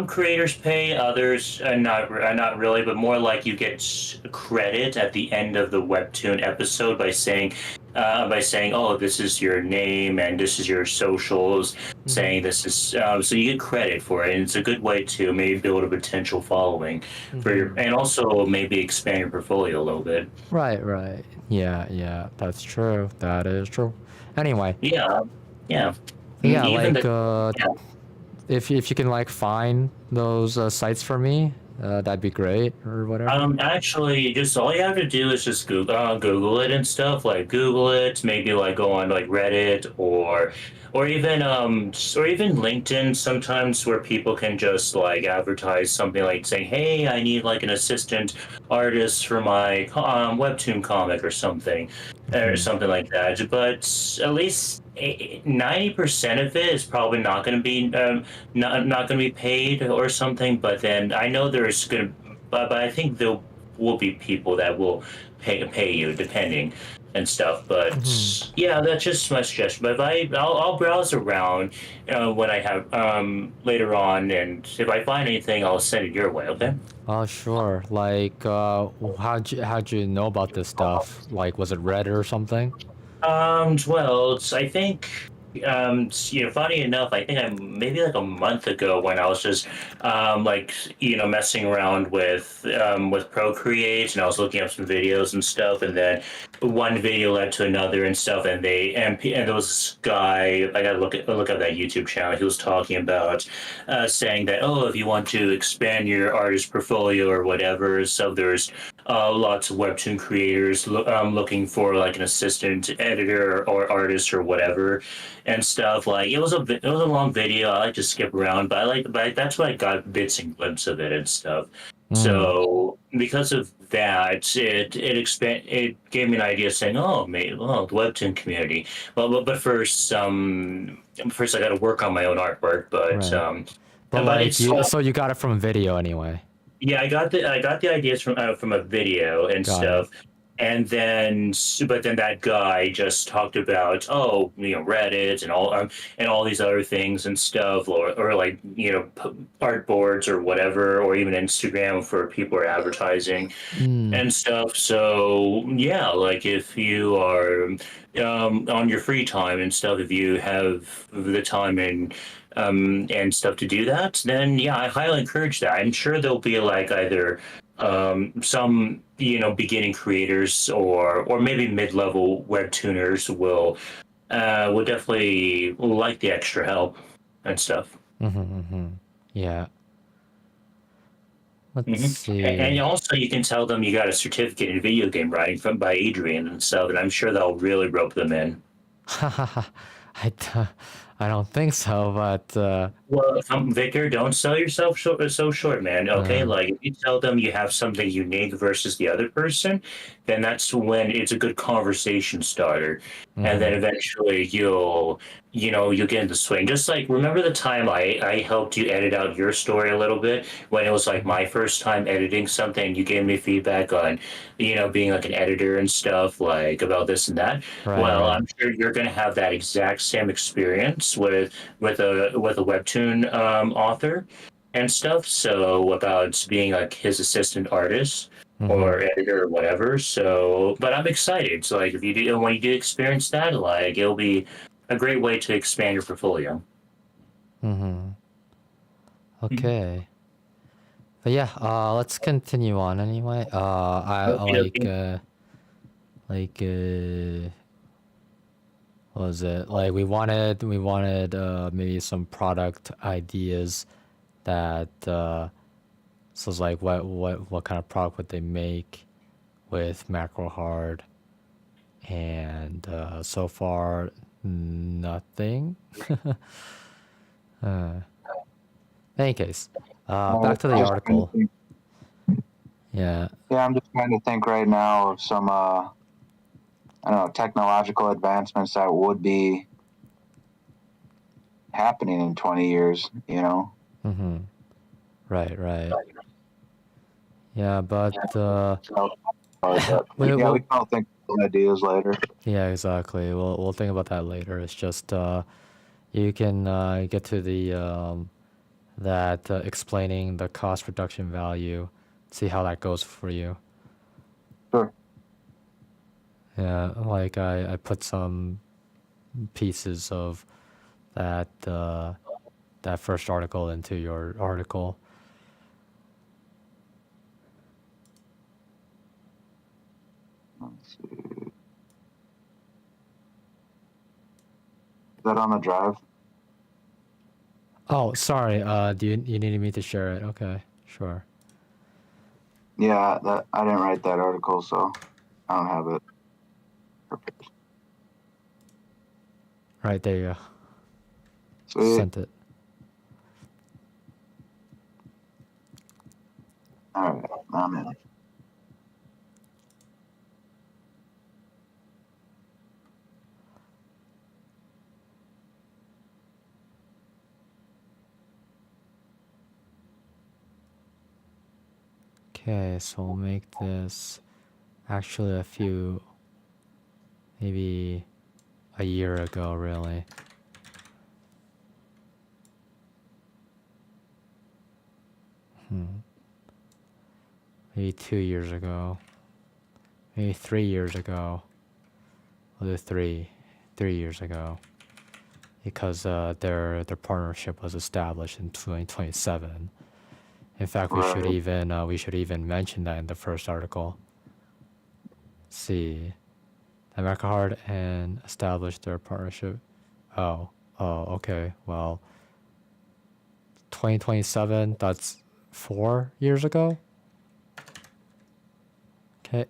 creators pay, others not really, but more like you get credit at the end of the webtoon episode by saying by saying, "Oh, this is your name and this is your socials," saying this is so you get credit for it, and it's a good way to maybe build a potential following for your, and also maybe expand your portfolio a little bit. Right, right. Yeah, yeah, that's true. That is true. Anyway, Yeah, yeah. yeah, Even like the yeah. if you can like find those sites for me, that'd be great or whatever. Actually, just all you have to do is just Google it and stuff. Like Google it, maybe like go on like Reddit or even LinkedIn. Sometimes where people can just like advertise something like saying, "Hey, I need like an assistant artist for my webtoon comic or something like that." But at least 90% of it is probably not going to be not going to be paid or something. But then I know there's going to but I think there will be people that will pay you depending and stuff. But yeah, that's just my suggestion. But I'll browse around when I have later on, and if I find anything, I'll send it your way. Okay. Oh, sure. Like, how'd you know about this stuff? Like, was it Reddit or something? Well, I think, funny enough, I think maybe like a month ago when I was just, like, messing around with Procreate, and I was looking up some videos and stuff, and then one video led to another and stuff, and there was this guy, I gotta look up that YouTube channel. He was talking about, saying that, oh, if you want to expand your artist portfolio or whatever, so there's lots of webtoon creators looking for like an assistant editor or artist or whatever and stuff. Like it was a long video. I like to skip around, but that's why I got bits and glimpses of it and stuff. So because of that, it gave me an idea saying, oh, maybe the webtoon community. Well, but first I got to work on my own artwork, but Right. But but like, it's so you got it from a video anyway. yeah, I got the ideas from a video and Got stuff, and then but then that guy just talked about Reddit and all these other things and stuff, or like art boards or whatever, or even Instagram for people who are advertising and stuff. So yeah, like if you are on your free time and stuff, if you have the time and stuff to do that, then yeah, I highly encourage that. I'm sure there'll be like either some beginning creators or maybe mid-level webtooners will definitely like the extra help and stuff. Yeah. Let's see. And also, you can tell them you got a certificate in video game writing by Adrian and stuff, and I'm sure they'll really rope them in. I don't think so, but Well, Victor, don't sell yourself so short, man. Okay, like if you tell them you have something unique versus the other person, then that's when it's a good conversation starter, and then eventually you'll get into swing. Just like remember the time I helped you edit out your story a little bit when it was like my first time editing something. You gave me feedback on being like an editor and stuff like about this and that. Well, right. I'm sure you're gonna have that exact same experience with a webtoon author and stuff. So about being like his assistant artist or editor or whatever. So, but I'm excited. So like if you do when you do experience that, like it'll be a great way to expand your portfolio. Okay. But yeah, let's continue on anyway. What was it? Like we wanted maybe some product ideas that so it's like what kind of product would they make with Macro Hard, and so far nothing. In any case, back to the article. Yeah. Yeah, I'm just trying to think right now of some, I don't know, technological advancements that would be happening in 20 years, Right. Yeah, but we can all think of ideas later. yeah, exactly. We'll think about that later. It's just you can get to the that explaining the cost reduction value, see how that goes for you. Sure. Yeah, like I put some pieces of that that first article into your article. Let's see. Is that on the drive? Oh, sorry. Do you needed me to share it? Okay, sure. Yeah, that I didn't write that article, so I don't have it. Perfect. Right, there you go. Sweet. Sent it. All right, I'm in. Okay, so we'll make this actually a few, maybe a year ago, really. Maybe 2 years ago. Maybe 3 years ago. We'll do 3 years ago. Because their partnership was established in 2027. In fact, we should even mention that in the first article. Let's see, America Hard and established their partnership. Oh, okay. Well, 2027. That's 4 years ago. Okay.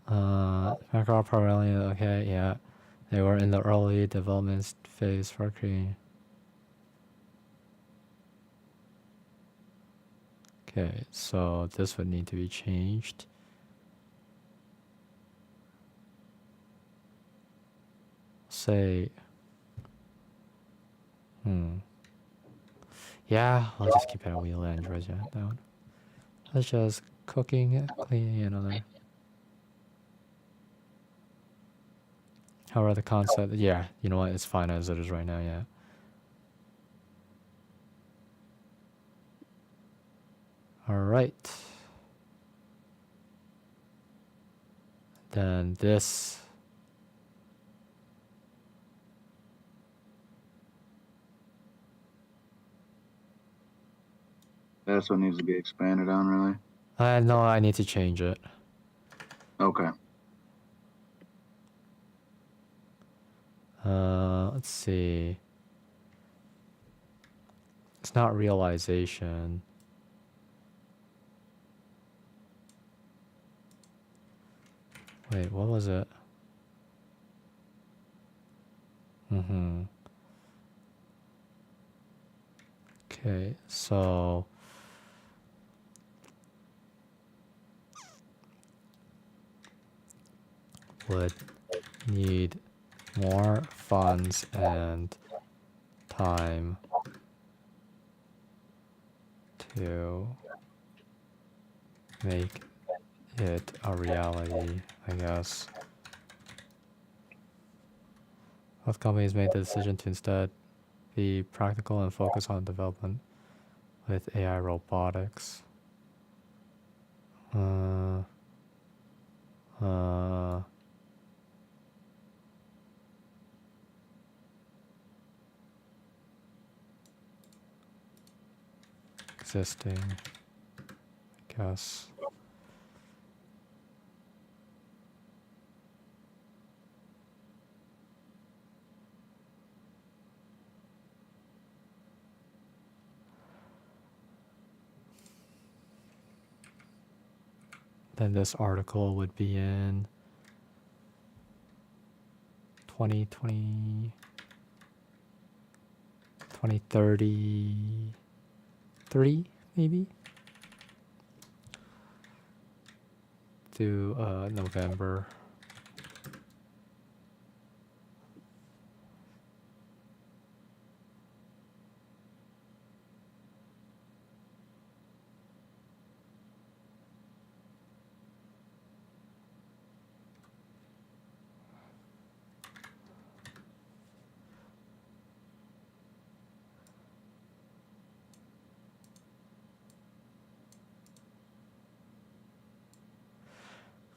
America Hard primarily. Okay, yeah. They were in the early development phase for creating. Okay, so this would need to be changed. Say, yeah, I'll just keep it a wheel Android down. Let's just cooking, cleaning, another. However, the concept, yeah, you know what? It's fine as it is right now. Yeah. All right. Then this. That's what needs to be expanded on, really. No, I need to change it. Okay. Let's see. It's not realization. Wait, what was it? Okay, so would need more funds and time to make it a reality, I guess. Both companies made the decision to instead be practical and focus on development with AI robotics. Existing, I guess. Then this article would be in 2020, 2033, maybe? To November.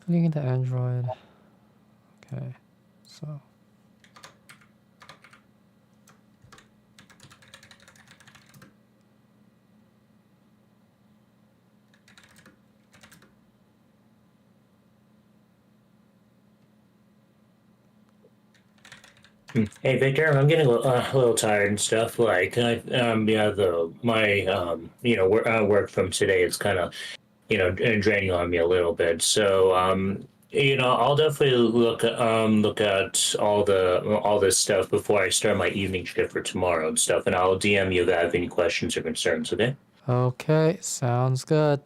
Looking into Android. Okay, so. Hey Victor, I'm getting a little tired and stuff. Like, yeah, work from today is kind of, draining on me a little bit. So, I'll definitely look at all this stuff before I start my evening shift for tomorrow and stuff, and I'll DM you if I have any questions or concerns. Okay. Okay, sounds good.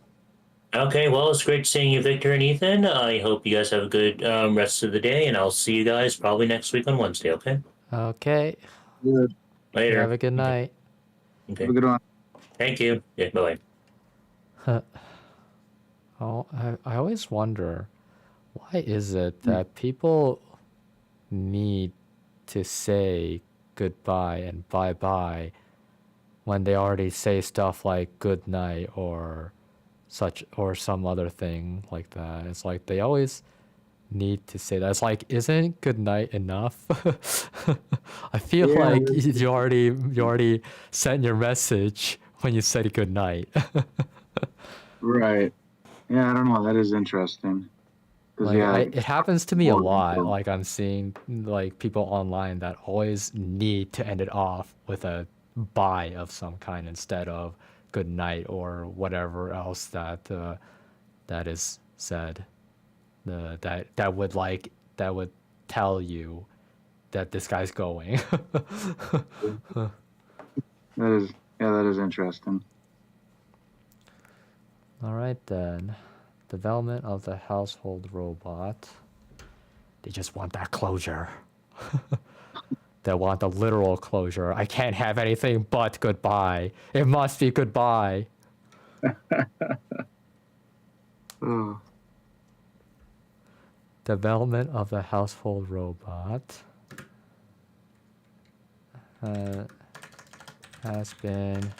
Okay. Well, it's great seeing you, Victor and Ethan. I hope you guys have a good rest of the day, and I'll see you guys probably next week on Wednesday. Okay. Okay, Good. you have Later. a good night. Have Okay. a good one. Thank you. Yeah. Bye. Oh, I always wonder, why is it that people need to say goodbye and bye-bye when they already say stuff like good night or such or some other thing like that? It's like they always need to say that. It's like, isn't good night enough? I feel Yeah, like you already sent your message when you said good night. right. Yeah, I don't know. That is interesting. 'Cause, Like yeah, it happens to me a more lot. people- Like I'm seeing like people online that always need to end it off with a bye of some kind instead of good night or whatever else that is said. That would tell you that this guy's going. that is interesting. All right then. Development of the household robot. They just want that closure. They want the literal closure. I can't have anything but goodbye. It must be goodbye. Oh, Development of the household robot has been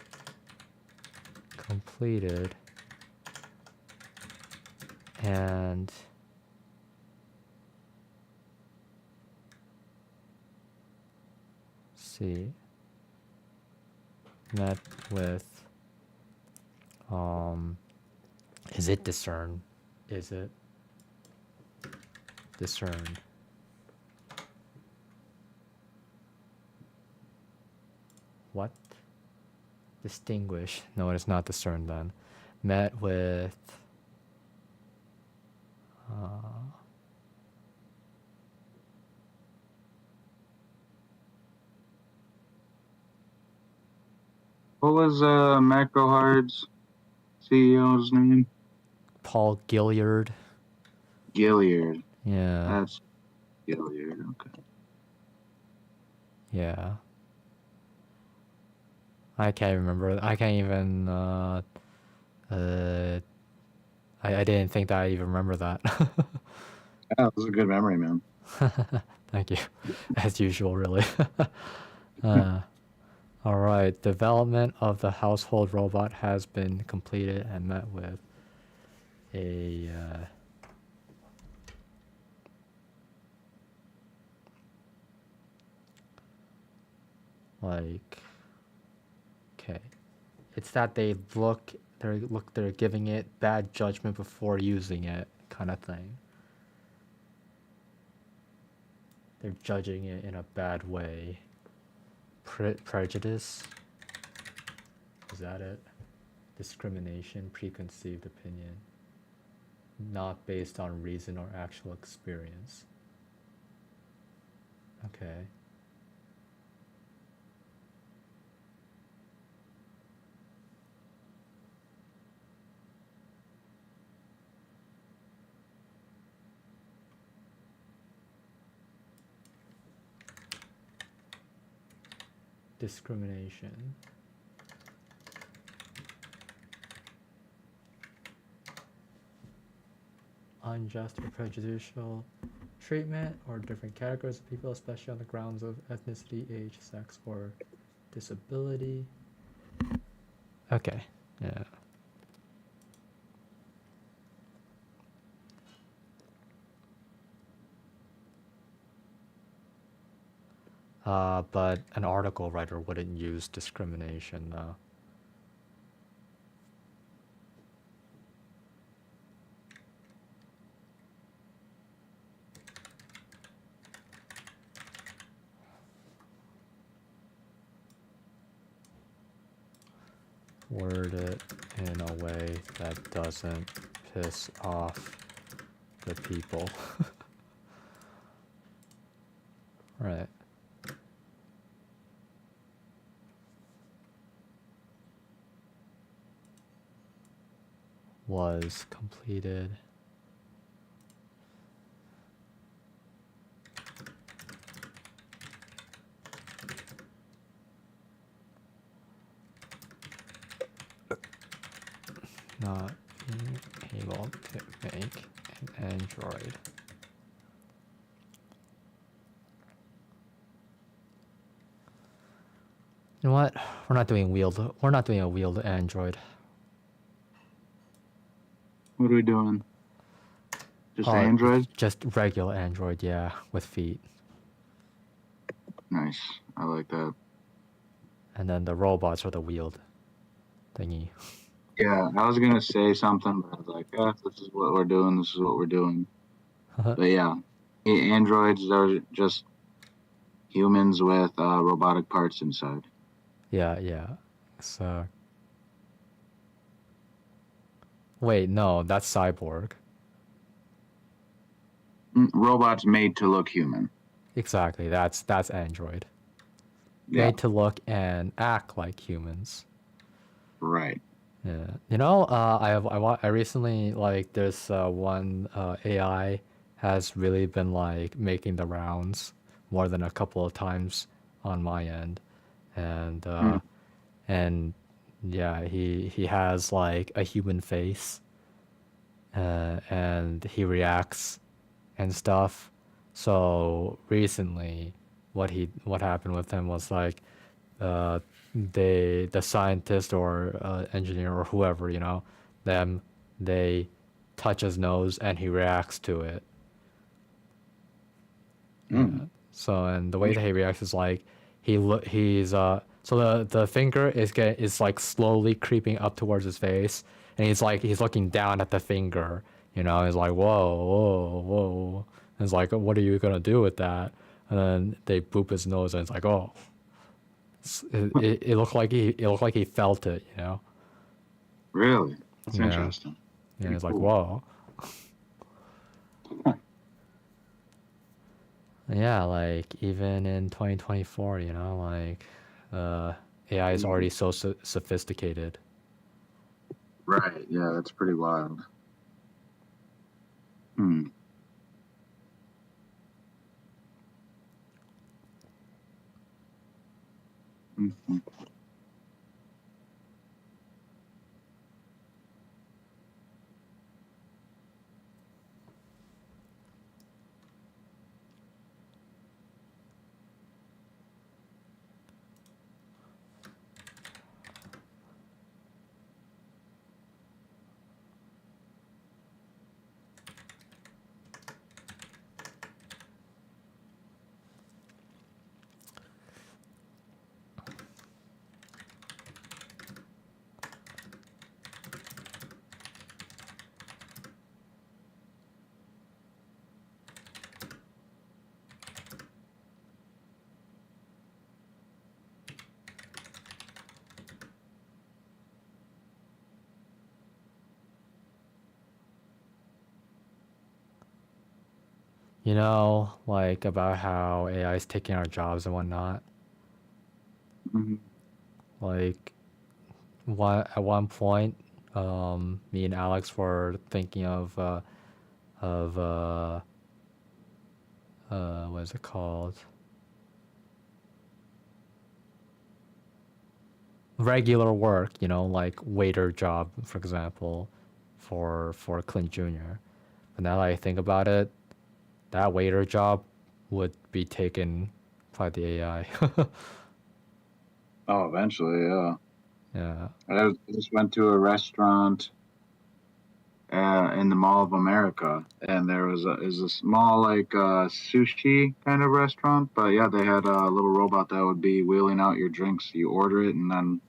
completed and met with is it discern? Is it discerned? What? Distinguish. No, it's not discerned then. Met with what was Macrohard's CEO's name? Paul Gilliard. Gilliard. Yeah. That's Gilliard. Okay. Yeah. I can't remember. I can't even I didn't think that I even remember that. Yeah, that was a good memory, man. Thank you. As usual, really. All right. Development of the household robot has been completed and met with a okay. It's that they're giving it bad judgment before using it, kind of thing. They're judging it in a bad way. Prejudice? Is that it? Discrimination, preconceived opinion. Not based on reason or actual experience. Okay. Discrimination. Unjust or prejudicial treatment or different categories of people, especially on the grounds of ethnicity, age, sex, or disability. Okay, yeah. But an article writer wouldn't use discrimination, though. Word it in a way that doesn't piss off the people. Right. Was completed. Not being able to make an Android. You know what? We're not doing a wheeled Android. What are we doing? Just Oh, Android? Just regular Android, yeah, with feet. Nice. I like that. And then the robots are the wheeled thingy. Yeah, I was gonna say something, but I was like, this is what we're doing. This is what we're doing. But yeah, androids are just humans with robotic parts inside. Yeah. So. Wait, no, that's Cyborg. Robots made to look human. Exactly, that's Android. Yeah. Made to look and act like humans. Right. Yeah, you know, I recently like there's one AI has really been like making the rounds more than a couple of times on my end, and yeah, he has like a human face, and he reacts and stuff. So recently, what happened with him was like, the scientist or engineer or whoever, you know, they touch his nose and he reacts to it. Yeah. So, and the way that he reacts is like he's so the finger is like slowly creeping up towards his face, and he's looking down at the finger, you know. He's like, whoa. And it's like, what are you gonna do with that? And then they boop his nose, and it's like, oh. It looked like he felt it, you know. Really? That's Yeah. interesting. Yeah, it's like, cool. whoa. Yeah, like even in 2024, you know, like AI is already so sophisticated. Right. Yeah, that's pretty wild. You know, like about how AI is taking our jobs and whatnot. Like, at one point, me and Alex were thinking of what is it called? Regular work, you know, like waiter job, for example, for Clint Jr. But now that I think about it, that waiter job would be taken by the AI. Oh, eventually, yeah. Yeah. I just went to a restaurant in the Mall of America, and there was a small like sushi kind of restaurant. But yeah, they had a little robot that would be wheeling out your drinks. You order it, and then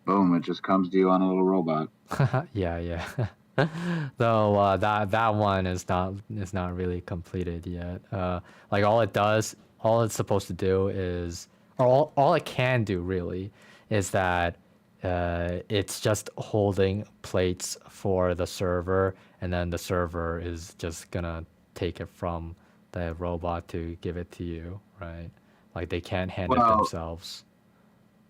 boom, it just comes to you on a little robot. Yeah. Though that one is not really completed yet. Like all it's supposed to do is, or all it can do really, is that it's just holding plates for the server, and then the server is just gonna take it from the robot to give it to you, right? Like they can't hand it Well, themselves.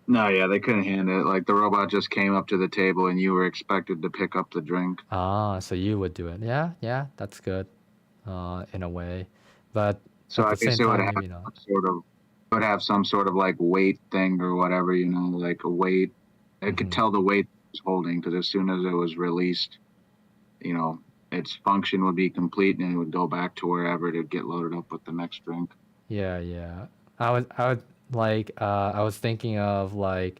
no, yeah, they couldn't hand it. Like the robot just came up to the table, and you were expected to pick up the drink. Ah, so you would do it. Yeah, that's good, in a way, but So at I the guess same it would time, have maybe not. some sort of would have some sort of like weight thing or whatever, like a weight. It could Mhm. tell the weight it was holding because as soon as it was released, you know, its function would be complete and it would go back to wherever it would get loaded up with the next drink. Yeah. I would like I was thinking of like,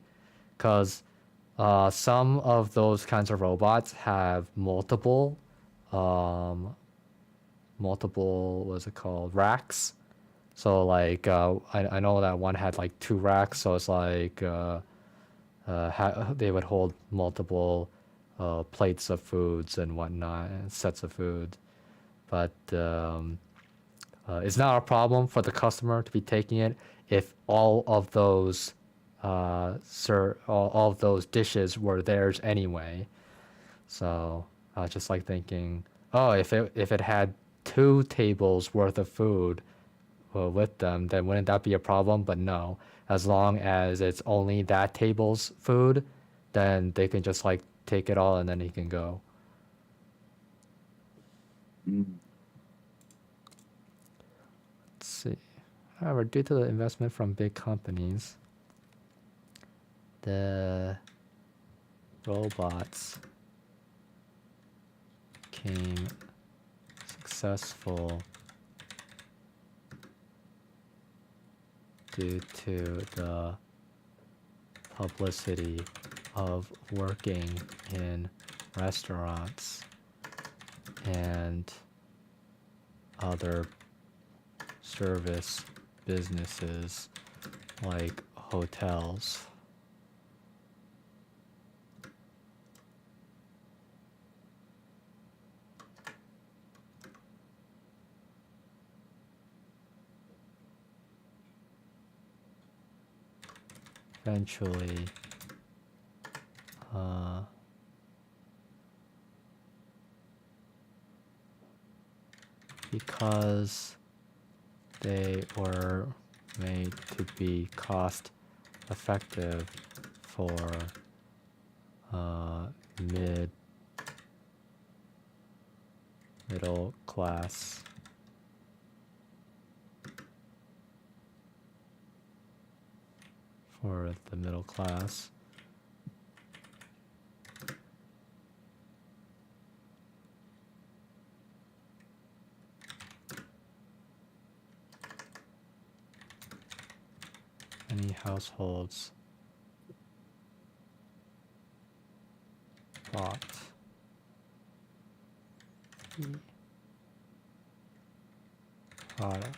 cause some of those kinds of robots have multiple what's it called, racks. So like I know that one had like 2 racks, so it's like they would hold multiple plates of foods and whatnot, and sets of food. But it's not a problem for the customer to be taking it if all of those all of those dishes were theirs anyway. So I was just like thinking, oh, if it had 2 tables worth of food with them, then wouldn't that be a problem? But no, as long as it's only that table's food, then they can just like take it all and then he can go. Mm. Let's see. However, due to the investment from big companies, the robots became successful due to the publicity of working in restaurants and other service businesses like hotels. Eventually, because they were made to be cost effective for middle class for the middle class. Many households bought the product.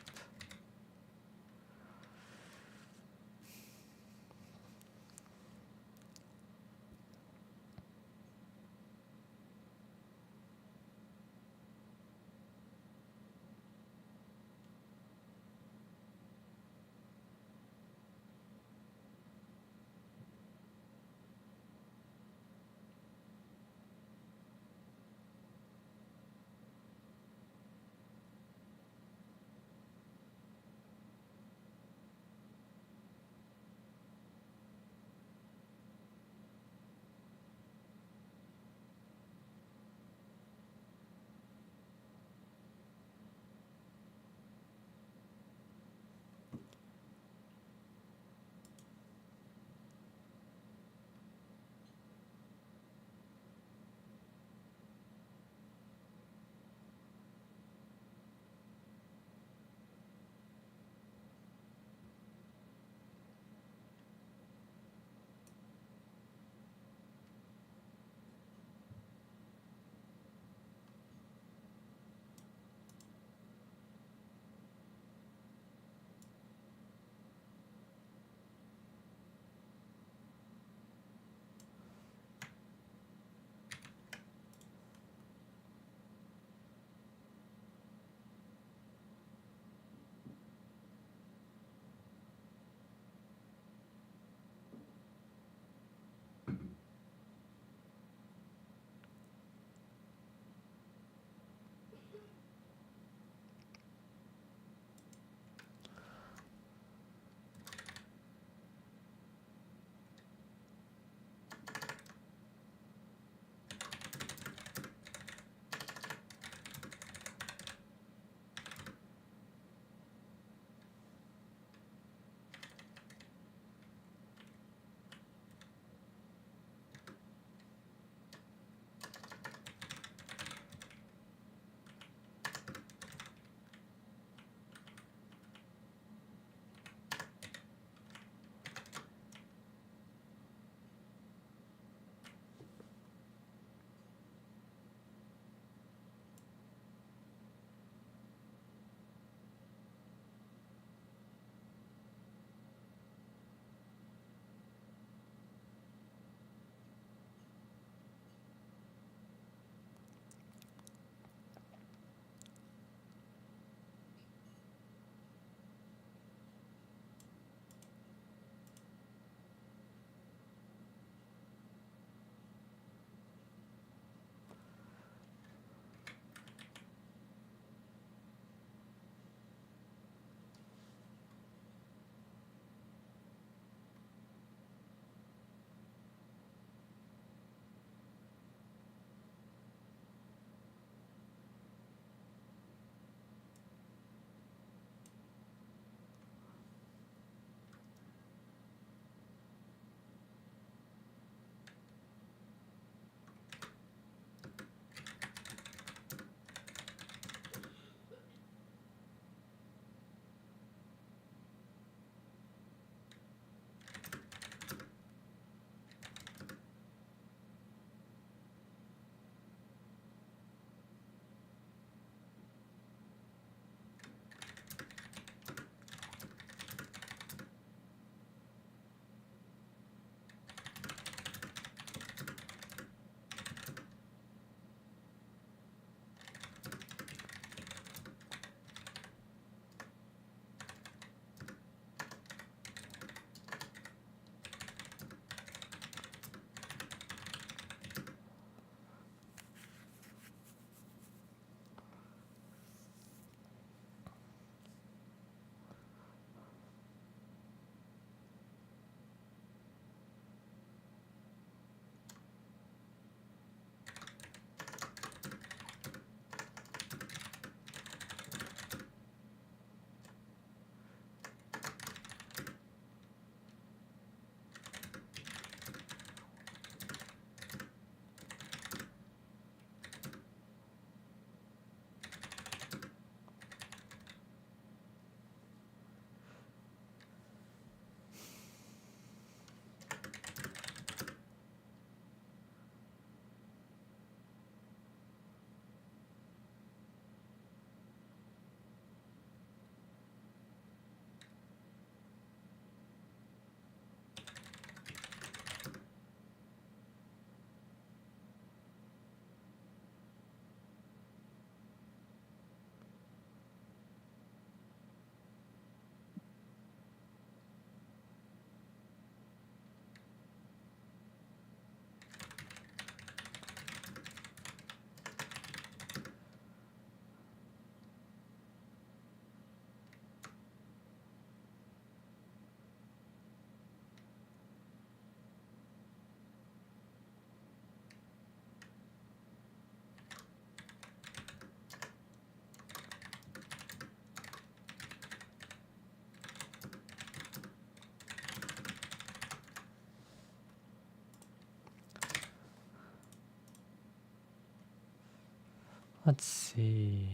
Let's see.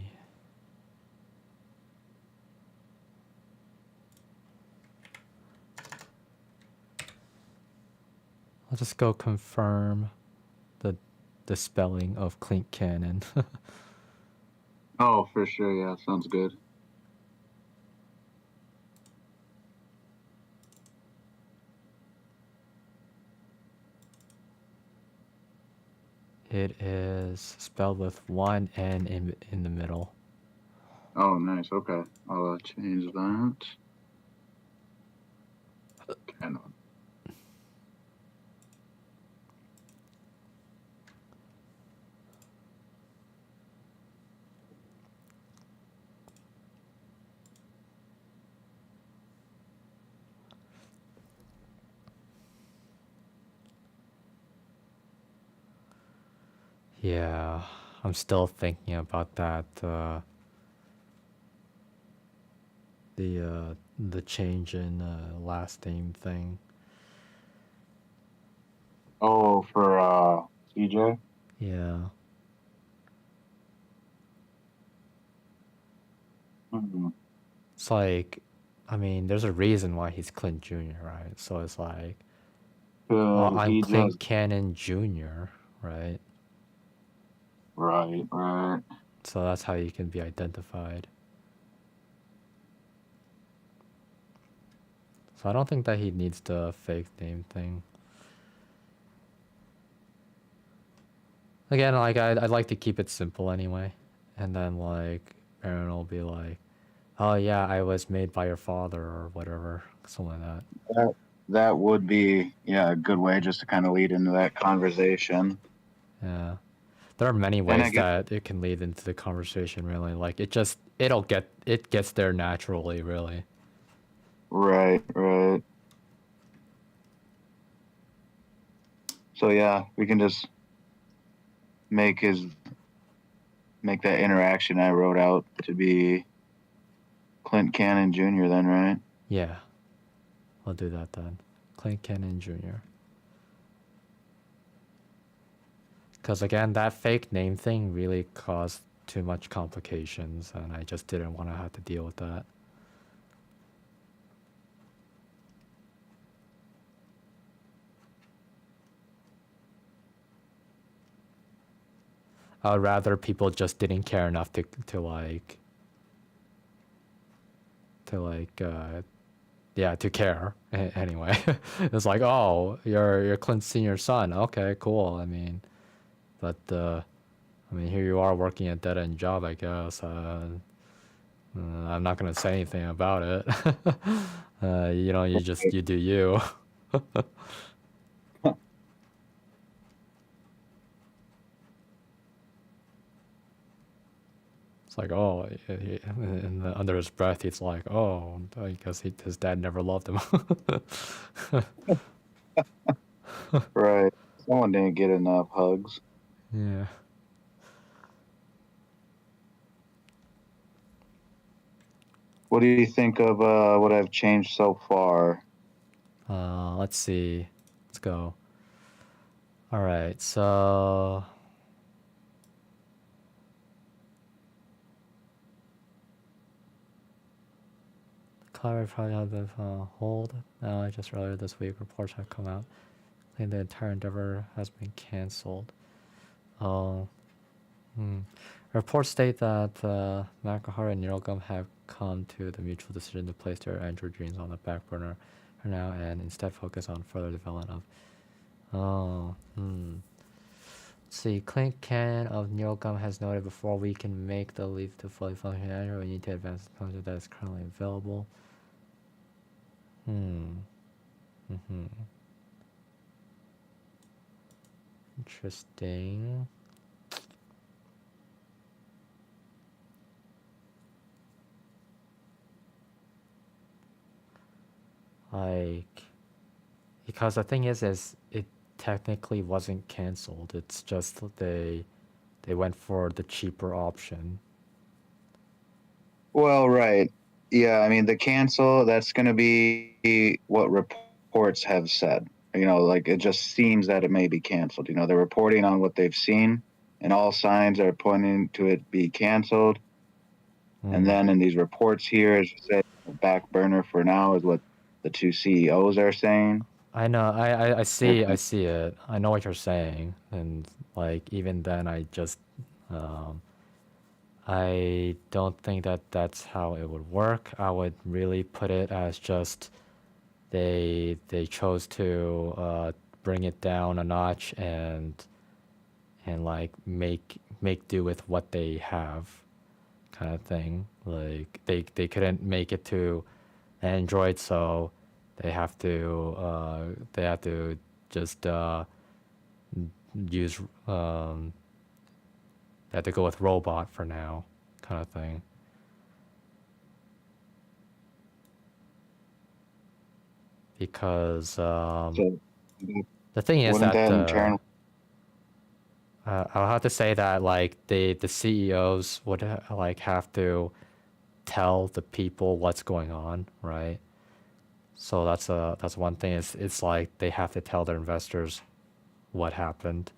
I'll just go confirm the spelling of Clink Cannon. Oh, for sure. Yeah, sounds good. It is spelled with one N in the middle. Oh, nice. Okay, I'll change that. Canon. Yeah, I'm still thinking about that. The change in last name thing. Oh, for CJ. Yeah. Mm-hmm. It's like, I mean, there's a reason why he's Clint Jr., right? So it's like, well, I'm He Clint just Cannon Jr., right? right. So that's how you can be identified. So I don't think that he needs the fake name thing. Again, like I'd like to keep it simple anyway. And then like Aaron will be like, oh yeah, I was made by your father or whatever. Something like that. That would be a good way just to kind of lead into that conversation. Yeah. There are many And I ways guess that it can lead into the conversation really. Like it gets there naturally, really. right. So yeah, we can just make that interaction I wrote out to be Clint Cannon Jr. then, right? Yeah. I'll do that then. Clint Cannon Jr. Because again, that fake name thing really caused too much complications, and I just didn't want to have to deal with that. I would rather people just didn't care enough to care anyway. It's like, oh, you're Clint Senior's son. Okay, cool. I mean, but here you are working a dead end job, I guess. I'm not gonna say anything about it. You do you. It's like, oh, under his breath, he's like, oh, I guess his dad never loved him. Right. Someone didn't get enough hugs. Yeah. What do you think of what I've changed so far? Let's see. Let's go. All right, so Cloud probably had been hold. Now, just earlier this week, reports have come out saying the entire endeavor has been canceled. Reports state that Nakahara and Neurogum have come to the mutual decision to place their Android dreams on the back burner for now and instead focus on further development of. Let's see, Clink Cannon of Neurogum has noted before we can make the leap to fully functioning Android, we need to advance the technology that is currently available. Interesting. Because the thing is it technically wasn't canceled. It's just they went for the cheaper option. Well, right. Yeah, I mean, the cancel, that's going to be what reports have said. Like it just seems that it may be canceled. They're reporting on what they've seen. and all signs are pointing to it be canceled. And then in these reports here, as you say, back burner for now is what the two CEOs are saying. I know. I see. I see it. I know what you're saying, and like even then, I don't think that that's how it would work. I would really put it as just they chose to bring it down a notch and like make do with what they have, kind of thing. Like they couldn't make it to Android, so they have to just use they have to go with robot for now, kind of thing. Because So the thing is wouldn't that that in turn? I'll have to say that like the CEOs would like have to tell the people what's going on, right? So that's one thing. It's like they have to tell their investors what happened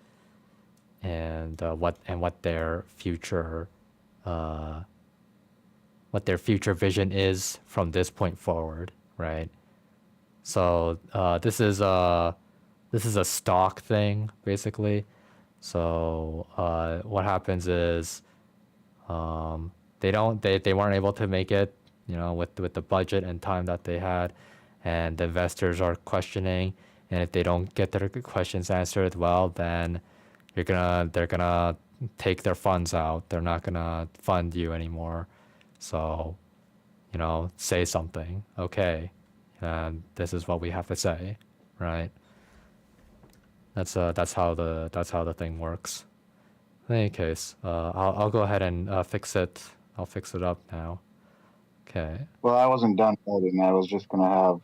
and what their future vision is from this point forward, right? So this is a stock thing basically. So what happens is they weren't able to make it, with the budget and time that they had, and the investors are questioning, and if they don't get their questions answered, well, then they're gonna take their funds out. They're not gonna fund you anymore. So, say something. Okay, and this is what we have to say, right? That's how the thing works. In any case, I'll go ahead and fix it. I'll fix it up now. Okay. Well, I wasn't done writing. I was just going to have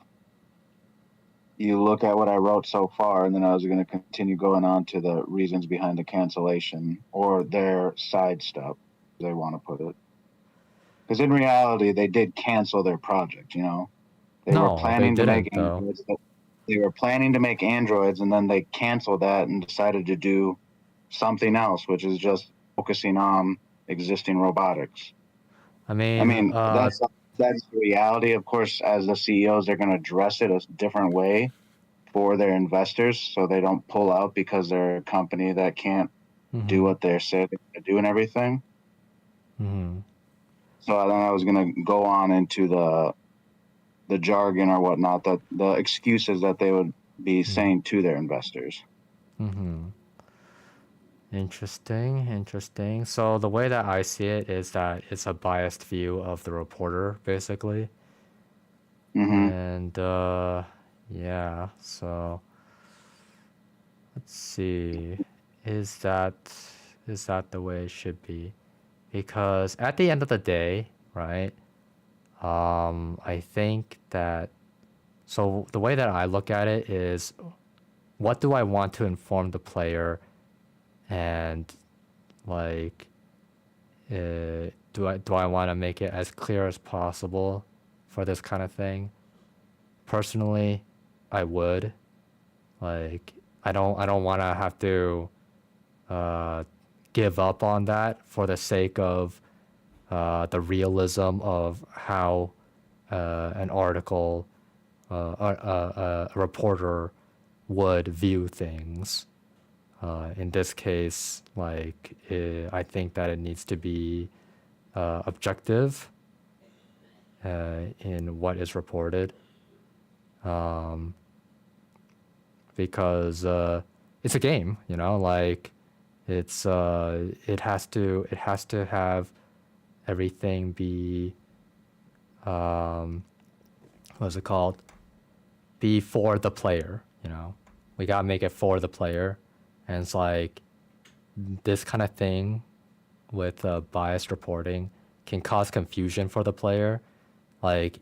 you look at what I wrote so far, and then I was going to continue going on to the reasons behind the cancellation or their side step, as they want to put it. Because in reality, they did cancel their project. They No, were planning they to make didn't, though. androids. They were planning to make androids, and then they canceled that and decided to do something else, which is just focusing on existing robotics. I mean, that's the reality. Of course, as the CEOs, they're going to address it a different way for their investors, so they don't pull out because they're a company that can't do what they're said to do and everything. Mm-hmm. So then I was going to go on into the jargon or whatnot, that the excuses that they would be saying to their investors. Mm-hmm. Interesting. So the way that I see it is that it's a biased view of the reporter, basically. Mm-hmm. And yeah, so let's see. Is that the way it should be? Because at the end of the day, right? I think that, so the way that I look at it is, what do I want to inform the player, and like, do I want to make it as clear as possible for this kind of thing? Personally, I would. Like, I don't want to have to give up on that for the sake of the realism of how an article, a reporter would view things. In this case, like, I think that it needs to be objective in what is reported, because it's a game, like it has to have everything be what's it called? Be for the player, We gotta make it for the player. And it's like, this kind of thing with biased reporting can cause confusion for the player. Like,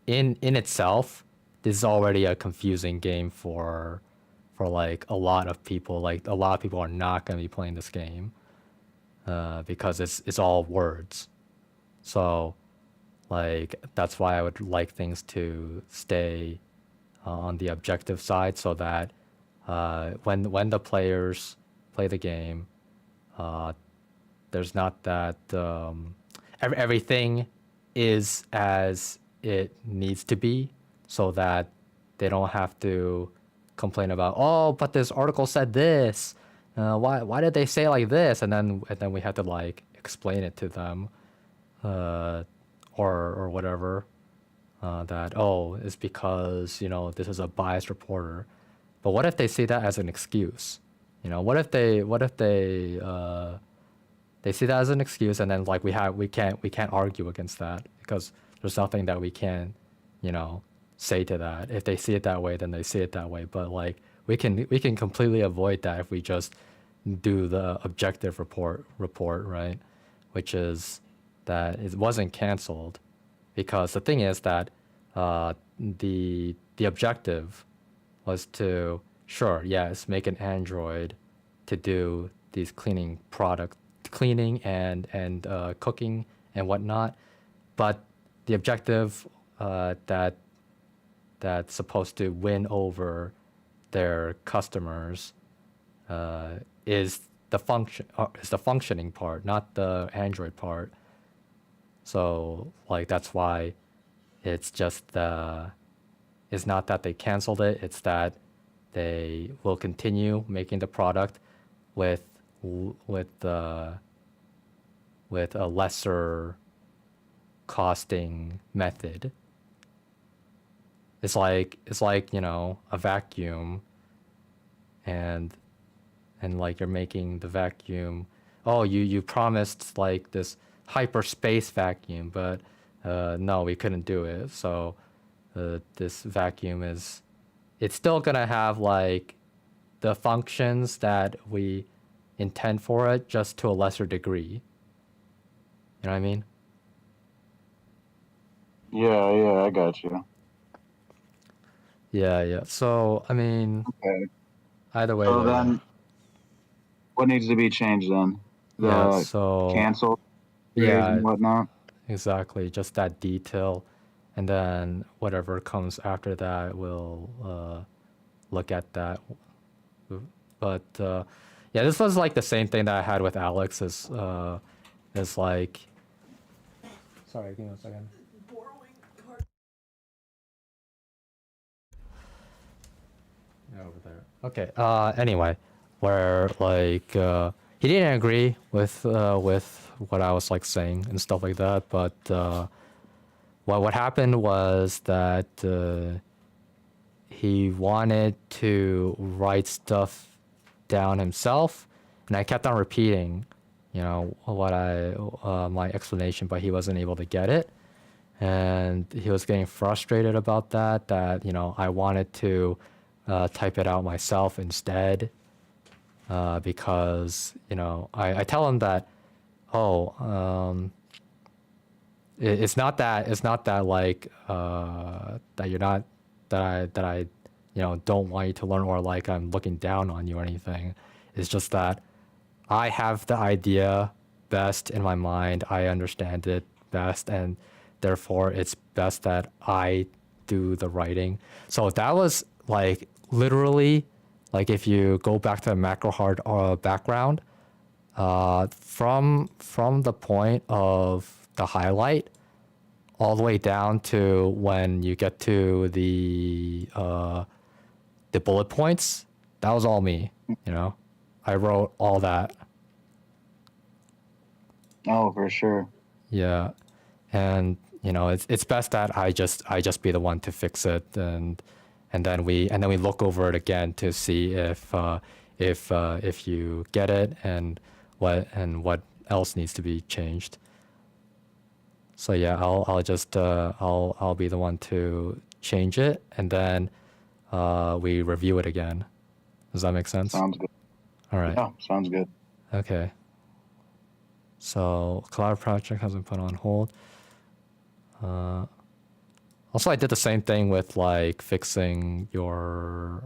in itself, this is already a confusing game for like a lot of people. Like, a lot of people are not gonna be playing this game because it's all words. So, like, that's why I would like things to stay on the objective side, so that when the players play the game, there's not that everything is as it needs to be, so that they don't have to complain about, oh, but this article said this. Why did they say like this? And then we had to like explain it to them, or whatever. That, oh, it's because, you know, this is a biased reporter. But what if they see that as an excuse? You know, what if they see that as an excuse, and then like we can't argue against that because there's nothing that we can, you know, say to that. If they see it that way, then they see it that way. But like we can completely avoid that if we just do the objective report, right? Which is that it wasn't canceled, because the thing is that the objective was to, sure, yes, make an Android to do these cleaning and cooking and whatnot, but the objective that's supposed to win over their customers is the functioning part, not the Android part. So like that's why it's just it's not that they canceled it, it's that they will continue making the product with a lesser costing method. It's like, you know, a vacuum, and like you're making the vacuum. Oh, you promised like this hyperspace vacuum, but no, we couldn't do it. So this vacuum it's still gonna have like the functions that we intend for it, just to a lesser degree. You know what I mean? Yeah, I got you. Yeah. So I mean, Okay. either way. So then, what needs to be changed then? Yeah. So cancel. Yeah. And whatnot. Exactly. Just that detail, and then whatever comes after that, we'll look at that. But yeah, this was like the same thing that I had with Alex. Is like. Sorry, give me a second. Yeah, over there. Okay. Anyway, where like he didn't agree with what I was like saying and stuff like that, but what happened was that he wanted to write stuff down himself, and I kept on repeating, you know, what my explanation, but he wasn't able to get it, and he was getting frustrated about that, you know, I wanted to type it out myself instead, because, you know, I tell him that, it's not that like that you're not, that I you know, don't want you to learn, or like I'm looking down on you or anything. It's just that I have the idea best in my mind, I understand it best, and therefore it's best that I do the writing. So that was like literally, like if you go back to the macro hard background, from the point of the highlight all the way down to when you get to the bullet points, that was all me, you know. I wrote all that. Oh, for sure. Yeah, and you know, it's best that I just be the one to fix it, and then we look over it again to see if you get it, and what else needs to be changed. So yeah, I'll just I'll be the one to change it, and then we review it again. Does that make sense? Sounds good. All right. Yeah, sounds good. Okay. So cloud project has been put on hold. Also, I did the same thing with like fixing your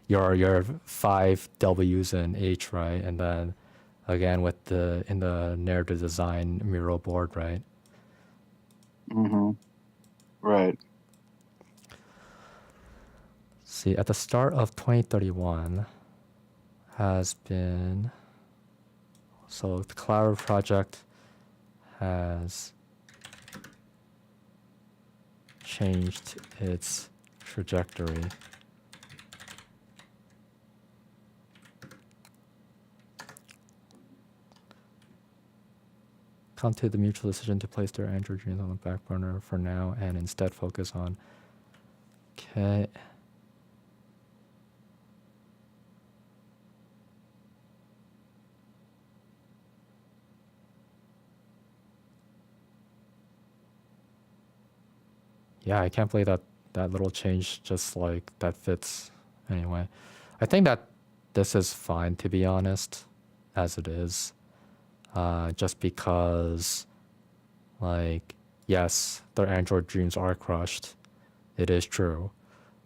5 W's and H, right? And then again with in the narrative design Miro board, right? Mm-hmm. Right. See, at the start of 2031 has been So the Clara project has changed its trajectory. Come to the mutual decision to place their Android dreams on the back burner for now and instead focus on. Okay. Yeah, I can't believe that little change just like that fits. Anyway, I think that this is fine, to be honest, as it is. Just because, like, yes, their Android dreams are crushed. It is true.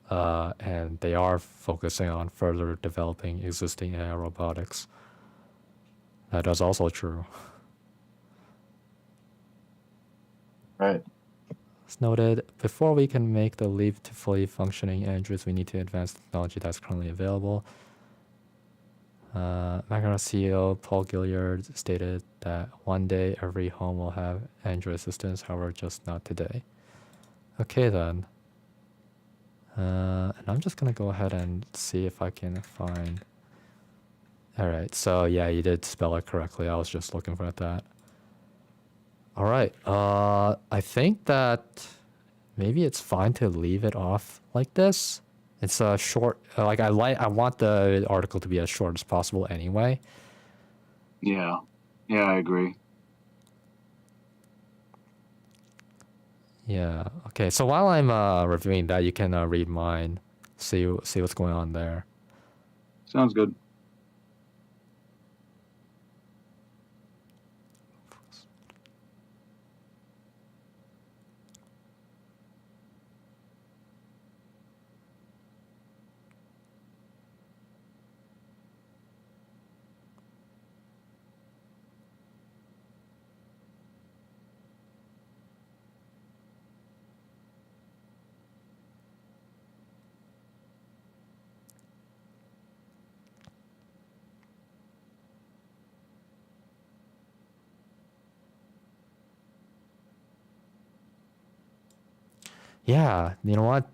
And they are focusing on further developing existing AI robotics. That is also true. Right. As noted, before we can make the leap to fully functioning androids, we need to advance technology that's currently available. Macron CEO Paul Gilliard stated that one day every home will have Android assistants, however, just not today. Okay then. And I'm just gonna go ahead and see if I can find. Alright, so yeah, you did spell it correctly. I was just looking for that. Alright, I think that maybe it's fine to leave it off like this. It's a short, like I want the article to be as short as possible anyway. Yeah. Yeah, I agree. Yeah. Okay. So while I'm reviewing that, you can read mine. See what's going on there. Sounds good. Yeah. You know what?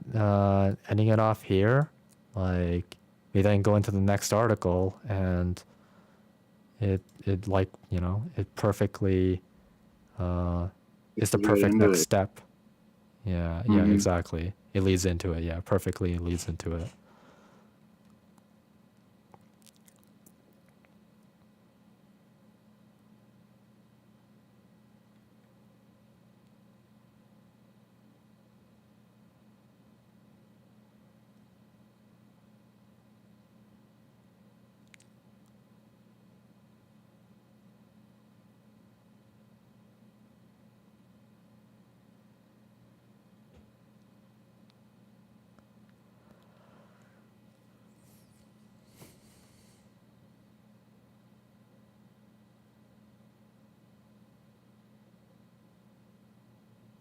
Ending it off here, like we then go into the next article, and it like it perfectly is the Right perfect into next it. step. Yeah. Yeah. Mhm. Exactly. It leads into it. Yeah. Perfectly leads into it.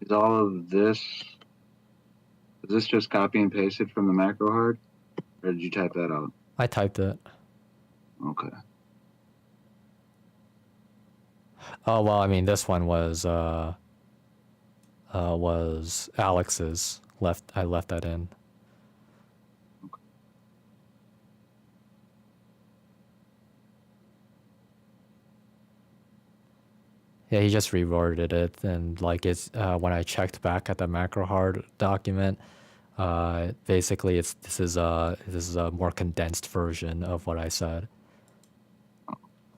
Is all of this, is this just copy and pasted from the macro hard? Or did you type that out? I typed it. Okay. Oh well, I mean this one was Alex's. I left that in. Yeah, he just reworded it, and like it's when I checked back at the macro hard document, basically this is a more condensed version of what I said.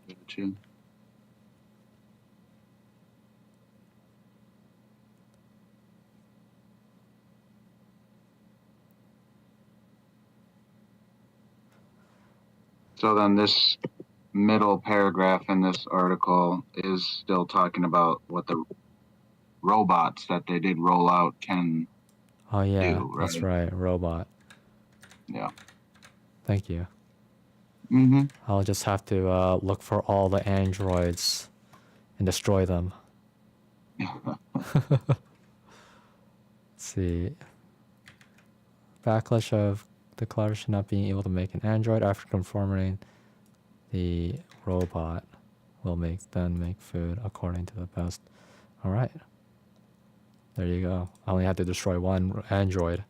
Gotcha. So then this middle paragraph in this article is still talking about what the robots that they did roll out can Oh yeah, do, that's right? right, robot. Yeah. Thank you. Mm-hmm. I'll just have to look for all the androids and destroy them. Let's see. Backlash of the collaboration not being able to make an android after conforming the robot will make food according to the best. All right. There you go. I only had to destroy one android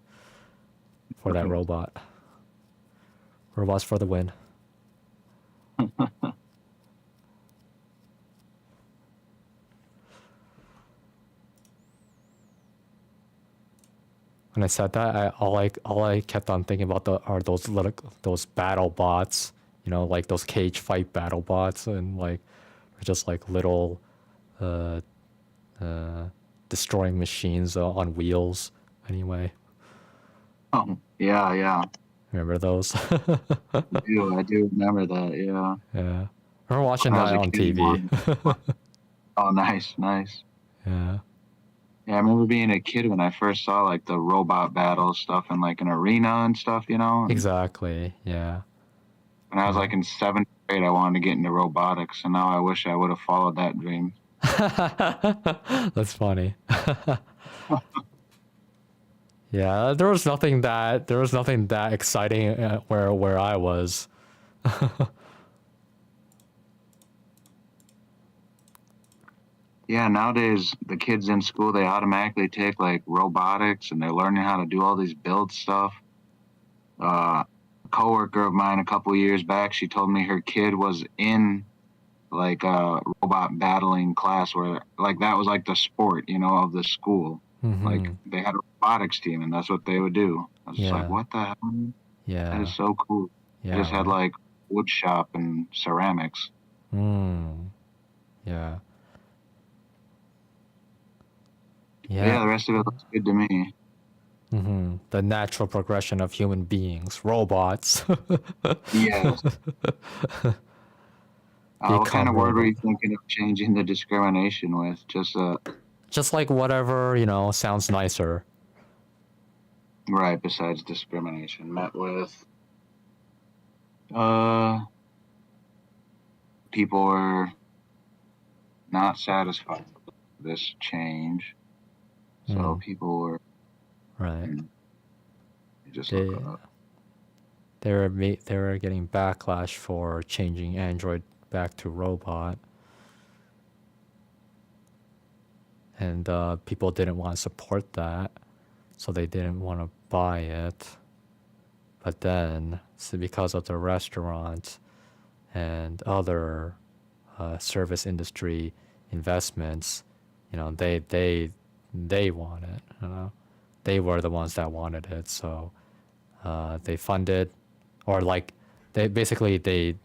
for that robot. Robots for the win. When I said that, all I kept on thinking about are those battle bots, you know, like those cage fight battle bots, and like just like little destroying machines on wheels. Anyway, Oh, yeah. remember those? I do remember that. Yeah. Yeah, I remember watching When I was that a on kid, TV. Oh, nice. Yeah. Yeah, I remember being a kid when I first saw like the robot battle stuff in like an arena and stuff, you know? And Exactly. Yeah. when I was like in 7th grade, I wanted to get into robotics, and now I wish I would have followed that dream. That's funny. Yeah, there was nothing that exciting where I was. Yeah, nowadays the kids in school, they automatically take like robotics and they're learning how to do all these build stuff. A coworker of mine a couple years back, she told me her kid was in like a robot battling class where like that was like the sport, you know, of the school. Like Mhm. they had a robotics team and that's what they would do. I was just like, Yeah. what the hell? That Yeah. is so cool. They Yeah. just had Right. like wood shop and ceramics. Mm. Yeah. Yeah, the rest of it looks good to me. Mm-hmm. The natural progression of human beings, robots. Yes. What kind of word were you thinking of changing the discrimination with? Just like whatever, sounds nicer. Right, besides discrimination. Met with people were not satisfied with this change. So people were Right. just They, look it up. they were getting backlash for changing Android back to robot. And people didn't want to support that, so they didn't want to buy it. But then, so because of the restaurant and other service industry investments, they want it. They were the ones that wanted it, so they funded, or like they basically they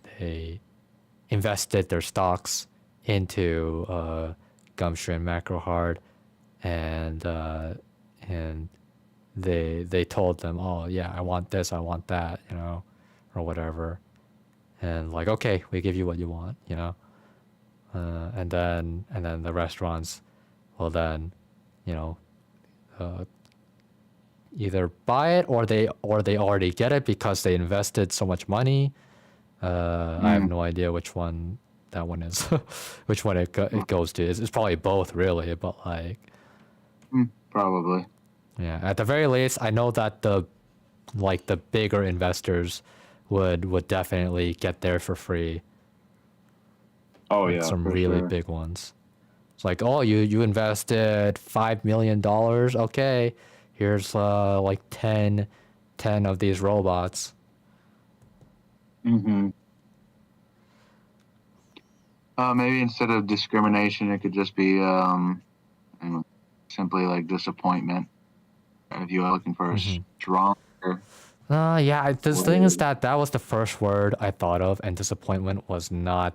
invested their stocks into Gumshoe and MacroHard, and they told them, oh yeah, I want this, I want that, or whatever, and like, okay, we give you what you want, and then the restaurants will then, either buy it or they already get it because they invested so much money. I have no idea which one that one is, which one it goes to. It's probably both, really, but like, Probably. yeah. At the very least, I know that the bigger investors would definitely get there for free. Oh Like yeah, some for really sure. big ones. It's like, oh, you invested $5 million. Okay, here's like 10 of these robots. Mm-hmm. Maybe instead of discrimination, it could just be simply like disappointment. If you are looking for a stronger, Yeah, the thing is that was the first word I thought of, and disappointment was not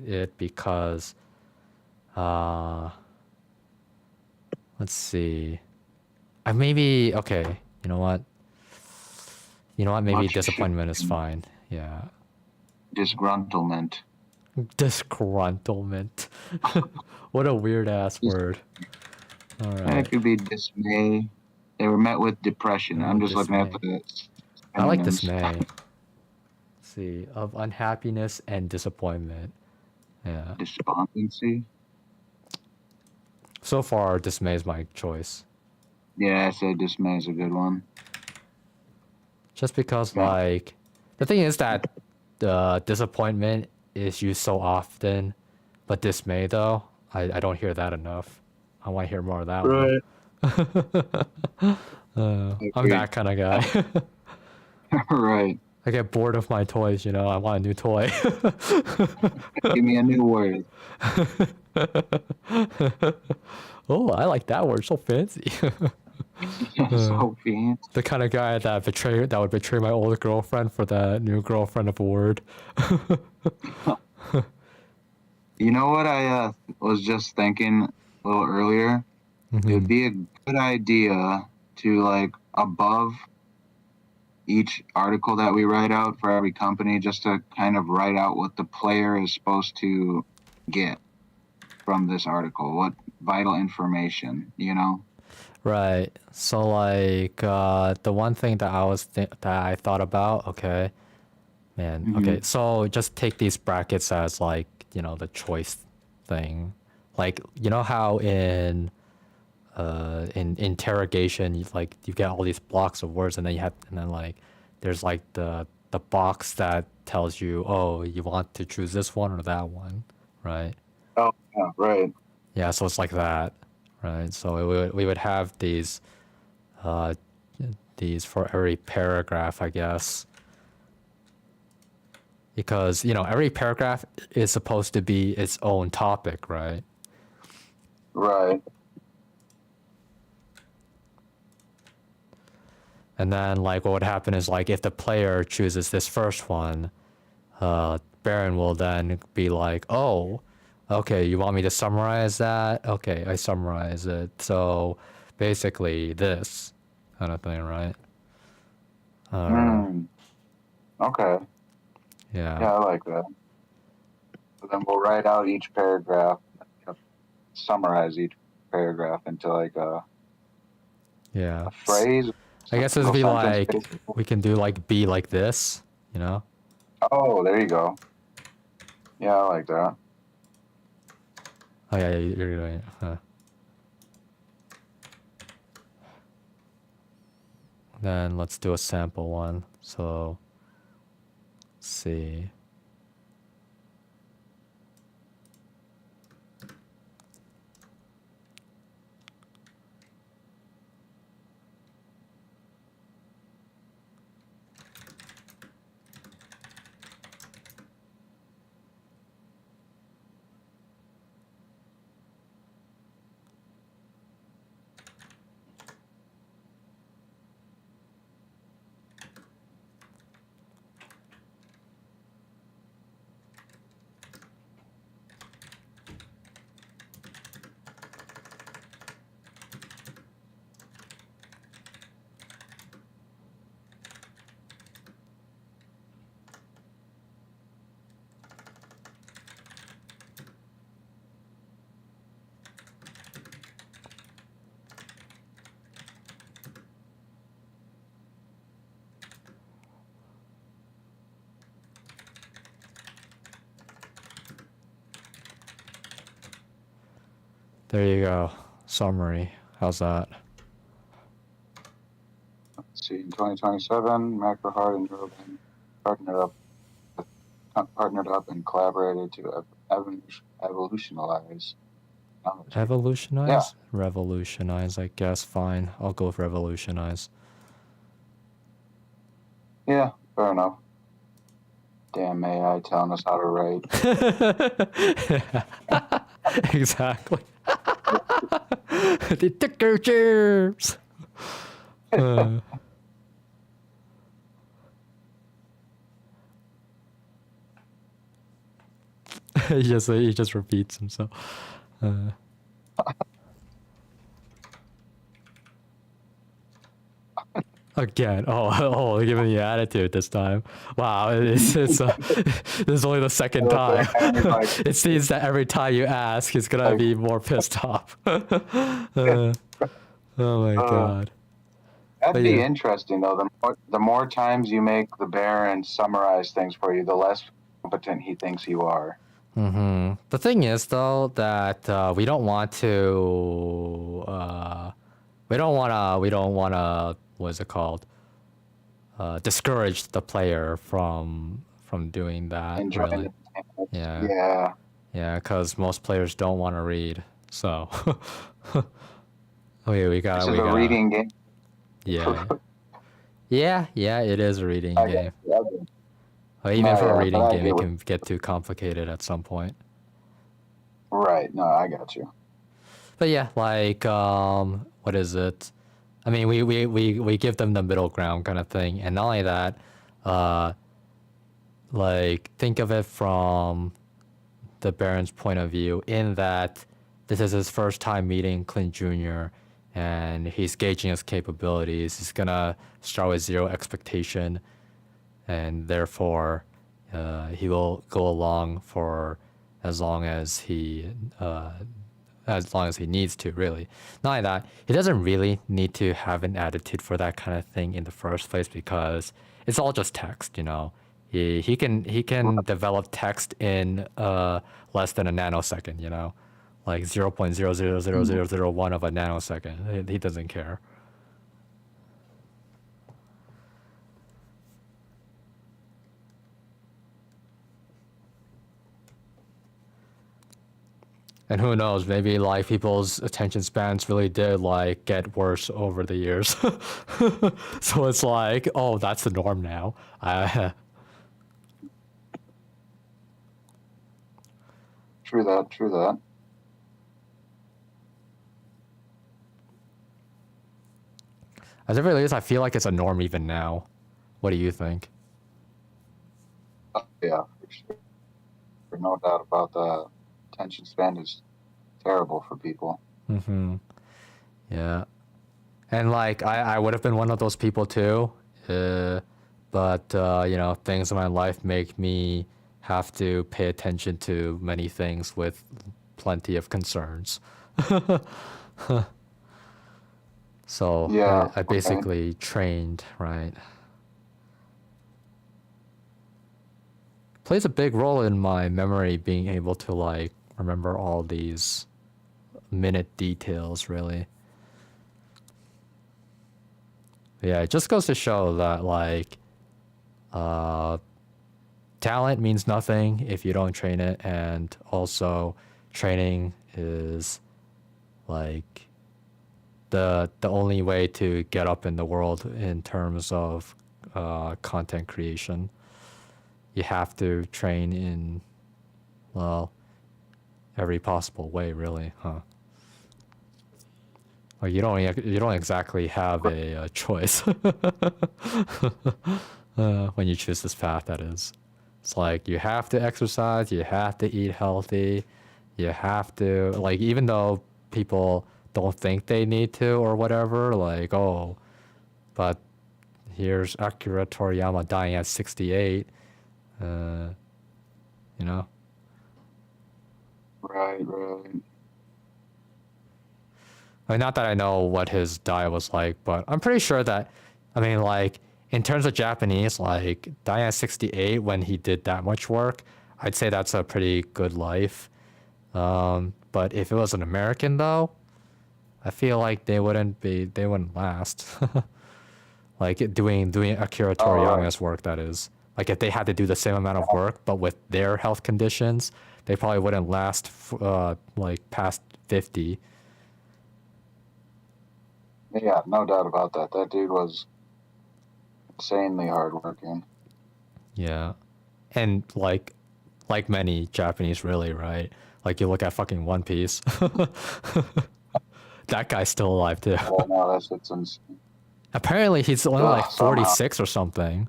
it because, let's see. Okay, you know what? Maybe Much disappointment is shit. fine. Yeah. disgruntlement. Disgruntlement. What a weird ass word. All It right. could be dismay. They were met with depression. I'm just looking at the. I like synonyms. dismay. Let's see, of unhappiness and disappointment. Yeah. Despondency. So far, dismay is my choice. Yeah, I say dismay is a good one. Just because, Yeah. like, the thing is that disappointment is used so often But dismay though, I don't hear that enough. I want to hear more of that one. I'm that kind of guy. Right. I get bored of my toys, you know. I want a new toy. Give me a new word. Oh, I like that word. So fancy. So fancy. The kind of guy that would betray my old girlfriend for the new girlfriend of a word. You know what I was just thinking a little earlier? It would be a good idea to, like, above each article that we write out for every company, just to kind of write out what the player is supposed to get from this article, what vital information, you know? Right. So like the one thing that I thought about, okay. Man, okay. So just take these brackets as like, you know, the choice thing. Like, you know how in interrogation you get all these blocks of words and then like there's like the box that tells you, oh, you want to choose this one or that one, right? Oh, yeah, right. Yeah, so it's like that, right? So we would have these for every paragraph, I guess. Because, you know, every paragraph is supposed to be its own topic, right? Right. And then, like, what would happen is, like, if the player chooses this first one, Baron will then be like, oh, okay, you want me to summarize that? Okay, I summarize it. So, basically, this kind of thing, right? Okay. Yeah. Yeah, I like that. So then we'll write out each paragraph, summarize each paragraph into like a phrase. I guess it'd be like, we can do like be like this, you know? Oh, there you go. Yeah, I like that. Oh yeah, you're doing it. Huh. Then let's do a sample one. So, let's see. There you go. Summary. How's that? Let's see, in 2027, MacroHeart and Neuralink partnered up and collaborated to evolutionize. Evolutionize? Yeah. Revolutionize, I guess. Fine. I'll go with revolutionize. Yeah, fair enough. Damn AI telling us how to write. Exactly. The ticker germs. He just repeats himself. Again, they're giving me attitude this time. Wow, this is only the second time. It seems that every time you ask, he's gonna be more pissed off. Oh my god. That'd be interesting though. The more times you make the Baron summarize things for you, the less competent he thinks you are. Mm-hmm. The thing is though that we don't want to. We don't wanna. What is it called? Discourage the player from doing that. Really. Yeah. Yeah. Yeah, because most players don't want to read. So, okay, we got. This is We a got. reading game. Yeah, yeah. It is a reading I game. get it. Well, even No, for a yeah, reading but I game, get it what. can get too complicated at some point. Right. No, I got you. But yeah, like what is it? I mean, we give them the middle ground kind of thing, and not only that, like think of it from the Baron's point of view, in that this is his first time meeting Clint Jr. and he's gauging his capabilities. He's gonna start with zero expectation, and therefore he will go along for as long as he needs to, really. Not only that, he doesn't really need to have an attitude for that kind of thing in the first place, because it's all just text, you know. He can develop text in less than a nanosecond, you know, like 0.0000001 of a nanosecond. He doesn't care. And who knows, maybe like people's attention spans really did like get worse over the years. So it's like, oh, that's the norm now. True that. True that. At the very least, I feel like it's a norm even now. What do you think? Yeah, for sure. No doubt about that. Attention span is terrible for people. Mm-hmm. Yeah. And like I would have been one of those people too. But you know, things in my life make me have to pay attention to many things with plenty of concerns. So Yeah, I okay. basically trained, right? Plays a big role in my memory, being able to like remember all these minute details, really. Yeah, it just goes to show that like talent means nothing if you don't train it, and also training is like the only way to get up in the world in terms of content creation. You have to train in, well, every possible way, really, huh? Like you don't exactly have a choice when you choose this path. That is, it's like you have to exercise, you have to eat healthy, you have to, like, even though people don't think they need to or whatever, like, oh, but here's Akira Toriyama dying at 68, you know. Right. I mean, not that I know what his diet was like, but I'm pretty sure that, I mean, like, in terms of Japanese, like, dying at 68 when he did that much work, I'd say that's a pretty good life. But if it was an American, though, I feel like they wouldn't last. Like, doing Akira Toriyama's work, that is. Like, if they had to do the same amount of work, but with their health conditions, they probably wouldn't last, like, past 50. Yeah, no doubt about that. That dude was insanely hardworking. Yeah. And like many Japanese, really, right? Like you look at fucking One Piece. That guy's still alive too. Oh no, that's insane. Apparently he's only Ugh, like 46 or something.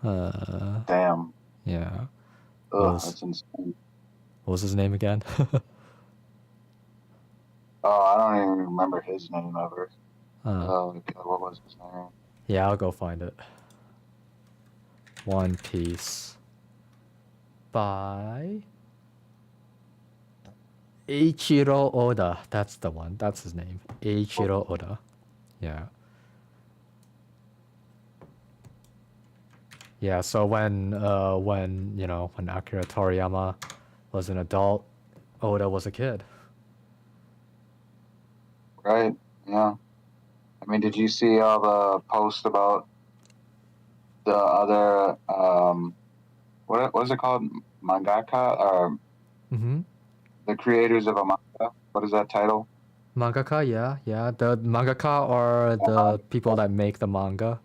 Damn. Yeah. Ugh, that's insane. What was his name again? Oh, I don't even remember his name ever. Oh, What was his name? yeah, I'll go find it. One Piece by Eiichiro Oda. That's the one. That's his name. Eiichiro Oda. Yeah. Yeah, so when Akira Toriyama was an adult, Oda was a kid. Right. Yeah. I mean, did you see all the posts about the other what is it called? Mangaka or Mm-hmm. the creators of a manga? What is that title? Mangaka, yeah, yeah. The mangaka are the people that make the manga.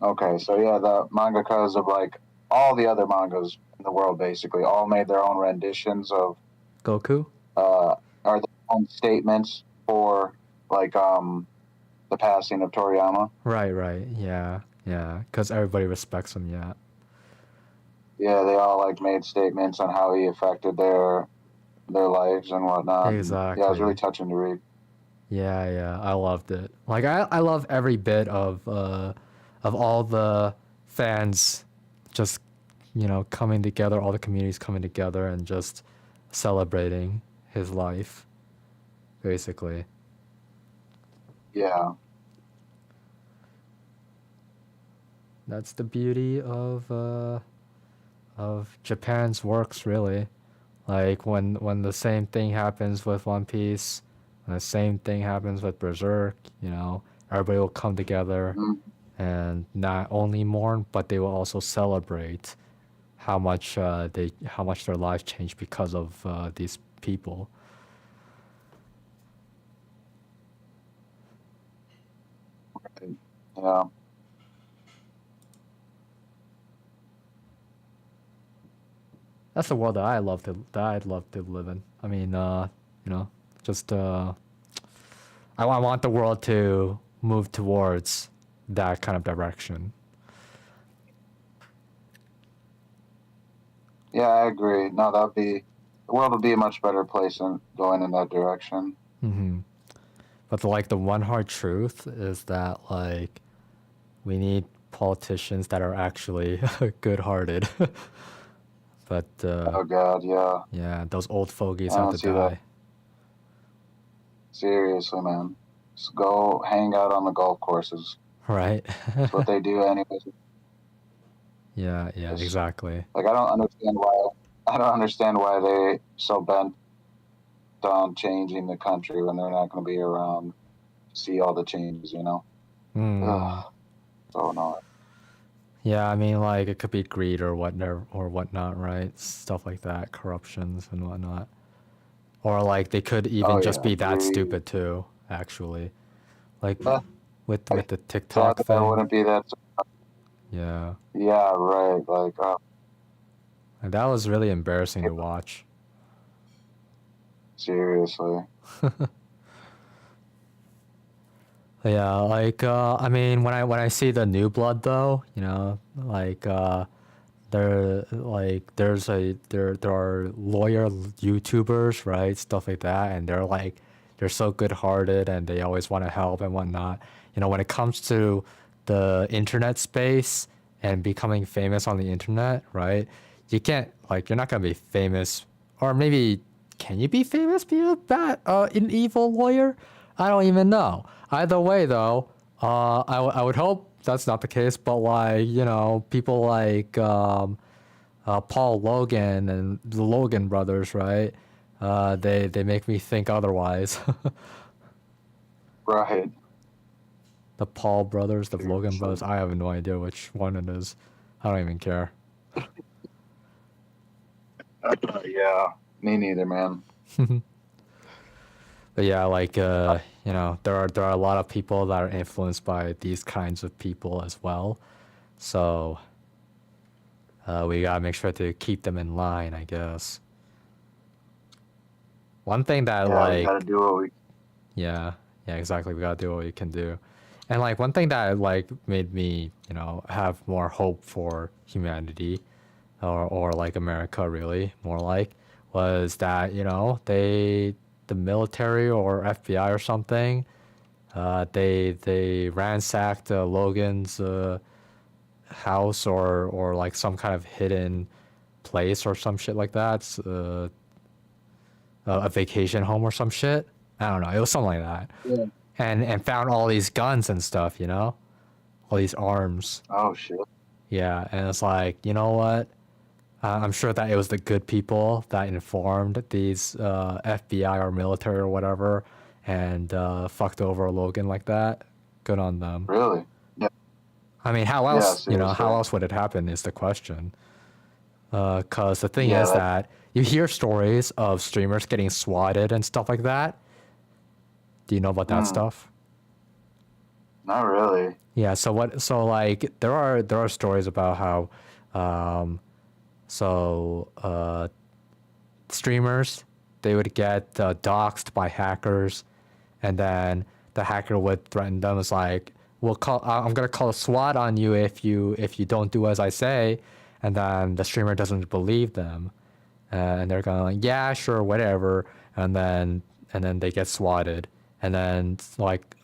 Okay, so yeah, the mangakas of like all the other mangas in the world basically all made their own renditions of Goku. or their own statements for like the passing of Toriyama. Right. Yeah. Because everybody respects him. Yeah. Yeah, they all like made statements on how he affected their lives and whatnot. Exactly. Yeah, it was really touching to read. Yeah. I loved it. Like I love every bit of all the fans just coming together, all the communities coming together and just celebrating his life, basically. Yeah. That's the beauty of Japan's works, really. Like when the same thing happens with One Piece, when the same thing happens with Berserk, everybody will come together and not only mourn, but they will also celebrate how much their lives changed because of these people. Yeah. That's the world that I'd love to live in. I mean, just I want the world to move towards that kind of direction. Yeah, I agree. No, the world would be a much better place in going in that direction. Mm-hmm. But the one hard truth is that like we need politicians that are actually good-hearted. But Oh God, yeah. yeah, those old fogies I have don't to see that. die. Seriously, man. Just go hang out on the golf courses. Right? That's what they do anyways. Yeah, Just- exactly. Like I don't understand why they so bent on changing the country when they're not going to be around to see all the changes, Mm. Ugh. So no. Yeah, I mean, like it could be greed or whatnot, right? Stuff like that, corruptions and whatnot, or like they could even just be that greed. stupid too. Actually, like Huh. with the TikTok That thing. wouldn't be that. Yeah, Yeah, right. Like, and that was really embarrassing to watch. seriously. Yeah, like I mean, when I see the New Blood though, like there are lawyer YouTubers, right, stuff like that, and they're so good-hearted and they always want to help and whatnot. When it comes to the internet space and becoming famous on the internet, right? You're not gonna be famous, or maybe can you be famous? Be an evil lawyer? I don't even know. Either way, though, I would hope that's not the case. But people like Paul Logan and the Logan brothers, right? They make me think otherwise. Right. The Paul brothers, the Logan brothers. I have no idea which one it is. I don't even care. Yeah. Me neither, man. But yeah, like there are a lot of people that are influenced by these kinds of people as well. So we gotta make sure to keep them in line, I guess. One thing that We gotta do what we. yeah, exactly. We gotta do what we can do. And like one thing that made me, have more hope for humanity or like America really, more like, was that, the military or FBI or something, they ransacked Logan's house or like some kind of hidden place or some shit like that, a vacation home or some shit. I don't know. It was something like that. Yeah. And found all these guns and stuff, all these arms. Oh shit. Yeah, and it's like, you know what? I'm sure that it was the good people that informed these FBI or military or whatever and fucked over Logan like that. Good on them. Really? Yeah. I mean, how Yeah, else? You know, how seriously. else would it happen? Is the question. Because the thing Yeah, is that you hear stories of streamers getting swatted and stuff like that. Do you know about that stuff? not really. Yeah. So what? So like, there are stories about how, streamers, they would get doxxed by hackers, and then the hacker would threaten them as like, "We'll call. I'm gonna call a SWAT on you if you don't do as I say," and then the streamer doesn't believe them, and they're going like, "Yeah, sure, whatever," and then they get swatted, and then like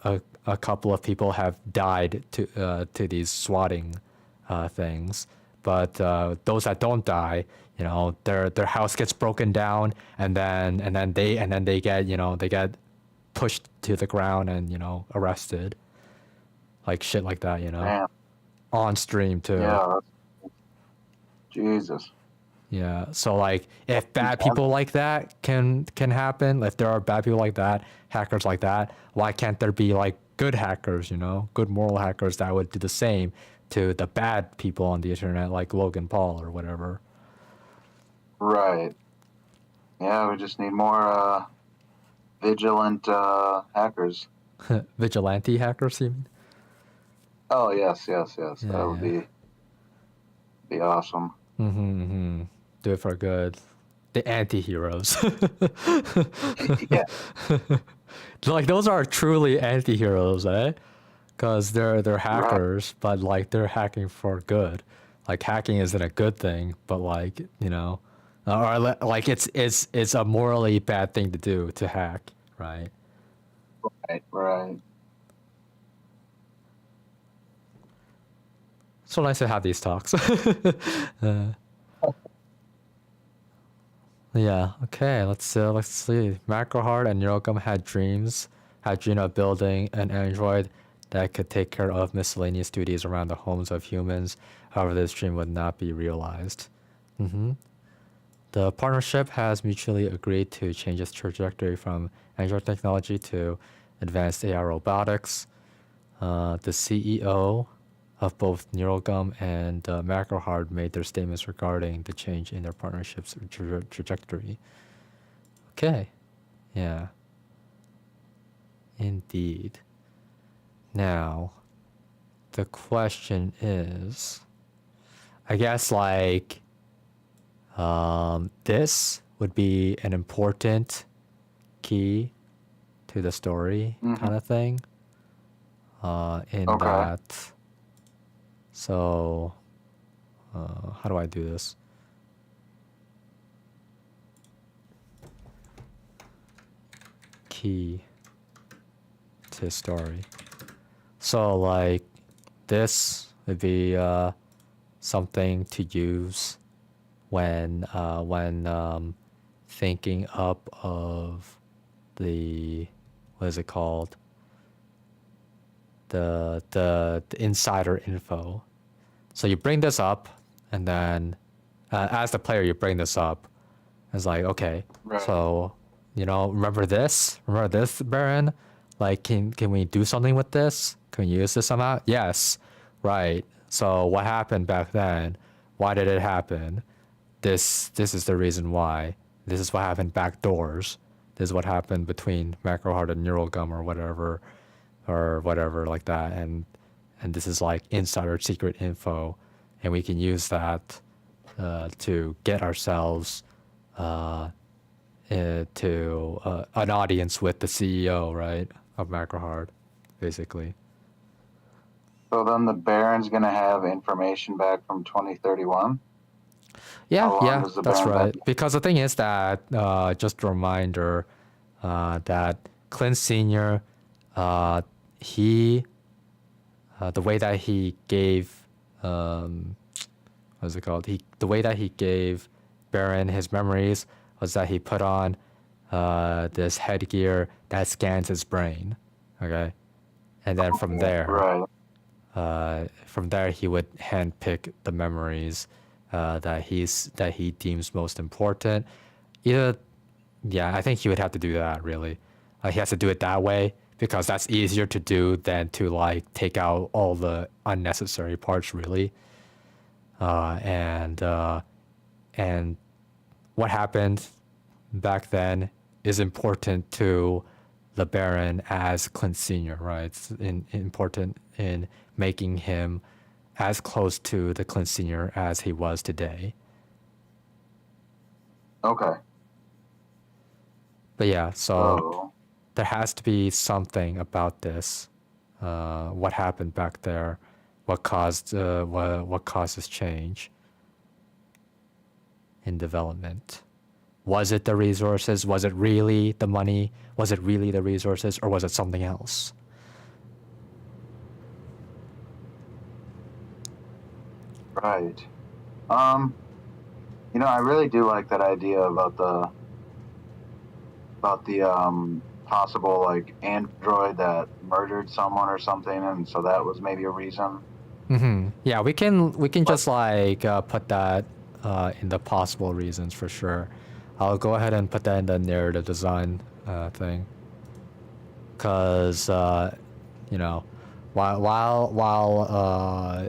a couple of people have died to these swatting things. But those that don't die, you know, their house gets broken down, and then they get, you know, they get pushed to the ground and, you know, arrested, like shit like that, you know, Damn. on stream too. Yeah. Jesus. Yeah. So like, if bad people like that can happen, if there are bad people like that, hackers like that, why can't there be like good hackers, you know, good moral hackers that would do the same to the bad people on the internet, like Logan Paul or whatever? Right. Yeah, we just need more vigilant hackers. Vigilante hackers, you mean? Oh yes. Yeah, That would be awesome. Do it for good. The anti-heroes. Yeah. Like, those are truly anti-heroes, eh? Because they're hackers, but like they're hacking for good. Like, hacking isn't a good thing, but like, you know, or like it's a morally bad thing to do, to hack, right? Right. So nice to have these talks. Yeah. Okay. Let's see. Macroheart and Neurogum had dreamed of building an android that could take care of miscellaneous duties around the homes of humans. However, this dream would not be realized. The partnership has mutually agreed to change its trajectory from android technology to advanced AI robotics. The CEO of both Neurogum and Macroheart made their statements regarding the change in their partnership's trajectory. Okay. Yeah. Indeed. Now, the question is, I guess, like, this would be an important key to the story, kind of thing. In Okay. that, so, how do I do this? Key to story. So like, this would be something to use when thinking up of the, what is it called? The insider info. So you bring this up, and then as the player, you bring this up. It's like, okay, Right. so, you know, remember this, Baron? Like, can we do something with this? Can we use this somehow? Yes. Right. So what happened back then? Why did it happen? This is the reason why. This is what happened back doors. This is what happened between Macroheart and Neurogum or whatever like that. And this is like insider secret info, and we can use that to get ourselves to an audience with the CEO, right, of Macroheart, basically. So then the Baron's gonna have information back from 2031. Yeah, How long yeah, does the that's Baron right. back- Because the thing is that, just a reminder, that Clint Senior, he, the way that he gave, what's it called? The way that he gave Baron his memories was that he put on this headgear that scans his brain. Okay, and then from there, Right. he would handpick the memories that he deems most important. Either, yeah, I think he would have to do that, really. He has to do it that way, because that's easier to do than to like take out all the unnecessary parts, really. And what happened back then is important to the Baron as Clint Sr., right? It's important in making him as close to the Clint Sr. as he was today. Okay. But yeah, so So, there has to be something about this. What happened back there? What caused this change in development? Was it the resources? Was it really the money? Was it really the resources, or was it something else? right. You know, I really do like that idea about the possible like android that murdered someone or something, and so that was maybe a reason. Yeah, we can just like put that in the possible reasons for sure. I'll go ahead and put that in the narrative design thing, because you know, while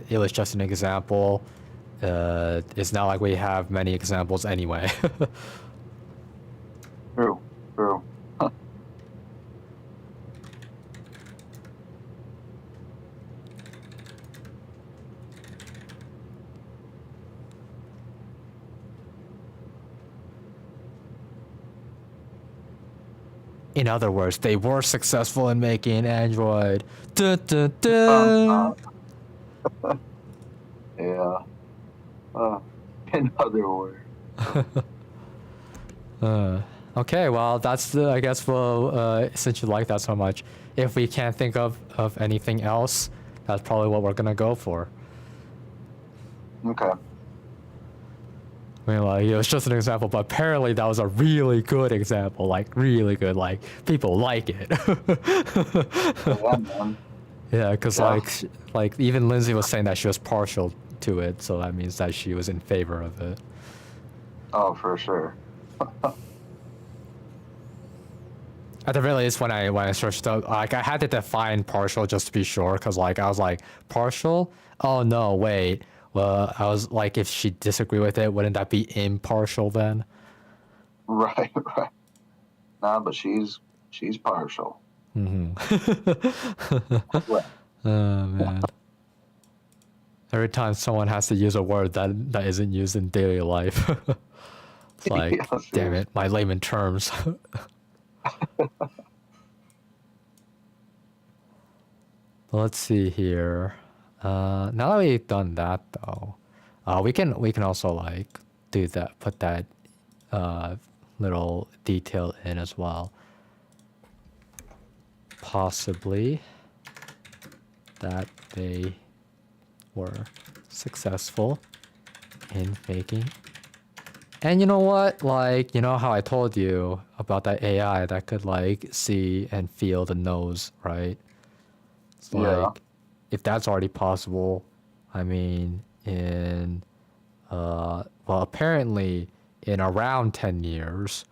it was just an example, it's not like we have many examples anyway. True. True. In other words, they were successful in making Android. Dun, dun, dun. Yeah. In other words. Okay, well, that's the, I guess we'll, since you like that so much, if we can't think of anything else, that's probably what we're gonna go for. Okay. I mean, like, it was just an example, but apparently that was a really good example, like, really good, like, people like it. Yeah, man. Yeah, because, Yeah. like, even Lindsay was saying that she was partial to it, so that means that she was in favor of it. Oh, for sure. At the very least, when I searched up, like, I had to define partial just to be sure, because, like, I was like, partial? Oh, no, wait. Well, I was like, if she disagreed with it, wouldn't that be impartial then? Right, right. Nah, but she's partial. Oh, Well, man. Every time someone has to use a word that isn't used in daily life. It's like, Yeah, damn seriously. it, my layman terms. Let's see here. Now that we've done that though, we can also like do that, put that little detail in as well. Possibly that they were successful in making. And you know what? Like, you know how I told you about that AI that could like see and feel the nose, right? It's like, Yeah. if that's already possible, I mean, in well, apparently in around 10 years,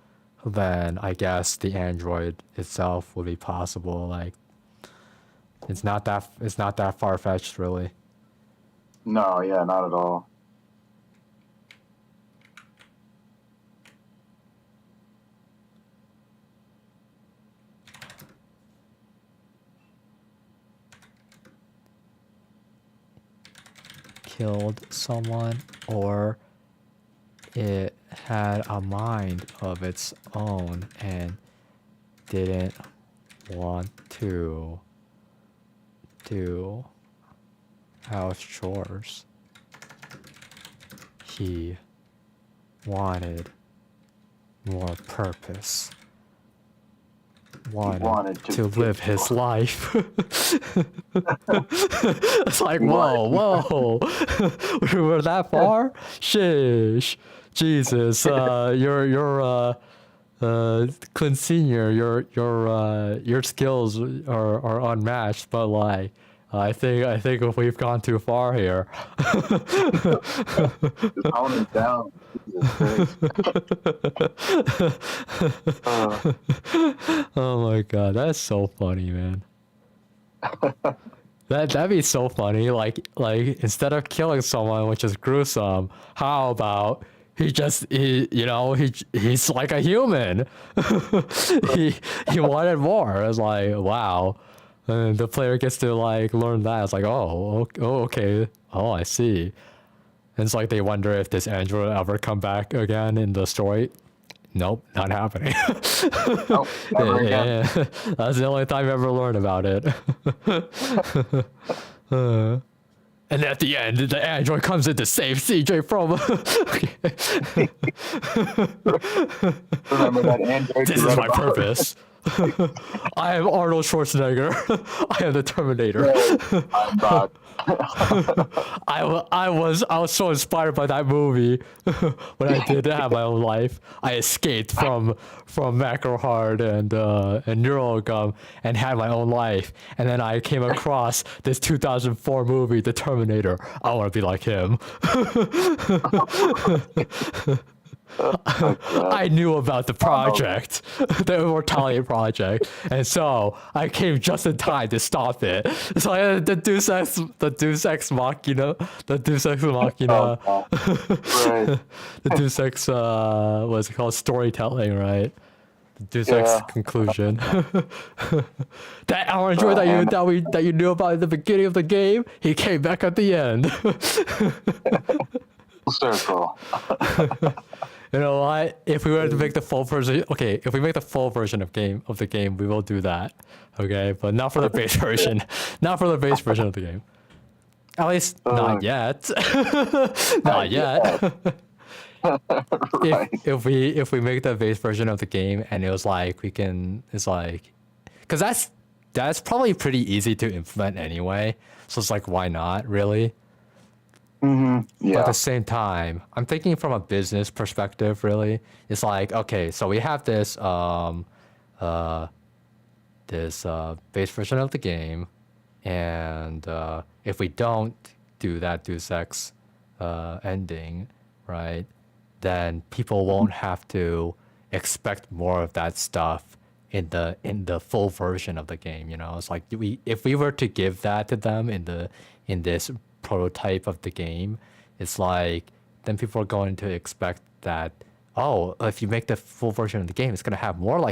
then I guess the Android itself would be possible. Like, it's not that far-fetched, really. No, yeah, not at all. Killed someone, or it had a mind of its own and didn't want to do house chores. He wanted more purpose. Wanted to get live his more. life. It's like, He whoa, wanted- whoa. We're that far? Sheesh. Jesus, you're Clint Senior, your skills are unmatched, but like, I think we've gone too far here. Just tone it down. Jesus Christ. Oh my god, that's so funny, man. That'd be so funny. Like instead of killing someone, which is gruesome, how about he's like a human. he wanted more. It's like, wow. And the player gets to like learn that. It's like, okay. Oh, I see. And it's like they wonder if this android will ever come back again in the story. Nope, not happening. Nope, never again. Yeah. That's the only time you ever learn about it. And at the end, the android comes in to save CJ from. Remember that android? This is my purpose. I am Arnold Schwarzenegger. I am the Terminator. I'm Doc. I was so inspired by that movie when I did have my own life. I escaped from Macrohard and Neurogum and had my own life. And then I came across this 2004 movie, The Terminator. I want to be like him. I knew about the project, the Immortality Project, and so I came just in time to stop it. So I had the Deus Ex Machina, Right. the Deus Ex, what's it called, storytelling, right? The Deus Ex Yeah. conclusion. That android that you knew about at the beginning of the game, he came back at the end. Full circle. You know what? If we were to make the full version, okay, if we make the full version of the game, we will do that. Okay, but not for the base version. Not for the base version of the game. At least not yet. Not yet. Right. If we make the base version of the game and it was like because that's probably pretty easy to implement anyway. So it's like, why not, really? But Yeah. at the same time, I'm thinking from a business perspective, really. It's like, okay, so we have this base version of the game, and if we don't do that Deus Ex ending, right, then people won't have to expect more of that stuff in the full version of the game. You know, it's like if we were to give that to them in this prototype of the game, it's like then people are going to expect that, oh, if you make the full version of the game, it's going to have more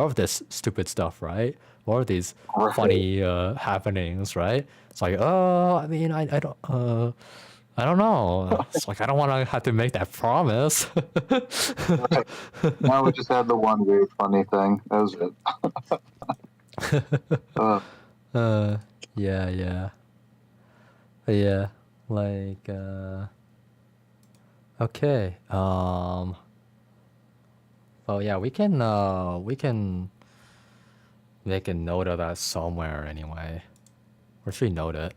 of this stupid stuff, right? More of these funny happenings, right? It's like, oh, I mean, I don't know. It's like, I don't want to have to make that promise. Now we just had the one very funny thing. That was it. Yeah. But yeah, like, okay. Well, yeah, we can make a note of that somewhere anyway. Where should we note it?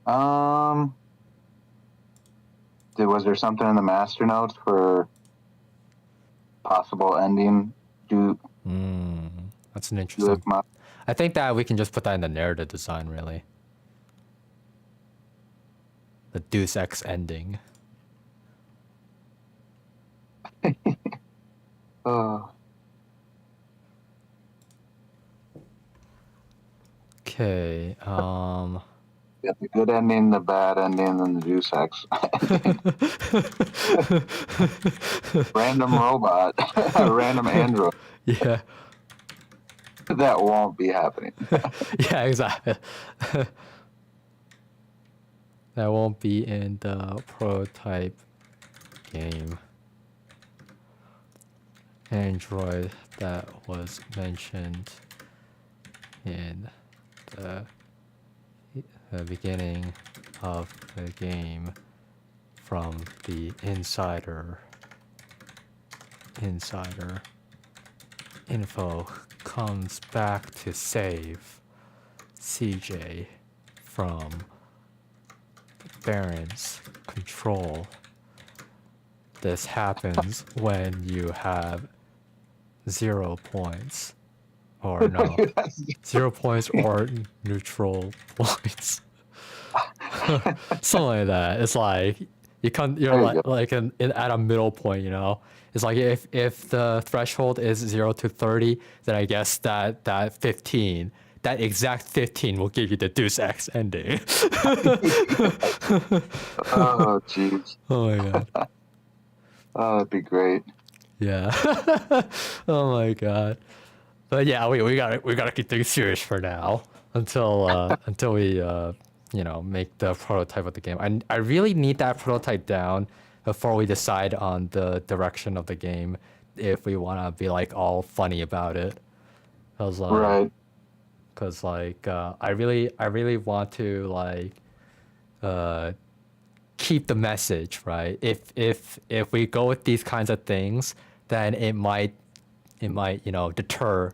Was there something in the master notes for possible ending? That's an interesting. I think that we can just put that in the narrative design, really. The Deus Ex ending. Okay. Yeah, the good ending, the bad ending, and the Deus Ex. Random robot, a random android. Yeah. That won't be happening. Yeah, exactly. That won't be in the prototype game. Android that was mentioned in the beginning of the game from the insider info comes back to save CJ from Baron's control. This happens when you have 0 points or no, 0 points or neutral points. Something like that. It's like you're at a middle point, you know. It's like if the threshold is 0 to 30, then I guess that 15, that exact 15 will give you the Deus Ex ending. Oh, jeez. Oh my god. Oh, that'd be great. Yeah. Oh my god. But yeah, we gotta keep things serious for now until we make the prototype of the game. I really need that prototype down before we decide on the direction of the game if we want to be like all funny about it. Right. Cause I really want to keep the message, right? If we go with these kinds of things, then it might deter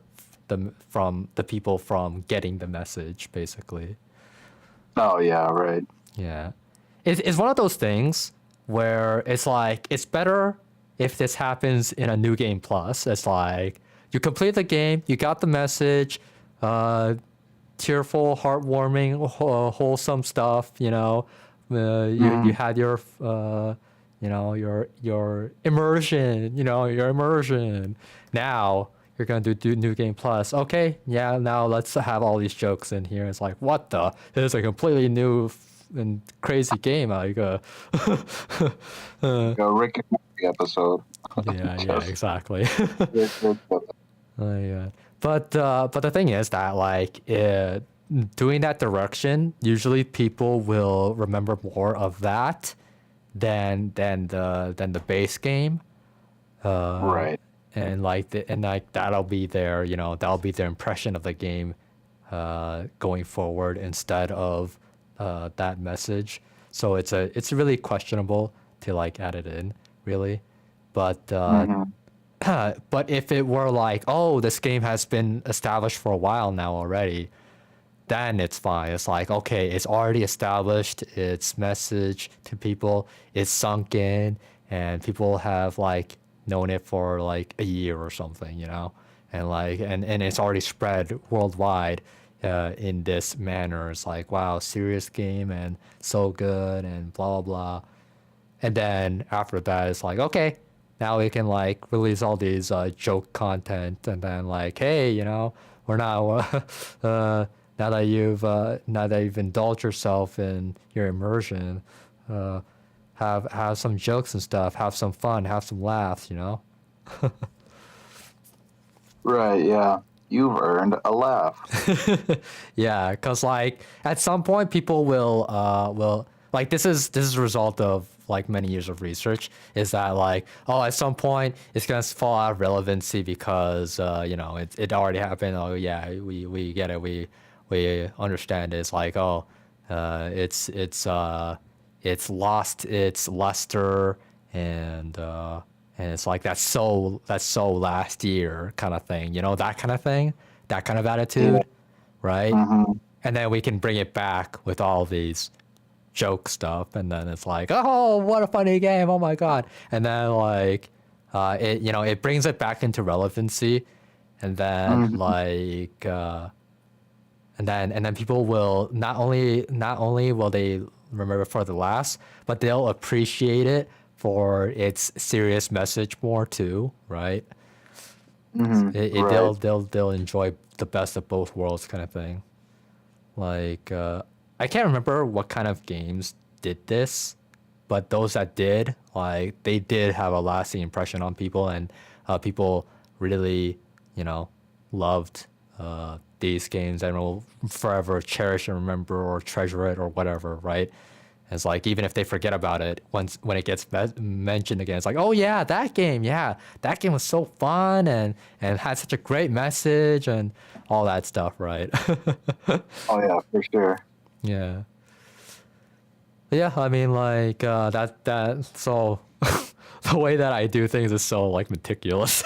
the people from getting the message, basically. Oh yeah, right. Yeah, it's one of those things where it's like it's better if this happens in a New Game Plus. It's like you complete the game, you got the message, tearful, heartwarming, wholesome stuff. You know, you had your your immersion. You know, your immersion. Now you're gonna do New Game Plus. Okay, yeah. Now let's have all these jokes in here. It's like, what the? This is a completely new and crazy game. Like A Rick and Morty episode. yeah, exactly. Yeah. But the thing is that doing that direction, usually people will remember more of that than the base game. Right. And that'll be their that'll be their impression of the game going forward instead of that message. So it's really questionable to add it in, really. But but if it were like, oh, this game has been established for a while now already, then it's fine. It's like, okay, it's already established, its message to people is sunk in, and people have known it for a year or something, you know, and it's already spread worldwide in this manner. It's like, wow, serious game and so good and blah blah blah. And then after that, it's like, okay, now we can release all these joke content, and then hey, you know, we're now now that you've indulged yourself in your immersion, have some jokes and stuff, have some fun, have some laughs, you know. Right. Yeah. You've earned a laugh. Yeah, because at some point people will this is a result of many years of research, is that at some point it's gonna fall out of relevancy because it already happened. Oh yeah, we get it, we understand it. It's it's lost its luster, and it's that's so last year kind of thing, you know, that kind of thing, that kind of attitude. Yeah. Right. Mm-hmm. And then we can bring it back with all these joke stuff, and then it's oh, what a funny game, oh my god. And then it brings it back into relevancy, and then and then people will not only will they remember for the last, but they'll appreciate it for its serious message more too, right? Mm-hmm. Right. They'll enjoy the best of both worlds kind of thing. I can't remember what kind of games did this, but those that did, they did have a lasting impression on people, and people really, loved these games and will forever cherish and remember or treasure it or whatever, right? It's even if they forget about it, when it gets mentioned again, it's oh yeah, that game was so fun and had such a great message and all that stuff, right? Oh yeah, for sure. Yeah. Yeah, I mean that so the way that I do things is so meticulous.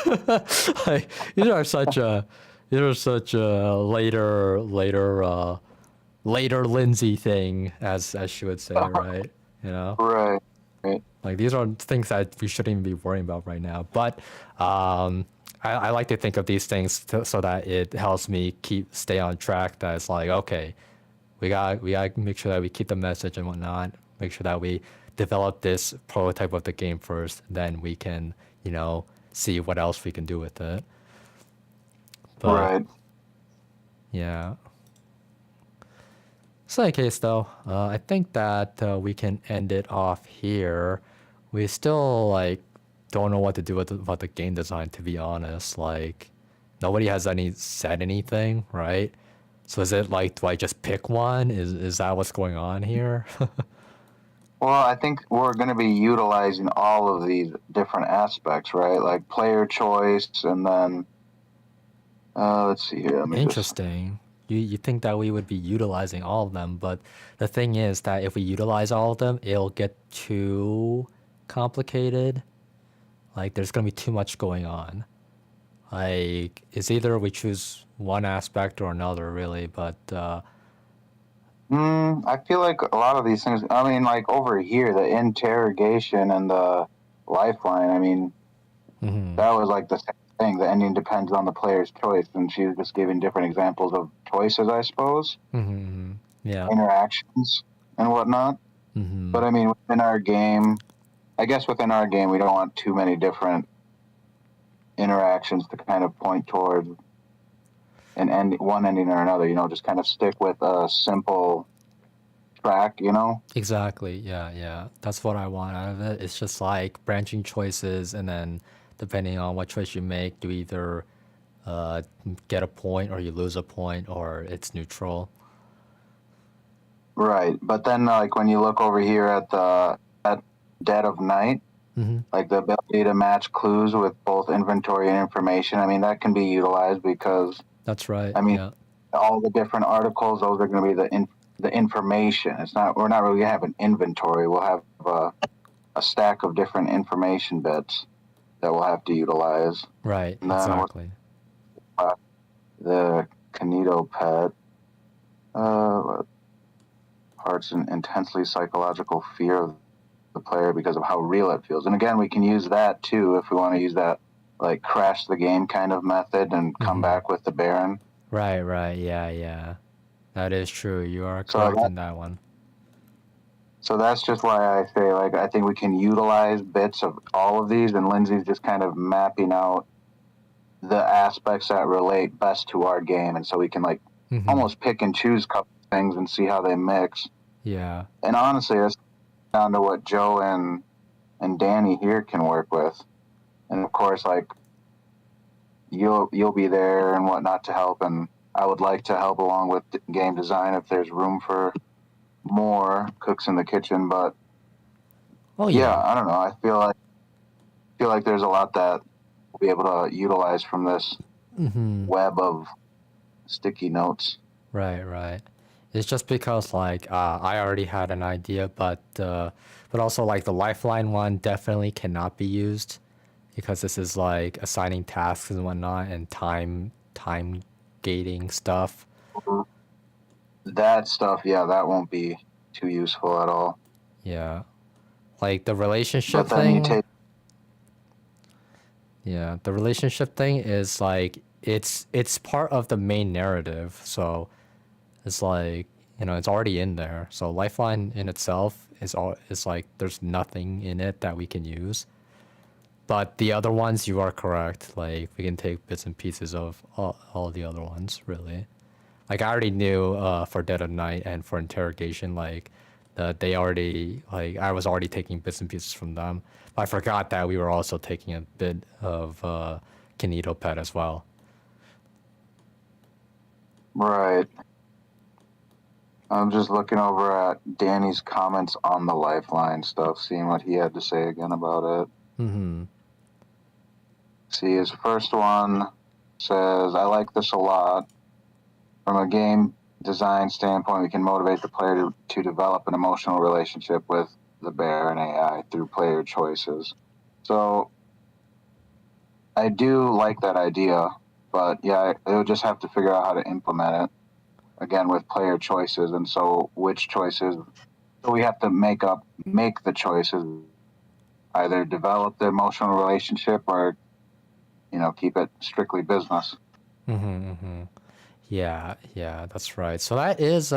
These are such a later Lindsay thing, as she would say, right? You know? Right. These are things that we shouldn't even be worrying about right now. But I like to think of these things so that it helps me stay on track. That it's like, okay, we got to make sure that we keep the message and whatnot. Make sure that we develop this prototype of the game first, then we can, see what else we can do with it. But, Right. yeah. So in case though, I think that we can end it off here. We still don't know what to do about the game design, to be honest. Like, nobody has said anything, right? So is it like, do I just pick one? Is that what's going on here? Well, I think we're going to be utilizing all of these different aspects, right? Like player choice, and then let's see here. Let me Interesting. You think that we would be utilizing all of them, but the thing is that if we utilize all of them, it'll get too complicated. Like, there's gonna be too much going on. Like, it's either we choose one aspect or another, really. But I feel like a lot of these things. I mean, like over here, the interrogation and the lifeline. I mean, that was like the same thing. The ending depends on the player's choice, and she was just giving different examples of choices, I suppose. Yeah. Interactions and whatnot. But I mean, within our game, we don't want too many different interactions to kind of point towards one ending or another. Just kind of stick with a simple track. Exactly. Yeah. That's what I want out of it. It's just like branching choices, and then depending on what choice you make, you either get a point or you lose a point, or it's neutral. Right, but then like when you look over here at Dead of Night, like the ability to match clues with both inventory and information, I mean that can be utilized because that's right. I mean, all the different articles, those are going to be the information. We're not really going to have an inventory. We'll have a stack of different information bits that we'll have to utilize. Right. Exactly. The Kinito pet. Parts an intensely psychological fear of the player because of how real it feels. And again, we can use that too if we want to use that like crash the game kind of method and come back with the Baron. Right. Yeah. That is true. You are correct in that one. So that's just why I say I think we can utilize bits of all of these, and Lindsay's just kind of mapping out the aspects that relate best to our game, and so we can almost pick and choose a couple things and see how they mix. Yeah. And honestly, it's down to what Joe and Danny here can work with. And of course, you'll be there and whatnot to help, and I would like to help along with game design if there's room for more cooks in the kitchen. But yeah, I don't know. I feel like there's a lot that we'll be able to utilize from this web of sticky notes. Right. It's just because I already had an idea, but also the lifeline one definitely cannot be used because this is assigning tasks and whatnot and time gating stuff. That stuff, yeah, that won't be too useful at all. Yeah, the relationship thing. Yeah, the relationship thing is it's part of the main narrative, so it's it's already in there. So lifeline in itself is there's nothing in it that we can use. But the other ones, you are correct. We can take bits and pieces of all the other ones, really. I already knew for Dead of Night and for Interrogation, they already, I was already taking bits and pieces from them. But I forgot that we were also taking a bit of Kinito Pet as well. Right. I'm just looking over at Danny's comments on the lifeline stuff, seeing what he had to say again about it. See, his first one says, I like this a lot. From a game design standpoint, we can motivate the player to develop an emotional relationship with the Baron AI through player choices. So I do like that idea, but yeah, it would just have to figure out how to implement it, again, with player choices. And so which choices, so we have to make the choices, either develop the emotional relationship or keep it strictly business. Yeah, that's right. So that is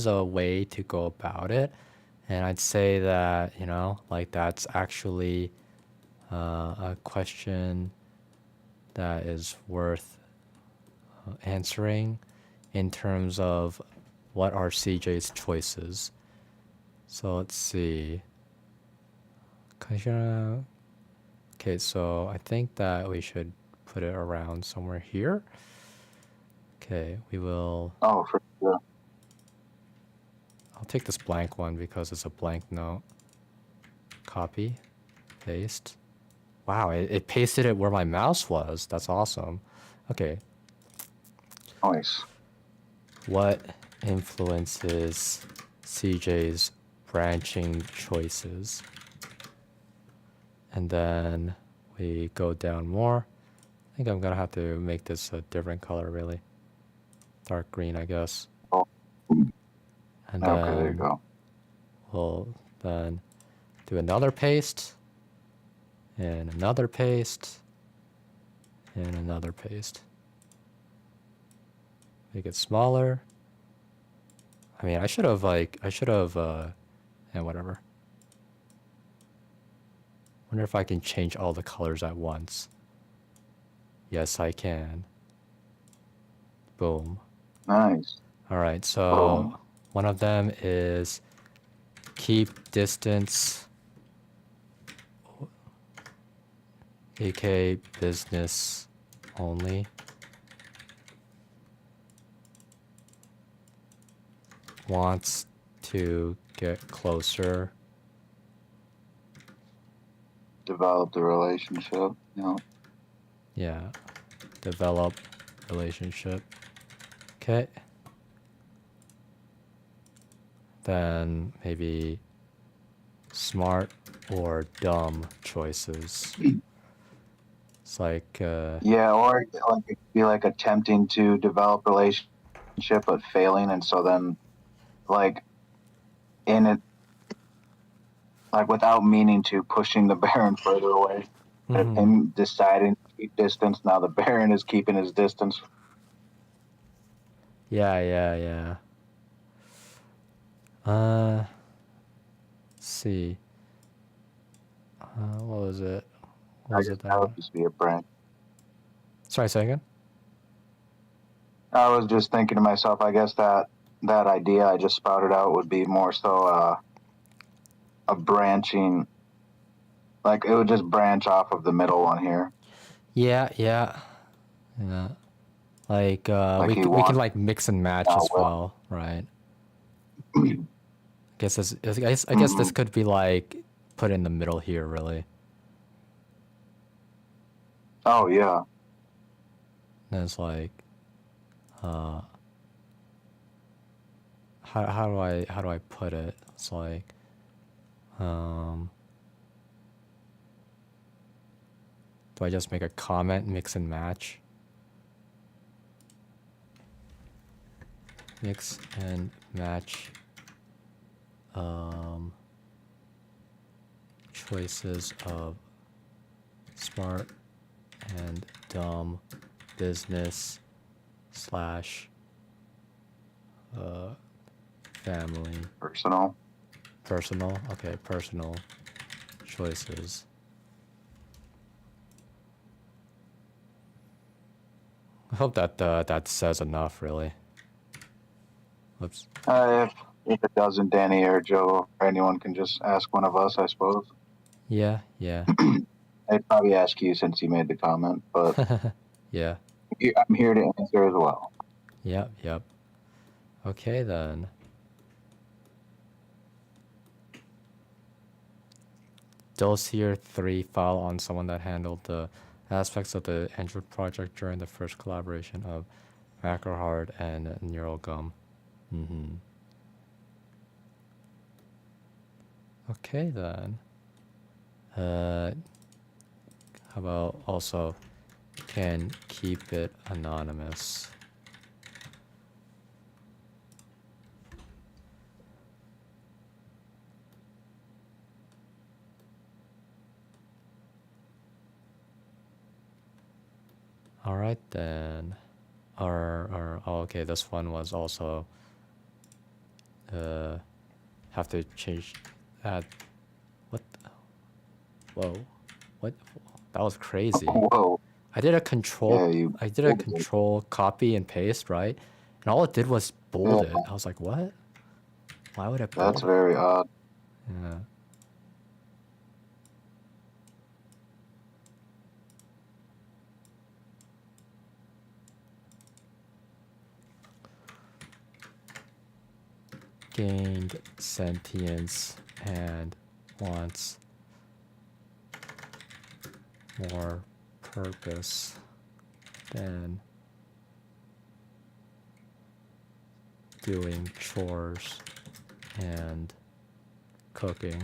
a way to go about it, and I'd say that like that's actually a question that is worth answering in terms of what are CJ's choices. So let's see. Okay, so I think that we should put it around somewhere here. Okay, we will. Oh, for sure. I'll take this blank one because it's a blank note. Copy, paste. Wow, it pasted it where my mouse was. That's awesome. Okay. Nice. What influences CJ's branching choices? And then we go down more. I think I'm gonna have to make this a different color, really. Dark green, I guess. Oh. And Okay, there you then go. we'll then do another paste, and another paste, and another paste. Make it smaller. I mean, I should have, and whatever. Wonder if I can change all the colors at once. Yes, I can. Boom. Nice. All right, so Boom. one of them is keep distance, aka business only. Wants to get closer. Develop the relationship. Yeah, develop relationship. Okay. Then maybe smart or dumb choices. It's like Yeah, or like it could be like attempting to develop relationship but failing, and so then like in it, like without meaning to, pushing the Baron further away. And him deciding to keep distance. Now the Baron is keeping his distance. yeah. Let's see. What was it? What was I it guess that would that? just be a branch. Sorry, say again? I was just thinking to myself, I guess that idea I just spouted out would be more so a branching, like it would just branch off of the middle one here. Yeah. Like Like we he can wants like mix and match not as will. well, right? I guess this could be like put in the middle here, really. Oh yeah. And it's like, how do I put it? It's like, do I just make a comment, mix and match? Mix and match choices of smart and dumb business / family Personal. personal. Okay, personal choices. I hope that that says enough, really. Whoops. If it doesn't, Danny or Joe or anyone can just ask one of us, I suppose. Yeah. I'd probably ask you since you made the comment, but Yeah. I'm here to answer as well. Yep. Okay, then. Dossier 3 file on someone that handled the aspects of the Android project during the first collaboration of MacroHard and NeuralGum. Okay, then. How about also can keep it anonymous? All right then. Okay, this one was also have to change that. What? Whoa. What? That was crazy. Whoa. I did a control. Yeah, I did a control copy and paste, right? And all it did was bold it. I was like, what? Why would it bold That's it? very odd. Yeah. Gained sentience and wants more purpose than doing chores and cooking.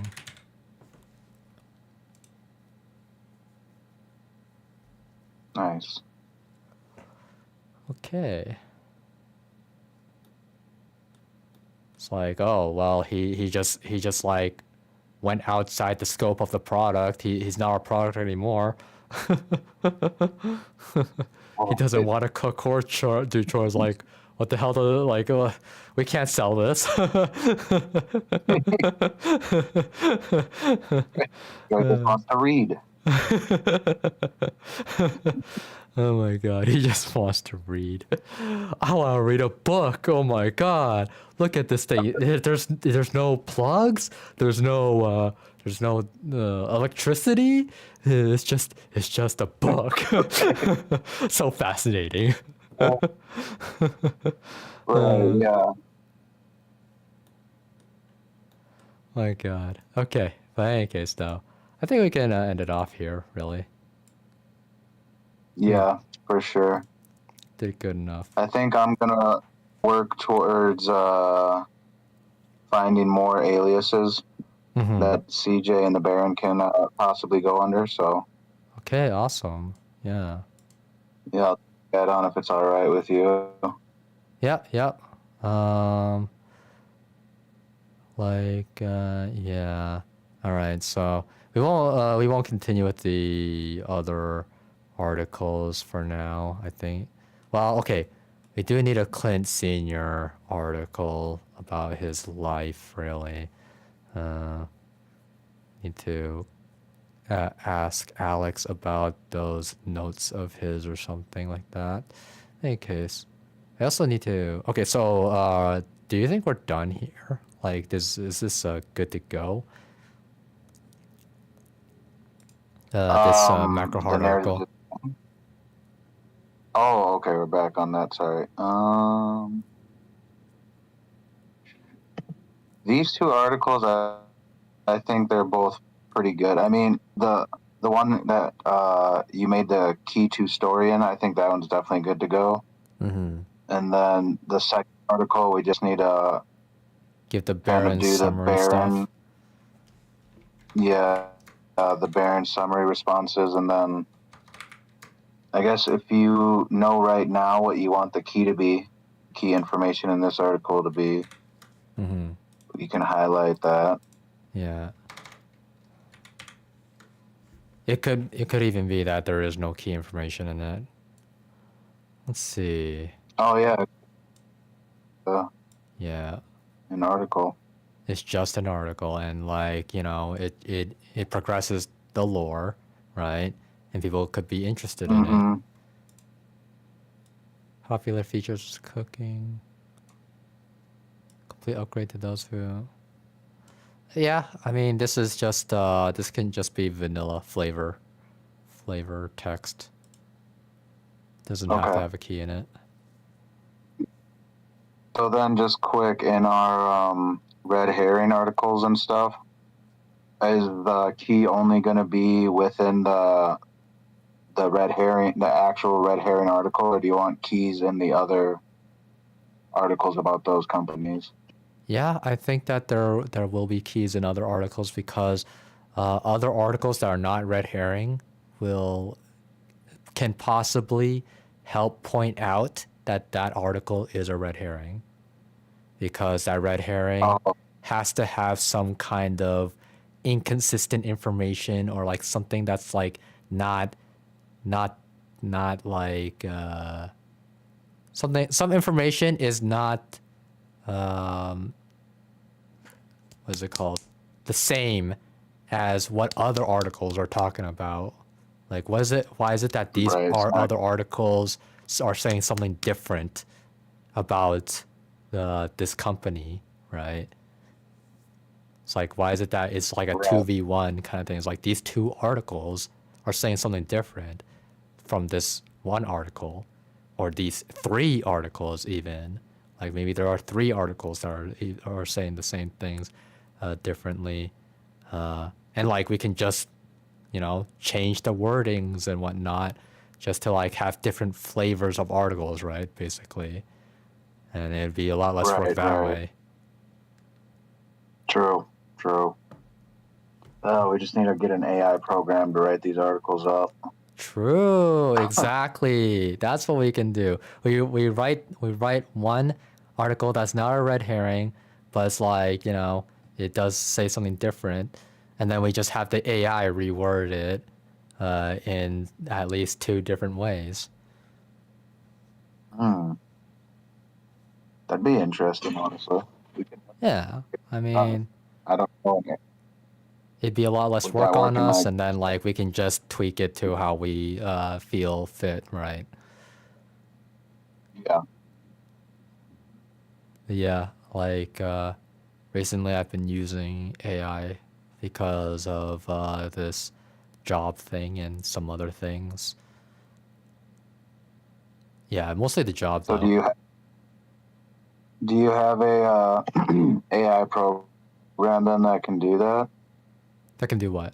Nice. Okay. It's like, oh well, he just like went outside the scope of the product. He's not a product anymore. He doesn't want to cook or do chores. Like, what the hell? We can't sell this. I just wants to read. Oh my god, he just wants to read. I want to read a book. Oh my god, look at this thing. There's no plugs. There's no electricity. It's just a book. So fascinating. Yeah. My god. Okay, but in any case though, I think we can end it off here. Really, Yeah, for sure. did good enough. I think I'm gonna work towards finding more aliases Mhm. that CJ and the Baron can possibly go under. So Okay, awesome. Yeah. yeah, I'll add on if it's all right with you. Yeah. Yeah. All right. So we won't continue with the other articles for now, I think. Well, okay. We do need a Clint Senior article about his life, really. Need to ask Alex about those notes of his or something like that. In any case, I also need to. Okay, so do you think we're done here? Like, is this good to go? This macro The hard narrative- article. Oh, okay, we're back on that. Sorry. These two articles, I think they're both pretty good. I mean, the one that you made the key to story in, I think that one's definitely good to go. Mm-hmm. And then the second article, we just need to Give the kind of Baron do the summary stuff. Baron. Yeah, the Baron summary responses, and then I guess if you know right now what you want the key to be, key information in this article to be, Mm-hmm. you can highlight that. Yeah. It could even be that there is no key information in it. Let's see. Oh yeah, Yeah. an article. It's just an article, and like, it progresses the lore, right? And people could be interested in it. Mm-hmm. Popular features: cooking, complete upgrade to those who. Yeah, I mean, this is just this can just be vanilla flavor text. Doesn't have to Okay. have a key in it. So then, just quick, in our red herring articles and stuff, is the key only going to be within the red herring, the actual red herring article, or do you want keys in the other articles about those companies? Yeah, I think that there will be keys in other articles because other articles that are not red herring can possibly help point out that article is a red herring, because that red herring has to have some kind of inconsistent information or like something that's like not not like some information is not what is it called, the same as what other articles are talking about. Like, why is it that these Right, other articles are saying something different about this company, right? It's like, why is it that it's like a Right. 2v1 kind of thing? It's like these two articles are saying something different from this one article, or these three articles even. Like maybe there are three articles that are saying the same things differently. And like we can just, change the wordings and whatnot just to like have different flavors of articles, right? Basically. And it'd be a lot less work Right, that right. way. True. Oh, we just need to get an AI program to write these articles up. True, exactly. That's what we can do. We write one article that's not a red herring, but it's like, it does say something different, and then we just have the AI reword it in at least two different ways. That'd be interesting, honestly. We can, Yeah, I mean, I don't know. it'd be a lot less With work that on working us, like- and then like we can just tweak it to how we feel fit, right? Yeah. Yeah, like recently I've been using AI because of this job thing and some other things. Yeah, mostly the job So though. do you have a AI program then that can do that? That can do what?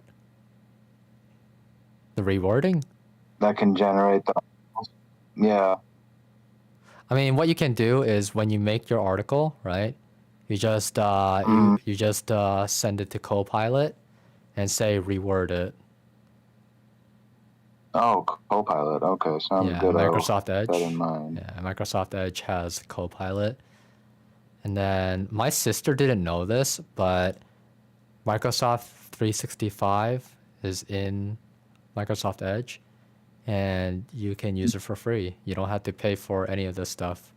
The rewording? That can generate the. Yeah. I mean, what you can do is when you make your article, right? You just you just send it to Copilot and say reword it. Oh, Copilot. Okay, sounds Yeah, good. Microsoft I'll Edge. keep that in mind. Yeah, Microsoft Edge has Copilot. And then my sister didn't know this, but Microsoft 365 is in Microsoft Edge, and you can use it for free. You don't have to pay for any of this stuff.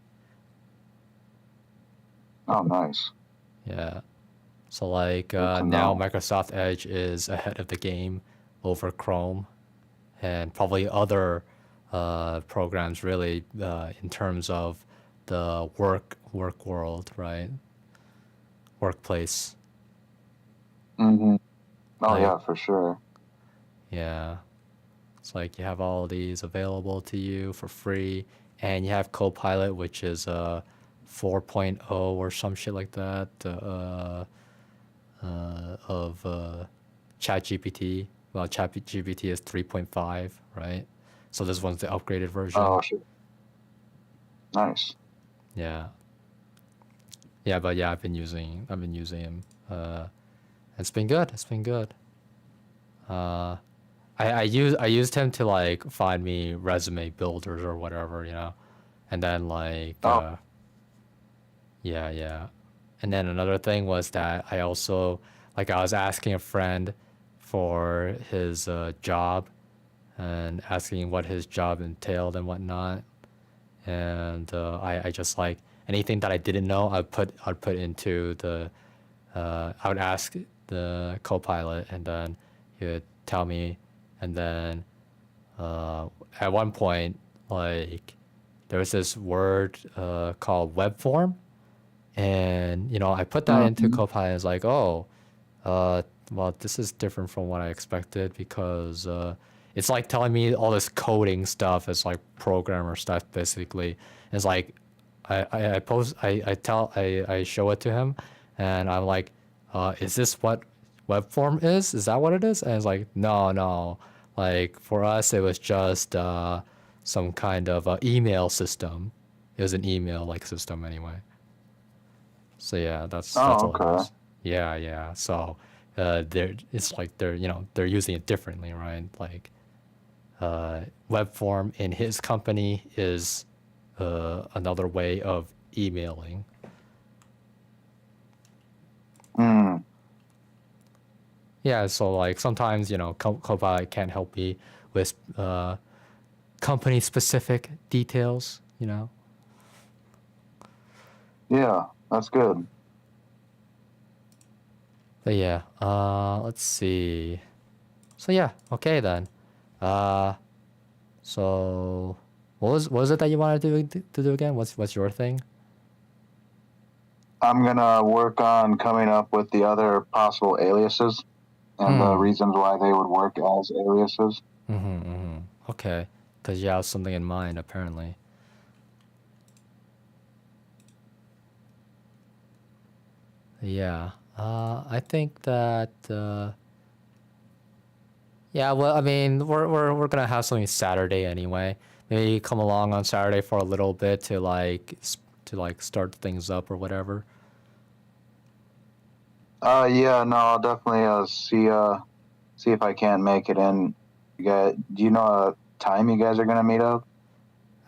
Oh, nice. Yeah. So like to now know. Microsoft Edge is ahead of the game over Chrome and probably other programs really in terms of the work world, right? Workplace. Oh, Like- yeah, for sure. Yeah. It's like you have all these available to you for free, and you have Copilot, which is 4.0 or some shit like that of ChatGPT. Well, ChatGPT is 3.5, right? So this one's the upgraded version. Oh, shit. Nice. Yeah. Yeah, but yeah, I've been using him. It's been good. It's been good. I used him to like find me resume builders or whatever, and then like Oh. yeah. And then another thing was that I also I was asking a friend for his job and asking what his job entailed and whatnot, and I just like anything that I didn't know I'd put into the I would ask the Copilot, and then he would tell me. And then at one point, like there was this word called web form, and I put that into Copilot. And it's like, oh, well, this is different from what I expected, because it's like telling me all this coding stuff as like programmer stuff basically. And it's like I show it to him, and I'm like, is this what web form is? Is that what it is? And it's like, no. Like for us, it was just some kind of email system. It was an email like system anyway. So yeah, that's all it okay. was. Yeah. So it's like they're using it differently, right? Like web form in his company is another way of emailing. Yeah, so like sometimes Copilot can't help me with company specific details, you know. Yeah, that's good. But yeah, let's see. So yeah, okay then. So what was it that you wanted to do again? What's your thing? I'm gonna work on coming up with the other possible aliases and the reasons why they would work as aliases. Okay, because you have something in mind apparently. Yeah, I think that. Yeah, well, I mean, we're gonna have something Saturday anyway. Maybe come along on Saturday for a little bit to like start things up or whatever. Yeah, no, I'll definitely see if I can't make it in. You guys, do you know a time you guys are gonna meet up?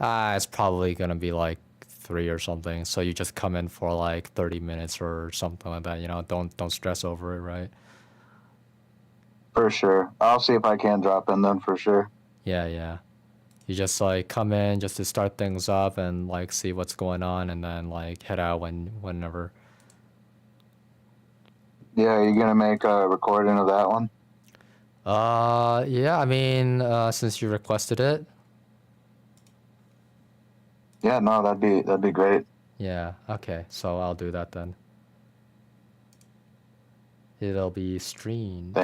It's probably gonna be like 3 or something. So you just come in for like 30 minutes or something like that. You know, don't stress over it, right? For sure. I'll see if I can drop in then for sure. Yeah. You just like come in just to start things up and like see what's going on, and then like head out whenever. Yeah, you're gonna make a recording of that one? Yeah. I mean, since you requested it. Yeah, no, that'd be great. Yeah, okay, so I'll do that then. It'll be streamed. Thanks.